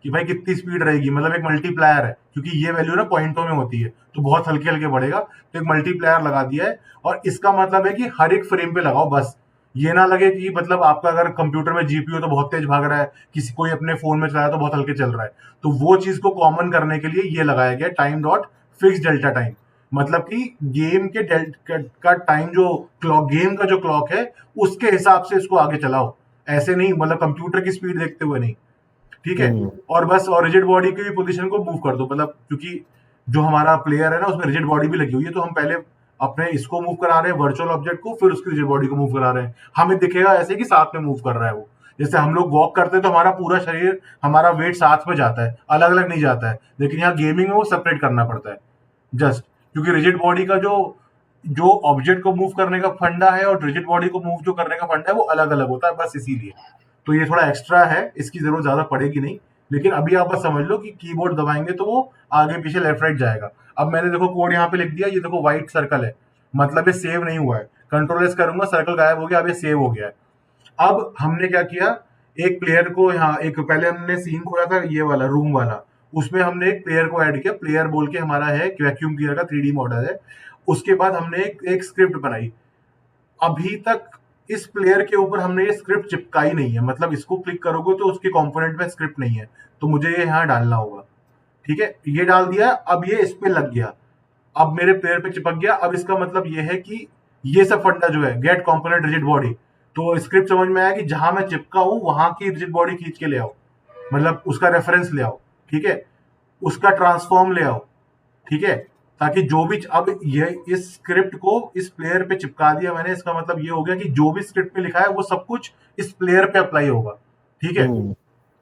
कि भाई कितनी स्पीड रहेगी, मतलब एक मल्टीप्लायर है, क्योंकि ये वैल्यू ना पॉइंटों में होती है तो बहुत हल्के हल्के बढ़ेगा, तो एक मल्टीप्लायर लगा दिया है। और इसका मतलब है कि हर एक फ्रेम पे लगाओ, बस ये ना लगे कि मतलब आपका अगर कंप्यूटर में जीपीयू तो बहुत तेज भाग रहा है, किसी कोई अपने फोन में चलाया तो बहुत हल्के चल रहा है, तो वो चीज को कॉमन करने के लिए ये लगाया गया time dot fix delta time. मतलब कि गेम के का टाइम, जो क्लॉक, गेम का जो क्लॉक है उसके हिसाब से इसको आगे चलाओ, ऐसे नहीं मतलब कंप्यूटर की स्पीड देखते हुए नहीं, ठीक है। और बस, और रिजिड बॉडी की पोजीशन को मूव कर दो, मतलब क्योंकि जो हमारा प्लेयर है ना उसमें रिजिड बॉडी भी लगी हुई है, तो हम पहले अपने इसको मूव करा रहे हैं वर्चुअल ऑब्जेक्ट को, फिर उसकी रिजिड बॉडी को मूव करा रहे हैं। हमें दिखेगा ऐसे कि साथ में मूव कर रहा है वो, जैसे हम लोग वॉक करते हैं तो हमारा पूरा शरीर, हमारा वेट साथ में जाता है, अलग अलग नहीं जाता है, लेकिन यहाँ गेमिंग में वो सेपरेट करना पड़ता है जस्ट, क्योंकि रिजिड बॉडी का जो जो ऑब्जेक्ट को मूव करने का फंडा है और रिजिड बॉडी को मूव जो करने का फंडा है वो अलग अलग होता है, बस इसीलिए। तो ये थोड़ा एक्स्ट्रा है, इसकी जरूरत ज्यादा पड़ेगी नहीं, लेकिन अभी आप बस समझ लो कि कीबोर्ड दबाएंगे तो वो आगे पीछे लेफ्ट राइट जाएगा। अब मैंने देखो कोड यहाँ पे लिख दिया, ये देखो व्हाइट सर्कल है, मतलब ये सेव नहीं हुआ है, कंट्रोल एस करूंगा सर्कल गायब हो गया, अब ये सेव हो गया है। अब हमने क्या किया, एक प्लेयर को यहाँ, एक पहले हमने सीन खोला था ये वाला रूम वाला, उसमें हमने एक प्लेयर को ऐड किया, प्लेयर बोल के हमारा है वैक्यूम क्लीनर का 3D मॉडल है। उसके बाद हमने एक स्क्रिप्ट बनाई, अभी तक इस प्लेयर के ऊपर हमने ये स्क्रिप्ट चिपकाई नहीं है, मतलब इसको क्लिक करोगे तो उसके कंपोनेंट में स्क्रिप्ट नहीं है, तो मुझे ये यहाँ डालना होगा, ठीक है। ये डाल दिया, अब ये इस पे लग गया, अब मेरे प्लेयर पे चिपक गया। अब इसका मतलब ये है कि ये सब फंडा जो है गेट कंपोनेंट रिजिड बॉडी, तो स्क्रिप्ट समझ में आया कि जहां मैं चिपका हूं वहां की रिजिड बॉडी खींच के ले आओ, मतलब उसका रेफरेंस ले आओ, ठीक है, उसका ट्रांसफॉर्म ले आओ, ठीक है, ताकि जो भी, अब ये इस स्क्रिप्ट को इस प्लेयर पे चिपका दिया मैंने, इसका मतलब ये हो गया कि जो भी स्क्रिप्ट में लिखा है वो सब कुछ इस प्लेयर पे अप्लाई होगा, ठीक है।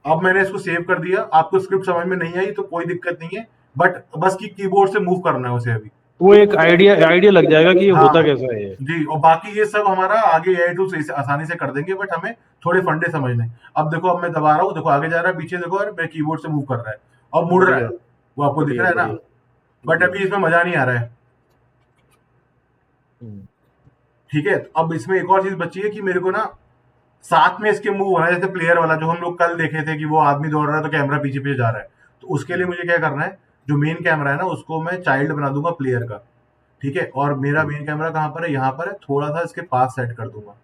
अब मैंने इसको सेव कर दिया, आपको स्क्रिप्ट समझ में नहीं आई तो कोई दिक्कत नहीं है, बट बस की कीबोर्ड से मूव करना है उसे अभी, वो एक आइडिया लग जाएगा कि ये हाँ, होता कैसा है ये। जी। और बाकी ये सब हमारा आगे AI टूल से आसानी से कर देंगे, बट हमें थोड़े फंडे समझने। अब देखो, अब मैं दबा रहा हूँ, देखो आगे जा रहा है, पीछे देखो, और मेरे कीबोर्ड से मूव कर रहा है और मुड़ रहा है, वो आपको दिख रहा है ना, बट अभी इसमें मजा नहीं आ रहा है, ठीक है। अब इसमें एक और चीज बची है कि मेरे को ना साथ में इसके मूव हो रहा है, जैसे प्लेयर वाला जो हम लोग कल देखे थे कि वो आदमी दौड़ रहा है तो कैमरा पीछे पीछे जा रहा है, तो उसके लिए मुझे क्या करना है, जो मेन कैमरा है ना उसको मैं चाइल्ड बना दूंगा प्लेयर का, ठीक है। और मेरा मेन कैमरा कहाँ पर है, यहाँ पर है, थोड़ा सा इसके पास सेट कर दूंगा,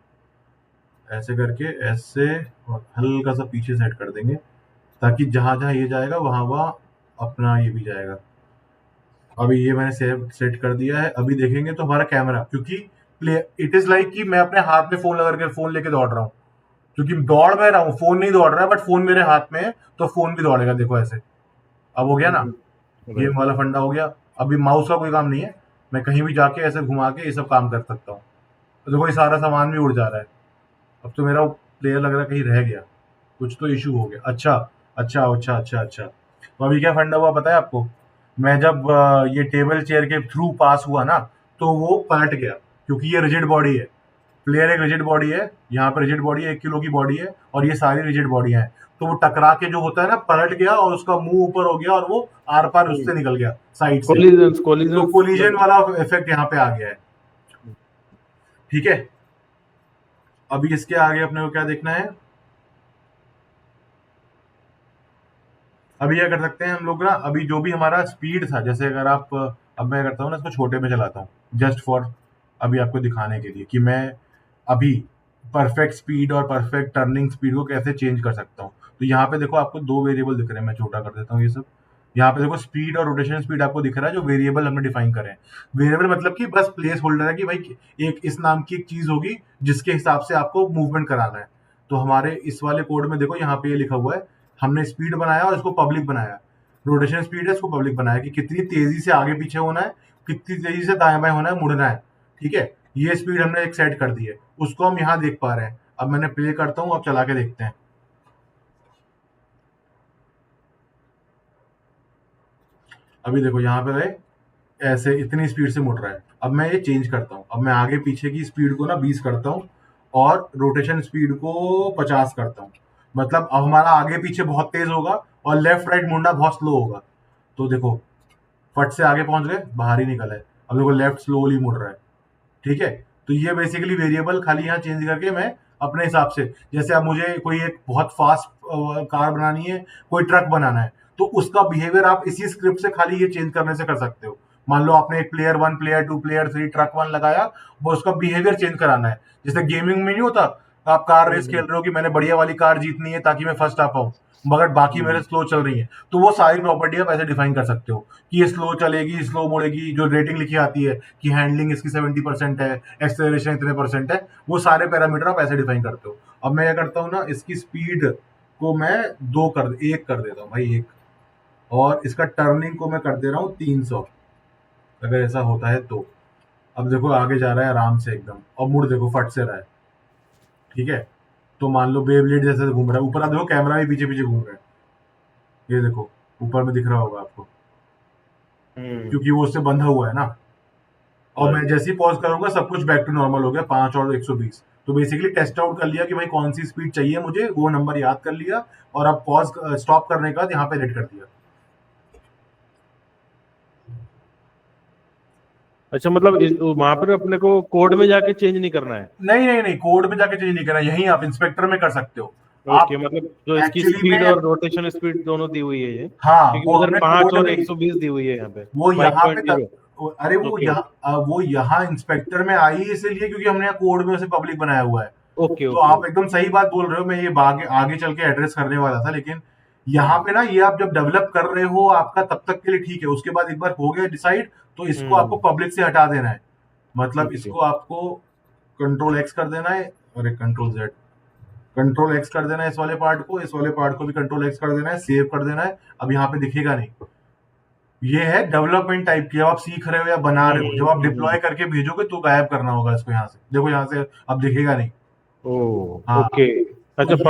ऐसे करके, ऐसे, और हल्का सा पीछे सेट कर देंगे, ताकि जहां जहां ये जाएगा वहां वहां अपना ये भी जाएगा। अभी ये मैंने सेट कर दिया है। अभी देखेंगे तो हमारा कैमरा, क्योंकि इट इज लाइक कि मैं अपने हाथ में फोन लगा के फोन लेके दौड़ रहा हूँ, क्योंकि दौड़ मैं रहा हूँ, फोन नहीं दौड़ रहा है, बट फोन मेरे हाथ में है तो फोन भी दौड़ेगा, देखो ऐसे। अब हो गया ना, ये वाला फंडा हो गया। अभी माउस का कोई काम नहीं है, मैं कहीं भी जाके ऐसे घुमा के ये सब काम कर सकता हूँ, तो देखो ये सारा सामान भी उड़ जा रहा है। अब तो मेरा प्लेयर लग रहा है कहीं रह गया, कुछ तो इशू हो गया। अच्छा अच्छा अच्छा अच्छा अच्छा, तो अभी क्या फंडा हुआ पता है आपको, मैं जब ये टेबल चेयर के थ्रू पास हुआ ना तो वो पलट गया, क्योंकि ये रिजिड बॉडी है, प्लेयर एक रिजिड बॉडी है, यहाँ पर रिजिड बॉडी है, 1 किलो की बॉडी है, और ये सारी रिजिड बॉडियां हैं, तो वो टकरा के जो होता है ना पलट गया और उसका मुंह ऊपर हो गया और वो आर पार उससे निकल गया साइड से, तो कोलिजन वाला इफेक्ट यहाँ पे आ गया है, ठीक है। अभी इसके आगे अपने को क्या देखना है, अभी क्या कर सकते हैं हम लोग ना, अभी जो भी हमारा स्पीड था, जैसे अगर आप, अब मैं करता हूँ ना इसको छोटे में चलाता हूँ जस्ट फॉर अभी आपको दिखाने के लिए कि मैं अभी परफेक्ट स्पीड और परफेक्ट टर्निंग स्पीड को कैसे चेंज कर सकता हूँ। तो यहाँ पे देखो आपको 2 वेरिएबल दिख रहे हैं, मैं छोटा कर देता हूँ ये सब। यहाँ पे देखो स्पीड और रोटेशन स्पीड आपको दिख रहा है, जो वेरिएबल हमने डिफाइन करे हैं। वेरिएबल मतलब कि बस प्लेस होल्डर है कि भाई एक इस नाम की एक चीज होगी जिसके हिसाब से आपको मूवमेंट कराना है। तो हमारे इस वाले कोड में देखो यहाँ पे ये लिखा हुआ है, हमने स्पीड बनाया और इसको पब्लिक बनाया, रोटेशन स्पीड है इसको पब्लिक बनाया कि कितनी तेजी से आगे पीछे होना है, कितनी तेजी से दाएं बाएं होना है, मुड़ना है, ठीक है। ये स्पीड हमने एक सेट कर दी है, उसको हम यहाँ देख पा रहे हैं। अब मैंने प्ले करता हूँ, अब चला के देखते हैं। अभी देखो यहाँ पे ऐसे इतनी स्पीड से मुड़ रहा है। अब मैं ये चेंज करता हूँ, अब मैं आगे पीछे की स्पीड को ना 20 करता हूँ और रोटेशन स्पीड को 50 करता हूँ, मतलब अब हमारा आगे पीछे बहुत तेज होगा और लेफ्ट राइट मुड़ना बहुत स्लो होगा। तो देखो फट से आगे पहुंच गए, बाहर ही निकल है। अब देखो लेफ्ट स्लोली मुड़ रहा है, ठीक है। तो ये बेसिकली वेरिएबल खाली यहाँ चेंज करके मैं अपने हिसाब से, जैसे अब मुझे कोई एक बहुत फास्ट कार बनानी है, कोई ट्रक बनाना है, तो उसका बिहेवियर आप इसी स्क्रिप्ट से खाली ये चेंज करने से कर सकते हो। मान लो आपने एक प्लेयर 1, प्लेयर 2, प्लेयर 3, ट्रक 1 लगाया, वो उसका बिहेवियर चेंज कराना है। जैसे गेमिंग में नहीं होता, आप कार रेस खेल रहे हो कि मैंने बढ़िया वाली कार जीतनी है ताकि मैं फर्स्ट आ पाऊं, मगर बाकी मेरे स्लो चल रही है, तो वो सारी प्रॉपर्टी आप ऐसे डिफाइन कर सकते हो कि ये स्लो चलेगी, स्लो मुड़ेगी, जो रेटिंग लिखी आती है कि हैंडलिंग इसकी 70% है, एक्सेलरेशन इतने % है, वो सारे पैरामीटर आप ऐसे डिफाइन करते हो। अब मैं क्या करता हूँ ना, इसकी स्पीड को मैं 1 कर देता हूँ भाई, 1, और इसका टर्निंग को मैं कर दे रहा हूँ 300, अगर ऐसा होता है तो। अब देखो आगे जा रहा है आराम से एकदम, और मुड़ देखो फट से रहा है, ठीक है। तो मान लो बेब्लेड जैसे घूम रहा है, ऊपर आप देखो कैमरा भी पीछे पीछे घूम रहा है, ये देखो ऊपर में दिख रहा होगा आपको, क्योंकि वो उससे बंधा हुआ है ना। और मैं जैसे ही पॉज करूंगा सब कुछ बैक टू नॉर्मल हो गया, 5 और 120। तो बेसिकली टेस्ट आउट कर लिया कि भाई कौन सी स्पीड चाहिए मुझे, वो नंबर याद कर लिया, और अब पॉज स्टॉप करने के बाद यहाँ पे रेड कर दिया। अच्छा, मतलब वहां पर अपने को कोड में जाके चेंज नहीं करना है? नहीं, कोड में जाके चेंज नहीं करना, यही आप इंस्पेक्टर में कर सकते हो। ओके, मतलब जो इसकी एक्चुअली स्पीड में और रोटेशन स्पीड दोनों दी हुई है ये, हाँ, क्योंकि वो उधर हमने 5 कोड और में 120 दी हुई है यहाँ पे, वो यहाँ पे 5.0। अरे ओके वो यहाँ इंस्पेक्टर में आई इसलिए क्योंकि हमने यहाँ कोड में उसे पब्लिक बनाया हुआ है। ओके तो ओके। आप एकदम सही बात बोल रहे हो, मैं ये आगे चल के एड्रेस करने वाला था, लेकिन यहाँ पे ना ये आप जब डेवलप कर रहे हो आपका तब तक के लिए ठीक है, उसके बाद एक बार हो गया डिसाइड, तो इसको आपको पब्लिक से हटा देना है। मतलब ओके। इसको आपको कंट्रोल एक्स कर देना है, और एक कंट्रोल एक्स कर देना है, इस वाले पार्ट को, इस वाले पार्ट को भी कंट्रोल एक्स कर देना है, सेव कर देना है। अब यहाँ पे दिखेगा नहीं, ये है डेवलपमेंट टाइप की, जब आप सीख रहे हो या बना रहे हो, जब आप डिप्लॉय करके भेजोगे तो गायब करना होगा इसको यहाँ से। देखो यहाँ से अब दिखेगा नहीं। हाँ, ओके। अच्छा, तो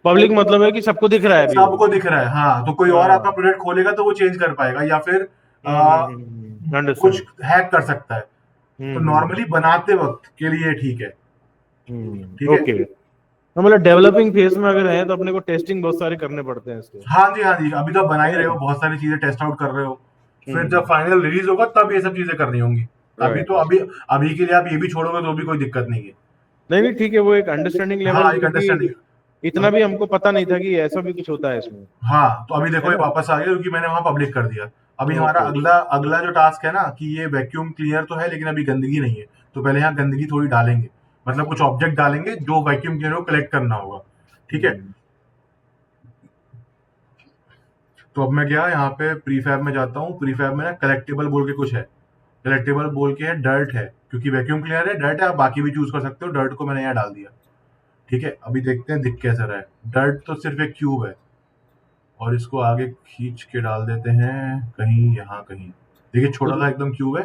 पब्लिक मतलब है कि सबको दिख रहा है अभी? सबको दिख रहा है, हाँ। तो कोई और हाँ। आपका प्रोजेक्ट खोलेगा तो वो चेंज कर पाएगा, या फिर कुछ अंडरस्टैंड। हैक कर सकता है। तो नॉर्मली बनाते वक्त के लिए ठीक है, ठीक है। ओके। मतलब डेवलपिंग फेज में अगर है तो अपने को टेस्टिंग बहुत सारे करने पड़ते हैं इसके। हाँ जी, अभी तो बना ही रहे हो, बहुत सारी चीजें टेस्ट आउट कर रहे हो, फिर जब फाइनल रिलीज होगा तब ये सब चीजें करनी होंगी। अभी तो अभी के लिए आप ये भी छोड़ोगे तो भी कोई दिक्कत नहीं है। नहीं ठीक है, वो एक अंडरस्टैंडिंग लेवल, हाँ, एक अंडरस्टैंडिंग, इतना भी हमको पता नहीं था कि ऐसा भी कुछ होता है इसमें। हाँ। तो अभी देखो ये वापस आ गया क्योंकि मैंने वहां पब्लिक कर दिया। अभी हमारा अगला जो टास्क है ना, कि ये वैक्यूम क्लीनर तो है लेकिन अभी गंदगी नहीं है, तो पहले यहाँ गंदगी थोड़ी डालेंगे, मतलब कुछ ऑब्जेक्ट डालेंगे जो वैक्यूम क्लीनर को कलेक्ट करना होगा, ठीक है। तो अब मैं गया यहाँ पे प्रीफैब में जाता हूँ, प्रीफैब में ना कलेक्टेबल बोल के कुछ है, कलेक्टेबल बोल के है डर्ट है, क्योंकि वैक्यूम क्लीनर है, डर्ट है, आप बाकी भी चूज कर सकते हो। डर्ट को मैंने यहाँ डाल दिया, ठीक है। अभी देखते हैं दिख कैसा रहा है। डर्ट तो सिर्फ एक क्यूब है, और इसको आगे खींच के डाल देते हैं कहीं यहाँ कहीं, देखिए छोटा सा एकदम क्यूब है,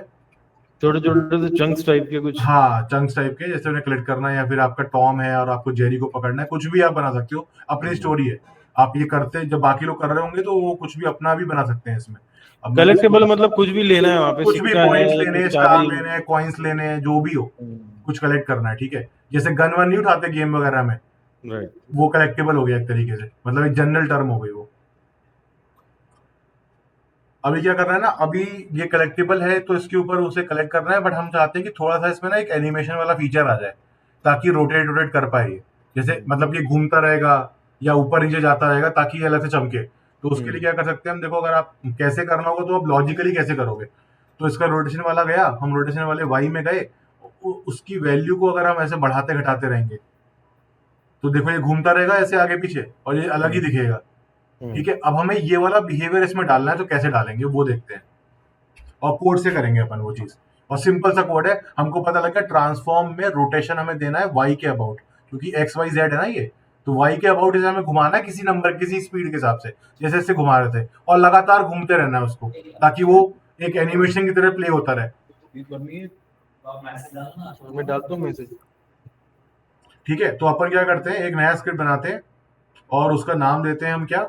छोटे छोटे से चंक्स टाइप के कुछ। हाँ, चंक्स टाइप के, जैसे उन्हें कलेक्ट करना है, या फिर आपका टॉम है और आपको जेरी को पकड़ना है, कुछ भी आप बना सकते हो, अपनी स्टोरी है। आप ये करते जब बाकी लोग कर रहे होंगे तो वो कुछ भी अपना भी बना सकते हैं इसमें। अब कलेक्टेबल मतलब कुछ भी लेना है वहाँ पे, कुछ भी, सिक्का कॉइन्स है, लेने हैं, कुछ स्टार चाबी। लेने हैं, कॉइन्स लेने हैं, जो भी हो, कुछ कलेक्ट करना है, ठीक है। जैसे गन वन नहीं उठाते गेम वगैरह में, राइट। वो कलेक्टेबल हो गया एक तरीके से, मतलब एक जनरल टर्म हो गई वो। अभी क्या करना है ना, अभी ये कलेक्टेबल है तो इसके ऊपर उसे कलेक्ट करना है, बट हम चाहते हैं कि थोड़ा सा इसमें ना एक एनिमेशन वाला फीचर आ जाए, ताकि रोटेट कर पाए ये, जैसे मतलब ये घूमता रहेगा या ऊपर नीचे जाता रहेगा ताकि ये अलग से चमके। तो उसके लिए क्या कर सकते हैं हम, देखो अगर आप कैसे करना होगा तो आप लॉजिकली कैसे करोगे। तो इसका रोटेशन वाला गया, हम रोटेशन वाले वाई में गए, उसकी वैल्यू को अगर हम ऐसे बढ़ाते घटाते रहेंगे तो देखो ये घूमता रहेगा ऐसे आगे पीछे, और ये अलग ही दिखेगा, ठीक है। अब हमें ये वाला बिहेवियर इसमें डालना है, तो कैसे डालेंगे वो देखते हैं, और कोड से करेंगे अपन वो चीज। और सिंपल सा कोड है, हमको पता लगा ट्रांसफॉर्म में रोटेशन हमें देना है वाई के अबाउट, क्योंकि एक्स वाई जेड है ना ये, तो वाई के अबाउट इसे हमें घुमाना है किसी नंबर, किसी स्पीड के हिसाब से, जैसे इससे घुमा रहे थे, और लगातार घूमते रहना है उसको, ताकि वो एक एनिमेशन की तरह प्ले होता रहे। मैं डालता हूँ मैसेज। ठीक है, तो अपन क्या करते हैं, एक नया स्क्रिप्ट बनाते हैं और उसका नाम देते हैं हम क्या,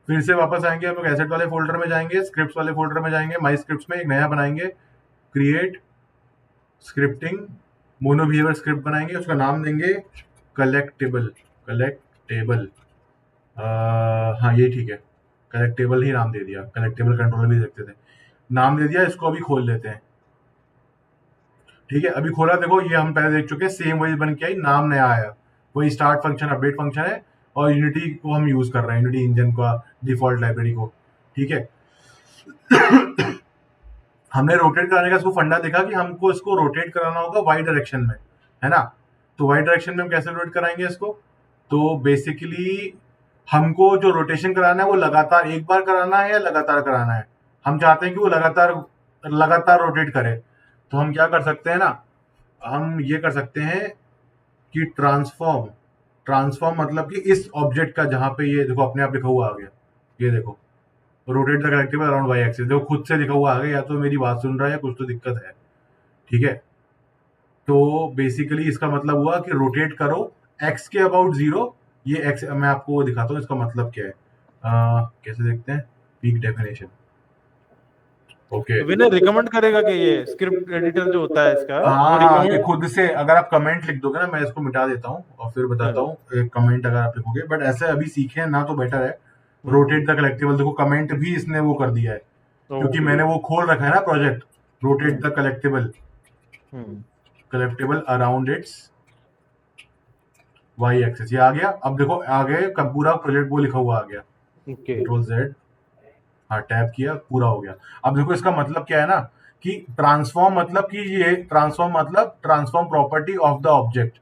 फिर से वापस आएंगे हम लोग एसेट वाले फोल्डर में जाएंगे, स्क्रिप्ट्स वाले फोल्डर में जाएंगे, माई स्क्रिप्ट्स में एक नया बनाएंगे, create scripting mono behaviour script बनाएंगे, उसका नाम देंगे कलेक्टेबल। हाँ ये ठीक है, कलेक्टेबल ही नाम दे दिया, कलेक्टेबल कंट्रोलर भी देखते थे। नाम दे दिया, इसको अभी खोल लेते हैं। ठीक है, अभी खोला, देखो ये हम पहले देख चुके हैं, सेम वही बन के आई, नाम नया आया, वही स्टार्ट फंक्शन अपडेट फंक्शन है, और यूनिटी को हम यूज कर रहे हैं, यूनिटी इंजन का डिफॉल्ट लाइब्रेरी को। ठीक है, हमने रोटेट कराने का इसको फंडा देखा कि हमको इसको रोटेट कराना होगा वाई डायरेक्शन में, है ना। तो वाई डायरेक्शन में हम कैसे रोटेट कराएंगे इसको? तो बेसिकली हमको जो रोटेशन कराना है वो लगातार एक बार कराना है या लगातार कराना है? हम चाहते हैं कि वो लगातार लगातार रोटेट करे। तो हम क्या कर सकते हैं ना, हम ये कर सकते हैं कि ट्रांसफॉर्म मतलब कि इस ऑब्जेक्ट का, जहां पे ये देखो अपने आप लिखा हुआ आ गया, ये देखो rotate the collective around Y axis, देखो खुद से लिखा हुआ आ गया, या तो मेरी बात सुन रहा है या कुछ तो दिक्कत है। ठीक है, तो बेसिकली इसका मतलब हुआ कि रोटेट करो एक्स के अबाउट 0। ये एक्स मैं आपको दिखाता हूँ इसका मतलब क्या है। कैसे देखते हैं, पीक डेफिनेशन। ओके, विनय रिकमेंड करेगा कि ये स्क्रिप्ट एडिटर जो होता है इसका वो हाँ, recommend- कि खुद से अगर आप कमेंट लिख दोगे ना, मैं इसको मिटा देता हूँ और फिर बताता हूँ एक कमेंट अगर आप लिखोगे, बट ऐसे अभी सीखे ना तो बेटर है। रोटेट द कलेक्टिबल, देखो कमेंट भी इसने वो कर दिया है, क्योंकि मैंने वो खोल रखा है ना project, rotate the collectible around its Y axis, ये आ गया। अब देखो आगे पूरा प्रोजेक्ट वो लिखा हुआ आ गया, कंट्रोल जेड, हाँ टैप किया, पूरा हो गया। अब देखो इसका मतलब क्या है ना, कि ट्रांसफॉर्म मतलब कि ये transform property of the object,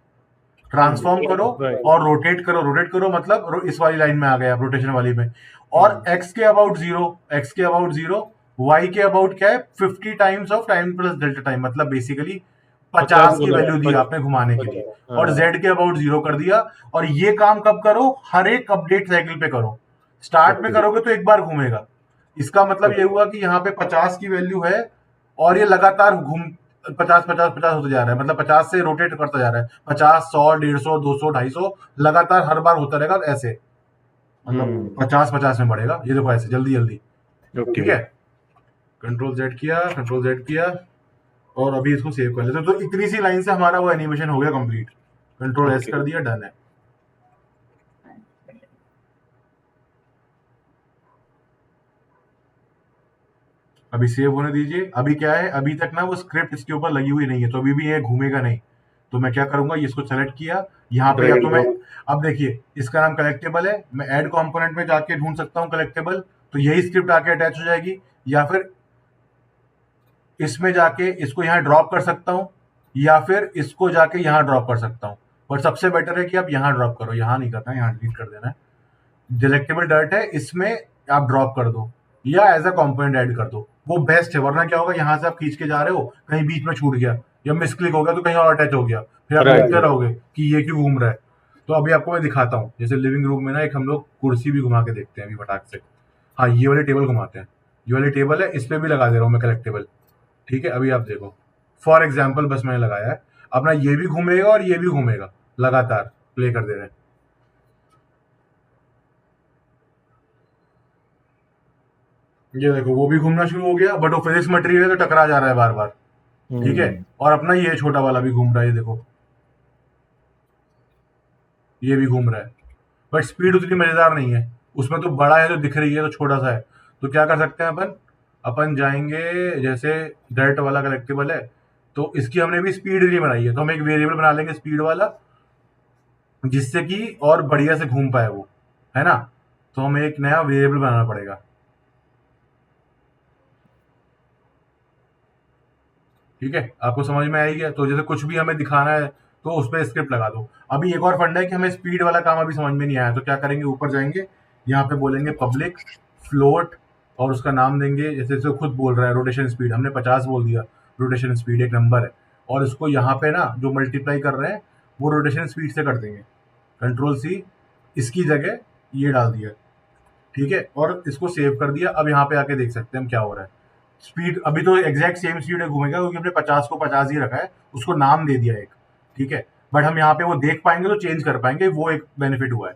transform करो right. और रोटेट करो मतलब इस वाली लाइन में आ गया, रोटेशन वाली में। और x के अबाउट 0, y के अबाउट क्या है, 50 times of time plus delta time, मतलब बेसिकली 50 की वैल्यू दी आपने घुमाने के लिए, और z के अबाउट 0 कर दिया। और ये काम कब करो, हर एक अपडेट साइकिल पे करो। स्टार्ट में करोगे तो एक बार घूमेगा, इसका मतलब ये हुआ कि यहाँ पे 50 की वैल्यू है, और ये लगातार घूम 50 होता जा रहा है, मतलब 50 से रोटेट करता जा रहा है, 50, 100, 150, 200, 250 लगातार हर बार होता रहेगा ऐसे, मतलब 50 में बढ़ेगा, ये देखो ऐसे जल्दी जल्दी। ठीक है, कंट्रोल जेड किया और अभी इसको सेव कर लेते हैं। तो इतनी सी लाइन से हमारा वो एनिमेशन हो गया कंप्लीट। कंट्रोल एस कर दिया, डन है। अभी सेव होने दीजिए। अभी क्या है, अभी तक ना वो स्क्रिप्ट इसके ऊपर लगी हुई नहीं है, तो अभी भी ये घूमेगा नहीं। तो मैं क्या करूंगा, इसको सेलेक्ट किया यहाँ पे, या तो मैं, अब देखिए इसका नाम कलेक्टेबल है, मैं ऐड कंपोनेंट में जाके ढूंढ सकता हूँ कलेक्टेबल, तो यही स्क्रिप्ट आके अटैच हो जाएगी, या फिर इसमें जाके इसको यहाँ ड्रॉप कर सकता हूँ, या फिर इसको जाके यहाँ ड्रॉप कर सकता हूँ। पर सबसे बेटर है कि आप यहाँ ड्रॉप करो, यहाँ नहीं करना है, यहाँ डिलीट कर देना है। डिलेक्टेबल डर्ट है, इसमें आप ड्रॉप कर दो या एज अ कंपोनेंट ऐड कर दो, वो बेस्ट है। वरना क्या होगा, यहाँ से आप खींच के जा रहे हो, कहीं बीच में छूट गया या मिसक्लिक हो गया तो कहीं और अटैच हो गया, फिर आप देखते रहोगे कि ये क्यों घूम रहा है। तो अभी आपको मैं दिखाता हूँ, जैसे लिविंग रूम में ना एक हम लोग कुर्सी भी घुमा के देखते हैं अभी फटाक से। हाँ, ये वाले टेबल घुमाते हैं, ये वाली टेबल है, इस पे भी लगा दे रहा हूँ मैं कलेक्टेबल। ठीक है, अभी आप देखो, फॉर एग्जाम्पल बस मैंने लगाया है, अपना ये भी घूमेगा और ये भी घूमेगा, लगातार प्ले कर दे रहे हैं। ये देखो वो भी घूमना शुरू हो गया, बट वो फिजिक्स मटेरियल है तो टकरा जा रहा है बार बार। ठीक है, और अपना ये छोटा वाला भी घूम रहा है, ये देखो ये भी घूम रहा है, बट स्पीड उतनी मजेदार नहीं है। उसमें तो बड़ा है जो दिख रही है, तो छोटा सा है। तो क्या कर सकते हैं अपन जाएंगे, जैसे डायरेक्ट वाला कलेक्टिबल है, तो इसकी हमने भी स्पीड नहीं बनाई है, तो हम एक वेरिएबल बना लेंगे स्पीड वाला, जिससे कि और बढ़िया से घूम पाए वो, है ना। तो हमें एक नया वेरिएबल बनाना पड़ेगा। ठीक है, आपको समझ में आएगी। तो जैसे कुछ भी हमें दिखाना है तो उस पर स्क्रिप्ट लगा दो। अभी एक और फंडा है कि हमें स्पीड वाला काम अभी समझ में नहीं आया, तो क्या करेंगे, ऊपर जाएंगे, यहाँ पे बोलेंगे पब्लिक फ्लोट, और उसका नाम देंगे, जैसे खुद बोल रहा है रोटेशन स्पीड, हमने 50 बोल दिया, रोटेशन स्पीड एक नंबर है। और इसको यहाँ पे ना जो मल्टीप्लाई कर रहे हैं वो रोटेशन स्पीड से कर देंगे, कंट्रोल सी, इसकी जगह ये डाल दिया। ठीक है, और इसको सेव कर दिया। अब यहाँ पे आके देख सकते हैं हम क्या हो रहा है। स्पीड अभी तो एग्जैक्ट सेम स्पीड में घूमेगा, क्योंकि हमने 50 को 50 ही रखा है, उसको नाम दे दिया एक। ठीक है, बट हम यहाँ पे वो देख पाएंगे तो चेंज कर पाएंगे, वो एक बेनिफिट हुआ है।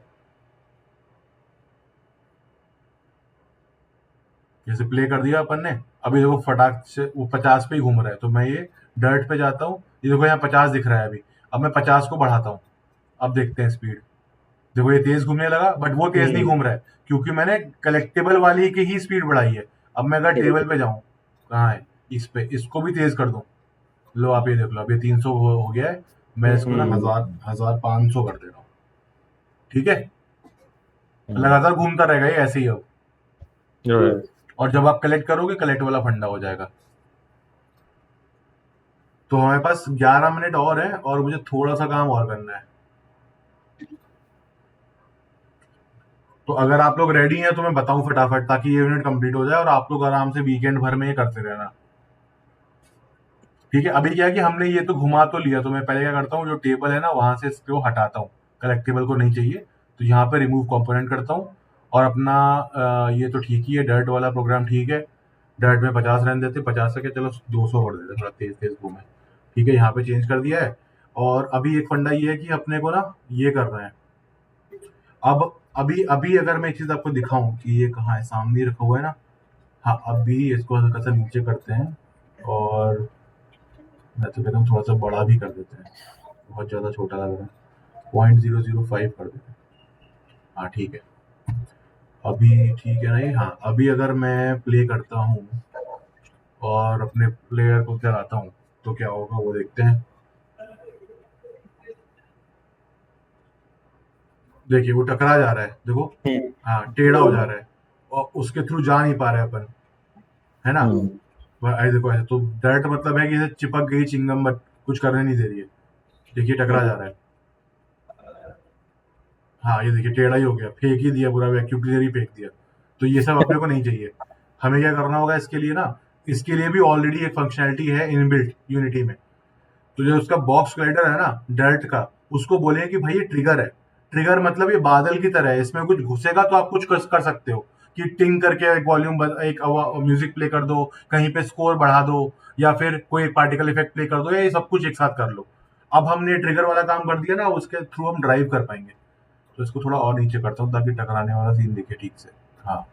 जैसे प्ले कर दिया अपन ने, अभी देखो फटाक से वो 50 पे ही घूम रहा है, तो मैं ये डर्ट पे जाता हूँ, ये देखो यहाँ 50 दिख रहा है अभी, अब मैं 50 को बढ़ाता हूँ, अब देखते हैं स्पीड। देखो ये तेज घूमने लगा, बट वो तेज नहीं घूम रहा है, क्योंकि मैंने कलेक्टेबल वाली की ही स्पीड बढ़ाई है। अब मैं अगर टेबल पे जाऊं, कहाँ है, इस पे, इसको भी तेज कर दूं, लो आप ये देख लो, अब ये 300 हो गया है, मैं इसको ना 1500 कर दे रहा हूँ, ठीक है। लगातार घूमता रहेगा ये ऐसे ही अब, और जब आप कलेक्ट करोगे कलेक्ट वाला फंडा हो जाएगा। तो हमारे पास 11 मिनट और है और मुझे थोड़ा सा काम और करना है। तो अगर आप लोग रेडी हैं तो मैं बताऊं फटाफट, ताकि ये यूनिट कंप्लीट हो जाए और आप लोग आराम से वीकेंड भर में ये करते रहना, ठीक है। अभी क्या है कि हमने ये तो घुमा तो लिया, तो मैं पहले क्या करता हूँ, जो टेबल है ना वहां से इसको हटाता हूँ, कलेक्टिबल को नहीं चाहिए, तो यहाँ पे रिमूव कंपोनेंट करता हूँ। और अपना ये तो ठीक ही है, डर्ट वाला प्रोग्राम ठीक है, डर्ट में 50 रहने देते, 50 से क्या, चलो 200 कर देते, थोड़ा तेज तेज घूमे, ठीक है। यहाँ पे चेंज कर दिया है। और अभी एक फंडा ये है कि अपने को ना ये करना है, अब अभी अभी अगर मैं एक चीज आपको दिखाऊं कि ये कहाँ है, सामने रखा हुआ है ना, हाँ, अभी इसको हल्का सा नीचे करते हैं, और मैं तो कहता हूँ थोड़ा सा बड़ा भी कर देते हैं, बहुत ज्यादा छोटा लग रहा है, 0.005 कर देते हैं, हाँ ठीक है, अभी ठीक है नहीं, हाँ अभी अगर मैं प्ले करता हूँ और अपने प्लेयर को कराता हूँ तो क्या होगा वो देखते हैं। देखिए वो टकरा जा रहा है, देखो, हाँ टेढ़ा हो जा रहा है, और उसके थ्रू जा नहीं पा रहे अपन, है ना। ऐसे देखो, ऐसे तो डायरेक्ट मतलब है कि इसे चिपक गई चिंगम, बट कुछ करने नहीं दे रही है, देखिए टकरा जा रहा है, हाँ ये देखिए टेढ़ा ही हो गया, फेंक ही दिया, पूरा वैक्यूम क्लियर ही फेंक दिया। तो ये सब अपने को नहीं चाहिए, हमें क्या करना होगा इसके लिए ना, इसके लिए भी ऑलरेडी एक फंक्शनैलिटी है इनबिल्ट यूनिटी में। तो जो उसका बॉक्स स्लाइडर है ना डर्ट का, उसको बोले कि भाई ये ट्रिगर है, ट्रिगर मतलब ये बादल की तरह है, इसमें कुछ घुसेगा तो आप कुछ कर सकते हो, कि टिंग करके एक वॉल्यूम, एक म्यूजिक प्ले कर दो, कहीं पे स्कोर बढ़ा दो, या फिर कोई एक पार्टिकल इफेक्ट प्ले कर दो, या ये सब कुछ एक साथ कर लो। अब हमने ट्रिगर वाला काम कर दिया ना, उसके थ्रू हम ड्राइव कर पाएंगे। तो इसको थोड़ा और नीचे करता हूँ ताकि टकराने वाला सीन दिखे ठीक से, हाँ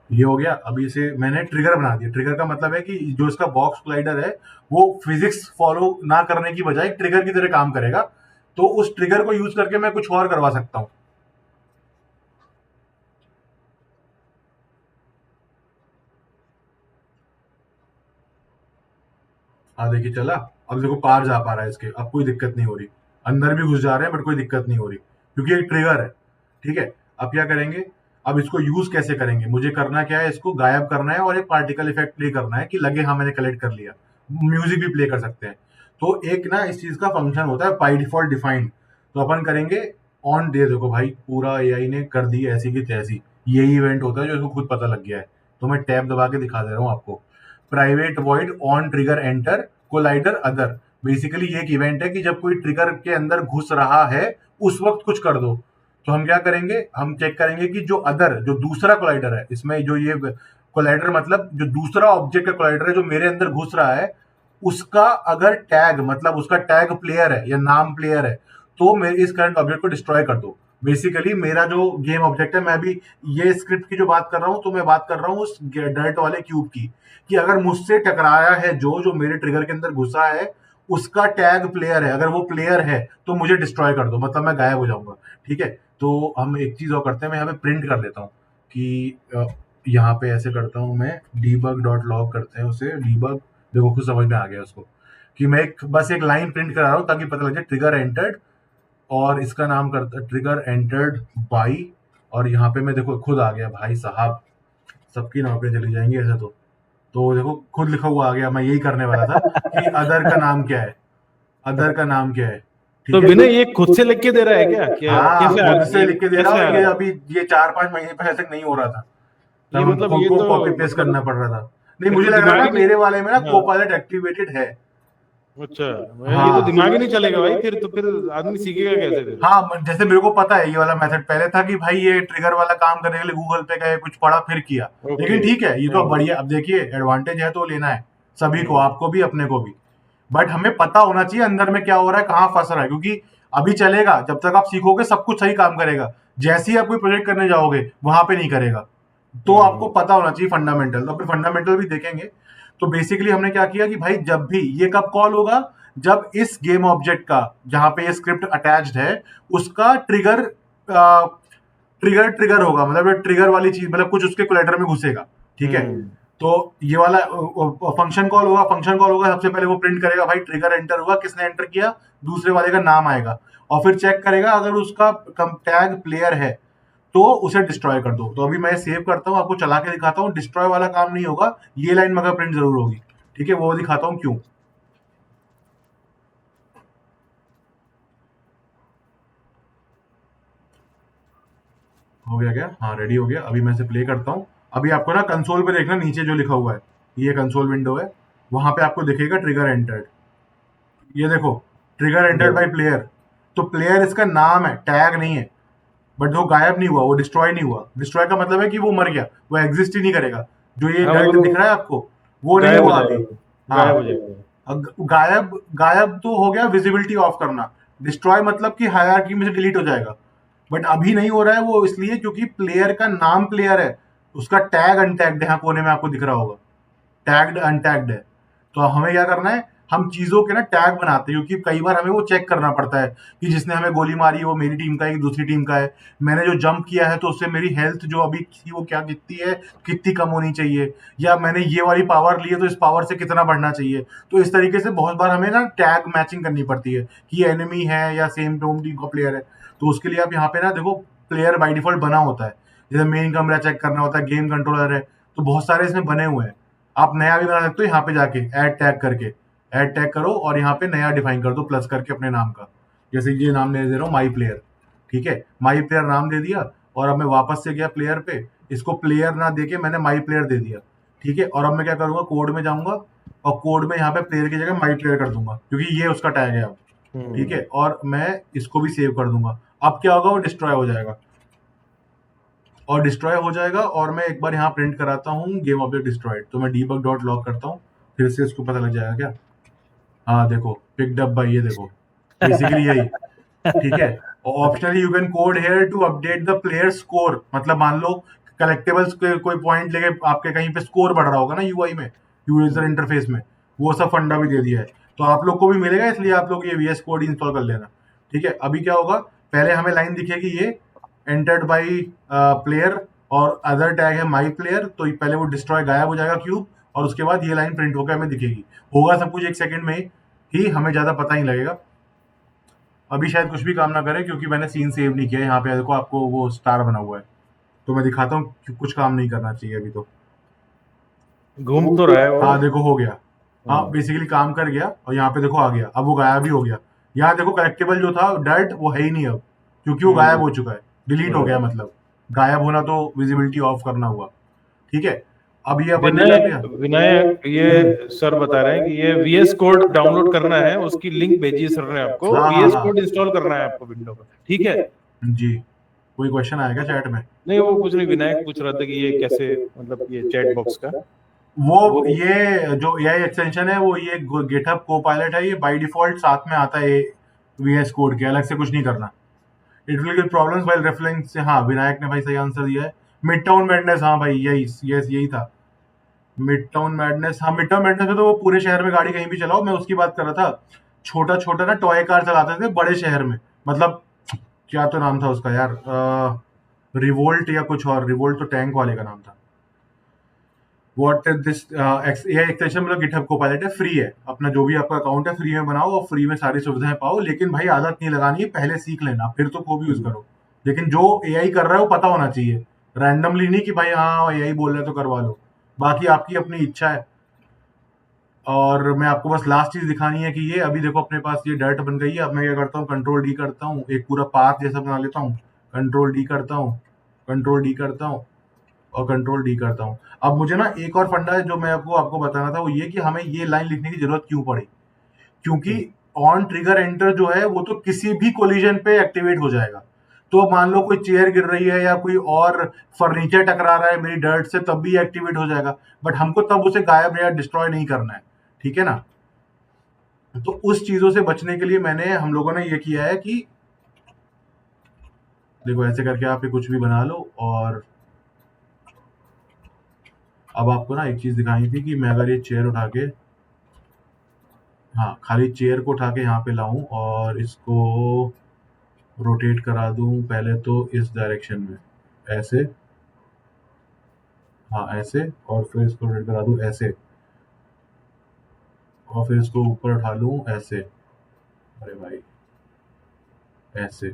ये हो गया। अभी इसे मैंने ट्रिगर बना दिया, ट्रिगर का मतलब है कि जो इसका बॉक्स स्लाइडर है वो फिजिक्स फॉलो ना करने की बजाय ट्रिगर की तरह काम करेगा, तो उस ट्रिगर को यूज करके मैं कुछ और करवा सकता हूं। हाँ देखिए चला, अब देखो पार जा पा रहा है इसके, अब कोई दिक्कत नहीं हो रही, अंदर भी घुस जा रहे हैं बट कोई दिक्कत नहीं हो रही, क्योंकि एक ट्रिगर है, ठीक है। अब क्या करेंगे, अब इसको यूज कैसे करेंगे, मुझे करना क्या है, इसको गायब करना है और एक पार्टिकल इफेक्ट प्ले करना है कि लगे हाँ मैंने कलेक्ट कर लिया, म्यूजिक भी प्ले कर सकते हैं। तो एक ना इस चीज का फंक्शन होता है बाई डिफॉल्ट डिफाइंड, तो अपन करेंगे ऑन दे, देखो भाई पूरा एआई ने कर दी ऐसी की तैसी, यही इवेंट होता है जो इसको खुद पता लग गया है। तो मैं टैब दबा के दिखा दे रहा हूँ आपको, private void on trigger enter collider other, basically ये एक इवेंट है कि जब कोई ट्रिगर के अंदर घुस रहा है उस वक्त कुछ कर दो। तो हम क्या करेंगे, हम चेक करेंगे कि जो अदर, जो दूसरा कोलाइडर है, इसमें जो ये कोलाइडर मतलब जो दूसरा ऑब्जेक्ट का कोलाइडर है जो मेरे अंदर घुस रहा है, उसका अगर टैग मतलब उसका टैग प्लेयर है या नाम प्लेयर है, तो मेरे इस करंट ऑब्जेक्ट को डिस्ट्रॉय कर दो। बेसिकली मेरा जो गेम ऑब्जेक्ट है, मैं भी ये स्क्रिप्ट की जो बात कर रहा हूँ, तो मैं बात कर रहा हूँ उस डर्ट वाले क्यूब की, कि अगर मुझसे टकराया है जो मेरे ट्रिगर के अंदर घुसा है, उसका टैग प्लेयर है, अगर वो प्लेयर है तो मुझे डिस्ट्रॉय कर दो, मतलब मैं गायब हो जाऊंगा, ठीक है। तो हम एक चीज और करते हैं, मैं यहाँ पे प्रिंट कर लेता हूँ कि यहाँ पे ऐसे करता हूँ मैं, debug डॉट लॉग करते हैं उसे, debug, देखो कुछ समझ में आ गया उसको, कि मैं बस एक लाइन प्रिंट करा रहा हूँ ताकि पता लग जाए ट्रिगर एंटर्ड, और इसका नाम करता ट्रिगर एंटर्ड बाई, और यहाँ पे मैं देखो खुद आ गया, भाई साहब सबकी नौकरी चली जाएंगी ऐसे तो देखो खुद लिखा हुआ आ गया, मैं यही करने वाला था कि अदर का नाम क्या है, अदर का नाम क्या है, तो विनय ये खुद से लिख के दे रहा है क्या? हाँ कैसे खुद से लिख के दे रहा हूँ, ये है? अभी ये 4-5 महीने पहले तक नहीं हो रहा था, ये तब मतलब खुद ये को तो कॉपी पेस्ट मतलब करना पड़ रहा था। नहीं ये मुझे तो लग रहा है दिमाग ना ही नहीं, मेरे वाले में ना हाँ, कोपायलट एक्टिवेटेड है। अच्छा, ये तो हाँ दिमाग ही नहीं चलेगा भाई, फिर तो फिर आदमी सीखेगा कैसे फिर? हाँ, जैसे मेरे को पता है ये वाला मेथड पहले था कि भाई ये ट्रिगर वाला काम करने के लिए गूगल पे गए, कुछ पढ़ा फिर किया, ओके, लेकिन ठीक है ये तो हाँ, बढ़िया। अब देखिए एडवांटेज है तो लेना है सभी को, हम्म, आपको भी अपने को भी, बट हमें पता होना चाहिए अंदर में क्या हो रहा है, कहाँ फंस रहा है, क्योंकि अभी चलेगा जब तक आप सीखोगे सब कुछ सही काम करेगा, जैसे ही आप कोई प्रोजेक्ट करने जाओगे वहां पे नहीं करेगा। तो आपको पता होना चाहिए फंडामेंटल, तो अपने फंडामेंटल भी देखेंगे। तो बेसिकली हमने क्या किया कि भाई जब भी ये कब कॉल होगा, जब इस गेम ऑब्जेक्ट का जहां पे ये स्क्रिप्ट अटैच्ड है उसका ट्रिगर ट्रिगर होगा, मतलब ट्रिगर वाली चीज, मतलब कुछ उसके कोलेटर में घुसेगा, ठीक है। तो ये वाला फंक्शन कॉल होगा, सबसे पहले वो प्रिंट करेगा भाई ट्रिगर एंटर हुआ, किसने एंटर किया, दूसरे वाले का नाम आएगा, और फिर चेक करेगा अगर उसका टैग प्लेयर है तो उसे डिस्ट्रॉय कर दो। तो अभी मैं सेव करता हूँ, आपको चला के दिखाता हूँ, डिस्ट्रॉय वाला काम नहीं होगा, ये लाइन मगर प्रिंट जरूर होगी, ठीक है, वो दिखाता हूँ क्यों। हो गया क्या? हाँ रेडी हो गया। अभी मैं इसे प्ले करता हूँ। अभी आपको ना कंसोल पे देखना, नीचे जो लिखा हुआ है ये कंसोल विंडो है, वहां पे आपको दिखेगा ट्रिगर एंटर्ड। ये देखो ट्रिगर एंटर्ड बाय प्लेयर, तो प्लेयर इसका नाम है, टैग नहीं है, बट वो गायब नहीं हुआ, वो डिस्ट्रॉय नहीं हुआ। डिस्ट्रॉय का मतलब है कि वो मर गया, वो एग्जिस्ट ही नहीं करेगा। जो ये हाँ, डर्ट मतलब दिख रहा है आपको, वो नहीं गायब हो हुआ जाएगा अभी। वो, गायब हो हाँ, जाएगा। गायब गायब तो हो गया, विजिबिलिटी ऑफ करना। डिस्ट्रॉय मतलब कि हायरार्की में से डिलीट हो जाएगा, बट अभी नहीं हो रहा है वो इसलिए क्योंकि प्लेयर का नाम प्लेयर है, उसका टैग अनटैग्ड है। यहाँ कोने में आपको दिख रहा होगा टैग्ड अनटैग्ड है। तो हमें क्या करना है, हम चीजों के ना टैग बनाते हैं, क्योंकि कई बार हमें वो चेक करना पड़ता है कि जिसने हमें गोली मारी वो मेरी टीम का है कि दूसरी टीम का है, मैंने जो जंप किया है तो उससे मेरी हेल्थ जो अभी थी वो क्या कितनी है, कितनी कम होनी चाहिए, या मैंने ये वाली पावर ली है तो इस पावर से कितना बढ़ना चाहिए। तो इस तरीके से बहुत बार हमें ना टैग मैचिंग करनी पड़ती है कि एनिमी है या सेम टोम टीम का प्लेयर है। तो उसके लिए आप यहाँ पे ना देखो, प्लेयर बाई डिफॉल्ट बना होता है, जैसे मेन कमरा चेक करना होता है, गेम कंट्रोलर है, तो बहुत सारे इसमें बने हुए हैं। आप नया भी बना सकते हो यहाँ पे जाके ऐड टैग करके, ऐड टैग करो और यहाँ पे नया डिफाइन कर दो प्लस करके अपने नाम का। जैसे ये नाम दे रहा हूँ माई प्लेयर, ठीक है, माई प्लेयर नाम दे दिया, और अब मैं वापस से गया प्लेयर पे, इसको प्लेयर ना देके मैंने माई प्लेयर दे दिया, ठीक है। और अब मैं क्या करूंगा, कोड में जाऊंगा और कोड में यहाँ पे प्लेयर की जगह माई प्लेयर कर दूंगा, क्योंकि ये उसका टैग है अब, ठीक है। और मैं इसको भी सेव कर दूंगा। अब क्या होगा, वो डिस्ट्रॉय हो जाएगा, और डिस्ट्रॉय हो जाएगा। और मैं एक बार यहाँ प्रिंट कराता हूँ गेम ऑब्जेक्ट डिस्ट्रॉयड, तो मैं डीबग डॉट लॉग करता हूँ, फिर से इसको पता लग जाएगा क्या। हाँ देखो पिक्ड अप बाय, ये देखो बेसिकली यही, ठीक है। और optionally you can code here to update the player score, मतलब मान लो कलेक्टेबल्स के कोई पॉइंट लेके आपके कहीं पे स्कोर बढ़ रहा होगा ना यूआई में, यूजर इंटरफेस में, वो सब फंडा भी दे दिया है, तो आप लोग को भी मिलेगा, इसलिए आप लोग ये वीएस कोड इंस्टॉल कर लेना, ठीक है। अभी क्या होगा, पहले हमें लाइन दिखेगी ये एंटर्ड बाई प्लेयर, और अदर टैग है माई प्लेयर, तो पहले वो डिस्ट्रॉय गायब हो जाएगा क्यूब, और उसके बाद ये लाइन प्रिंट होकर हमें दिखेगी। होगा सब कुछ 1 सेकंड में ही, हमें ज्यादा पता ही लगेगा। अभी शायद कुछ भी काम ना करे क्योंकि मैंने सीन सेव नहीं किया। यहाँ पे देखो आपको वो स्टार बना हुआ है, तो मैं दिखाता हूँ कि कुछ काम नहीं करना चाहिए अभी। तो घूम तो रहा है वो। हाँ देखो हो गया, हाँ बेसिकली काम कर गया, और यहाँ पे देखो आ गया, अब वो गायब भी हो गया। यहाँ देखो कलेक्टेबल जो था डर्ट वो है ही नहीं अब, क्योंकि वो गायब हो चुका है, डिलीट हो गया, मतलब गायब होना तो विजिबिलिटी ऑफ करना हुआ, ठीक है। अब ये अपन ने कर दिया। विनायक ये सर बता रहे हैं कि ये वीएस कोड डाउनलोड करना है, उसकी लिंक भेजिए सर ने आपको, हाँ, वीएस हाँ। कोड इंस्टॉल करना है आपको विंडो पर, ठीक है। जी, कोई क्वेश्चन आएगा चैट में? नहीं वो कुछ नहीं, विनायक पूछ रहा था कि ये कैसे, मतलब ये चैट बॉक्स का वो ये जो एआई एक्सटेंशन है वो ये गिटहब कोपायलट है, ये बाय डिफॉल्ट साथ में आता है वीएस कोड के, अलग से कुछ नहीं करना। It will give problems while referring से। हाँ विनायक ने भाई सही आंसर दिया है, मिड टाउन मैडनेस, हाँ भाई यही था मिड टाउन मैडनेस। हाँ मिड टाउन मैडनेस में तो वो पूरे शहर में गाड़ी कहीं भी चलाओ, मैं उसकी बात कर रहा था। छोटा छोटा ना टॉय कार चलाते थे बड़े शहर में, मतलब क्या तो नाम था उसका यार, रिवोल्ट या कुछ और, रिवोल्ट तो टैंक वाले का नाम था। व्हाट दिस एआई एक्सटेंशन मतलब गिटहब कोपायलट है, फ्री है, अपना जो भी आपका अकाउंट है फ्री में बनाओ और फ्री में सारी सुविधाएं पाओ। लेकिन भाई आदत नहीं लगानी है, पहले सीख लेना फिर तो खूब यूज करो। लेकिन जो एआई कर रहा है वो पता होना चाहिए, रैंडमली नहीं कि भाई हाँ एआई बोल रहा है तो करवा लो, बाकी आपकी अपनी इच्छा है। और मैं आपको बस लास्ट चीज दिखानी है कि ये अभी देखो अपने पास ये डर्ट बन गई है। अब मैं क्या करता हूँ, कंट्रोल डी करता हूँ, एक पूरा पाथ जैसा बना लेता हूँ, कंट्रोल डी करता हूँ, कंट्रोल डी करता हूँ और कंट्रोल डी करता हूँ। अब मुझे ना एक और फंडा है जो मैं आपको बताना था, वो ये कि हमें ये लाइन लिखने की जरूरत क्यों पड़ी, क्योंकि ऑन ट्रिगर एंटर जो है वो तो किसी भी कोलिजन पे एक्टिवेट हो जाएगा। तो मान लो कोई चेयर गिर रही है या कोई और फर्नीचर टकरा रहा है मेरी डर्ट से, तब भी एक्टिवेट हो जाएगा, बट हमको तब उसे गायब या डिस्ट्रॉय नहीं करना है, ठीक है ना। तो उस चीजों से बचने के लिए मैंने हम लोगों ने ये किया है कि देखो ऐसे करके आप ये कुछ भी बना लो। और अब आपको ना एक चीज दिखाई थी कि मैं अगर ये चेयर उठा के, हाँ खाली चेयर को उठा के यहाँ पे लाऊं और इसको रोटेट करा दूं, पहले तो इस डायरेक्शन में ऐसे, हाँ ऐसे, और फिर इसको रोटेट करा दूं ऐसे, और फिर इसको ऊपर उठा लूं ऐसे, अरे भाई ऐसे,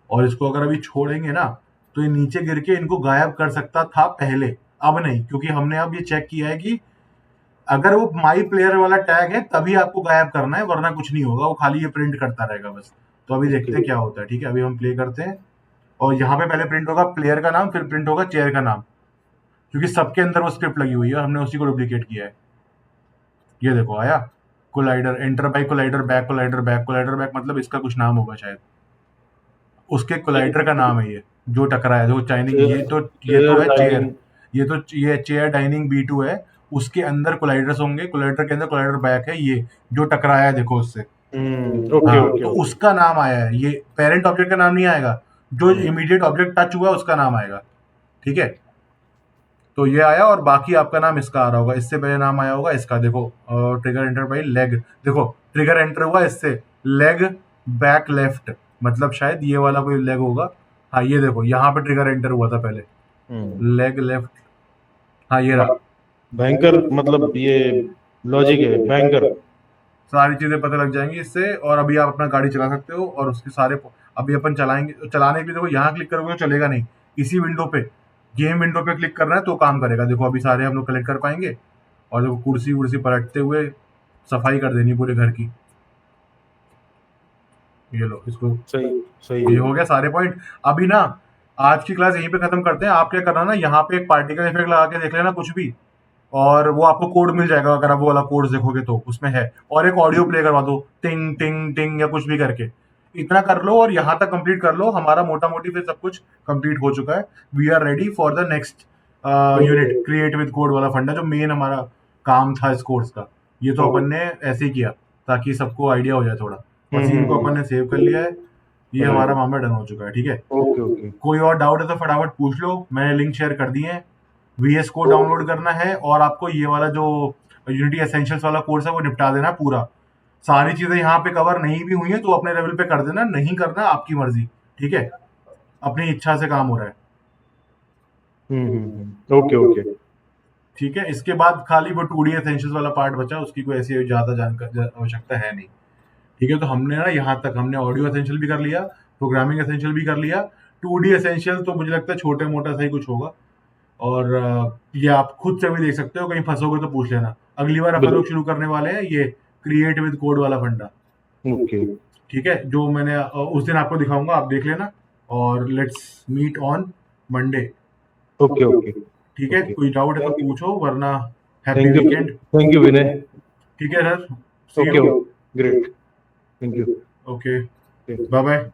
और इसको अगर अभी छोड़ेंगे ना तो ये नीचे गिर के इनको गायब कर सकता था पहले, अब नहीं, क्योंकि हमने अब ये चेक किया है कि अगर वो माई प्लेयर वाला टैग है तभी आपको गायब करना है, वरना कुछ नहीं होगा, वो खाली ये प्रिंट करता रहेगा बस। तो अभी देखते हैं क्या होता है। ठीक है, अभी हम प्ले करते हैं, और यहाँ पे पहले प्रिंट होगा प्लेयर का नाम, फिर प्रिंट होगा चेयर का नाम, क्योंकि सबके अंदर वो स्क्रिप्ट लगी हुई है और हमने उसी को डुप्लीकेट किया है। ये देखो आया, collider, enter bye collider, back collider, back collider, back मतलब इसका कुछ नाम होगा शायद, उसके कोलाइडर का नाम है ये जो टकरा है, जो चाइनिंग, ये तो है चेयर, ये चेयर डाइनिंग B2 है, उसके अंदर कोलाइडर्स होंगे, कोलाइडर के अंदर कोलाइडर बैक है, ये जो टकराया है देखो उससे, तो उसका नाम आया है, ये पेरेंट ऑब्जेक्ट का नाम नहीं आएगा, जो इमीडिएट ऑब्जेक्ट टच हुआ उसका नाम आएगा। ठीक है, तो ये आया, और बाकी आपका नाम इसका आ रहा होगा, इससे पहले नाम आया होगा इसका, देखो ट्रिगर एंटर बाई लेग, देखो ट्रिगर एंटर हुआ इससे, लेग बैक लेफ्ट, मतलब शायद ये वाला कोई लेग होगा। हाँ ये देखो यहाँ पे ट्रिगर एंटर हुआ था पहले, लेग लेफ्ट, हाँ ये रहा, भयंकर, मतलब ये लॉजिक है भयंकर। सारी चीजें पता लग जाएंगी इससे, और अभी आप अपना गाड़ी चला सकते हो, और उसके सारे अभी अपन चलाएंगे, चलाने के लिए देखो यहाँ क्लिक करोगे तो चलेगा नहीं, इसी विंडो पे, गेम विंडो पे क्लिक करना है तो काम करेगा। देखो अभी सारे हम लोग कलेक्ट कर पाएंगे, और देखो कुर्सी वुर्सी पलटते हुए सफाई कर देनी पूरे घर की। ये लो इसको, सही ये हो गया सारे पॉइंट। अभी ना आज की क्लास यहीं पे खत्म करते हैं। आप क्या करना ना, यहाँ पे एक पार्टिकल इफेक्ट लगा के देख लेना कुछ भी, और वो आपको कोड मिल जाएगा, अगर आप वो वाला कोड देखोगे तो उसमें है, और एक ऑडियो प्ले करवा दो, टिंग टिंग टिंग या कुछ भी करके, इतना कर लो और यहाँ तक कंप्लीट कर लो, हमारा मोटा मोटी फिर सब कुछ कंप्लीट हो चुका है। We are ready for the next unit, create with code वाला फंडा, जो मेन हमारा काम था इस कोर्स का। ये तो अपन ने ऐसे ही किया ताकि सबको आइडिया हो जाए थोड़ा, मशीन को अपन ने सेव कर लिया है, ये हमारा मामला डन हो चुका है। ठीक है, ओके। कोई और डाउट है तो फटाफट पूछ लो, मैंने लिंक शेयर कर दिए हैं। VS कोड डाउनलोड करना है, और आपको ये वाला जो यूनिटी एसेंशियल्स वाला कोर्स है वो निपटा देना पूरा। सारी चीजें यहाँ पे कवर नहीं भी हुई है तो अपने लेवल पे कर देना, नहीं करना आपकी मर्जी। ठीक है, अपनी इच्छा से काम हो रहा है। ओके। ठीक है, इसके बाद खाली वो 2D एसेंशियल्स वाला पार्ट बचा, उसकी कोई ऐसी ज्यादा जानकारी आवश्यकता है नहीं। ठीक है, तो हमने ना यहाँ तक हमने ऑडियो एसेंशियल भी कर लिया, प्रोग्रामिंग एसेंशियल भी कर लिया, 2D एसेंशियल तो मुझे लगता है छोटे मोटा सा ही कुछ होगा, और ये आप खुद से भी देख सकते हो, कहीं फंसोगे तो पूछ लेना। अगली बार अपन लोग शुरू करने वाले हैं ये क्रिएट विद कोड वाला फंडा। ओके, ठीक है, जो मैंने उस दिन आपको दिखाऊंगा, आप देख लेना, और let's meet on Monday. Okay. ठीक है, कोई डाउट है तो पूछो, वरना happy weekend. Thank you Vinay. ठीक है sir, okay, great, thank you. Okay, bye bye.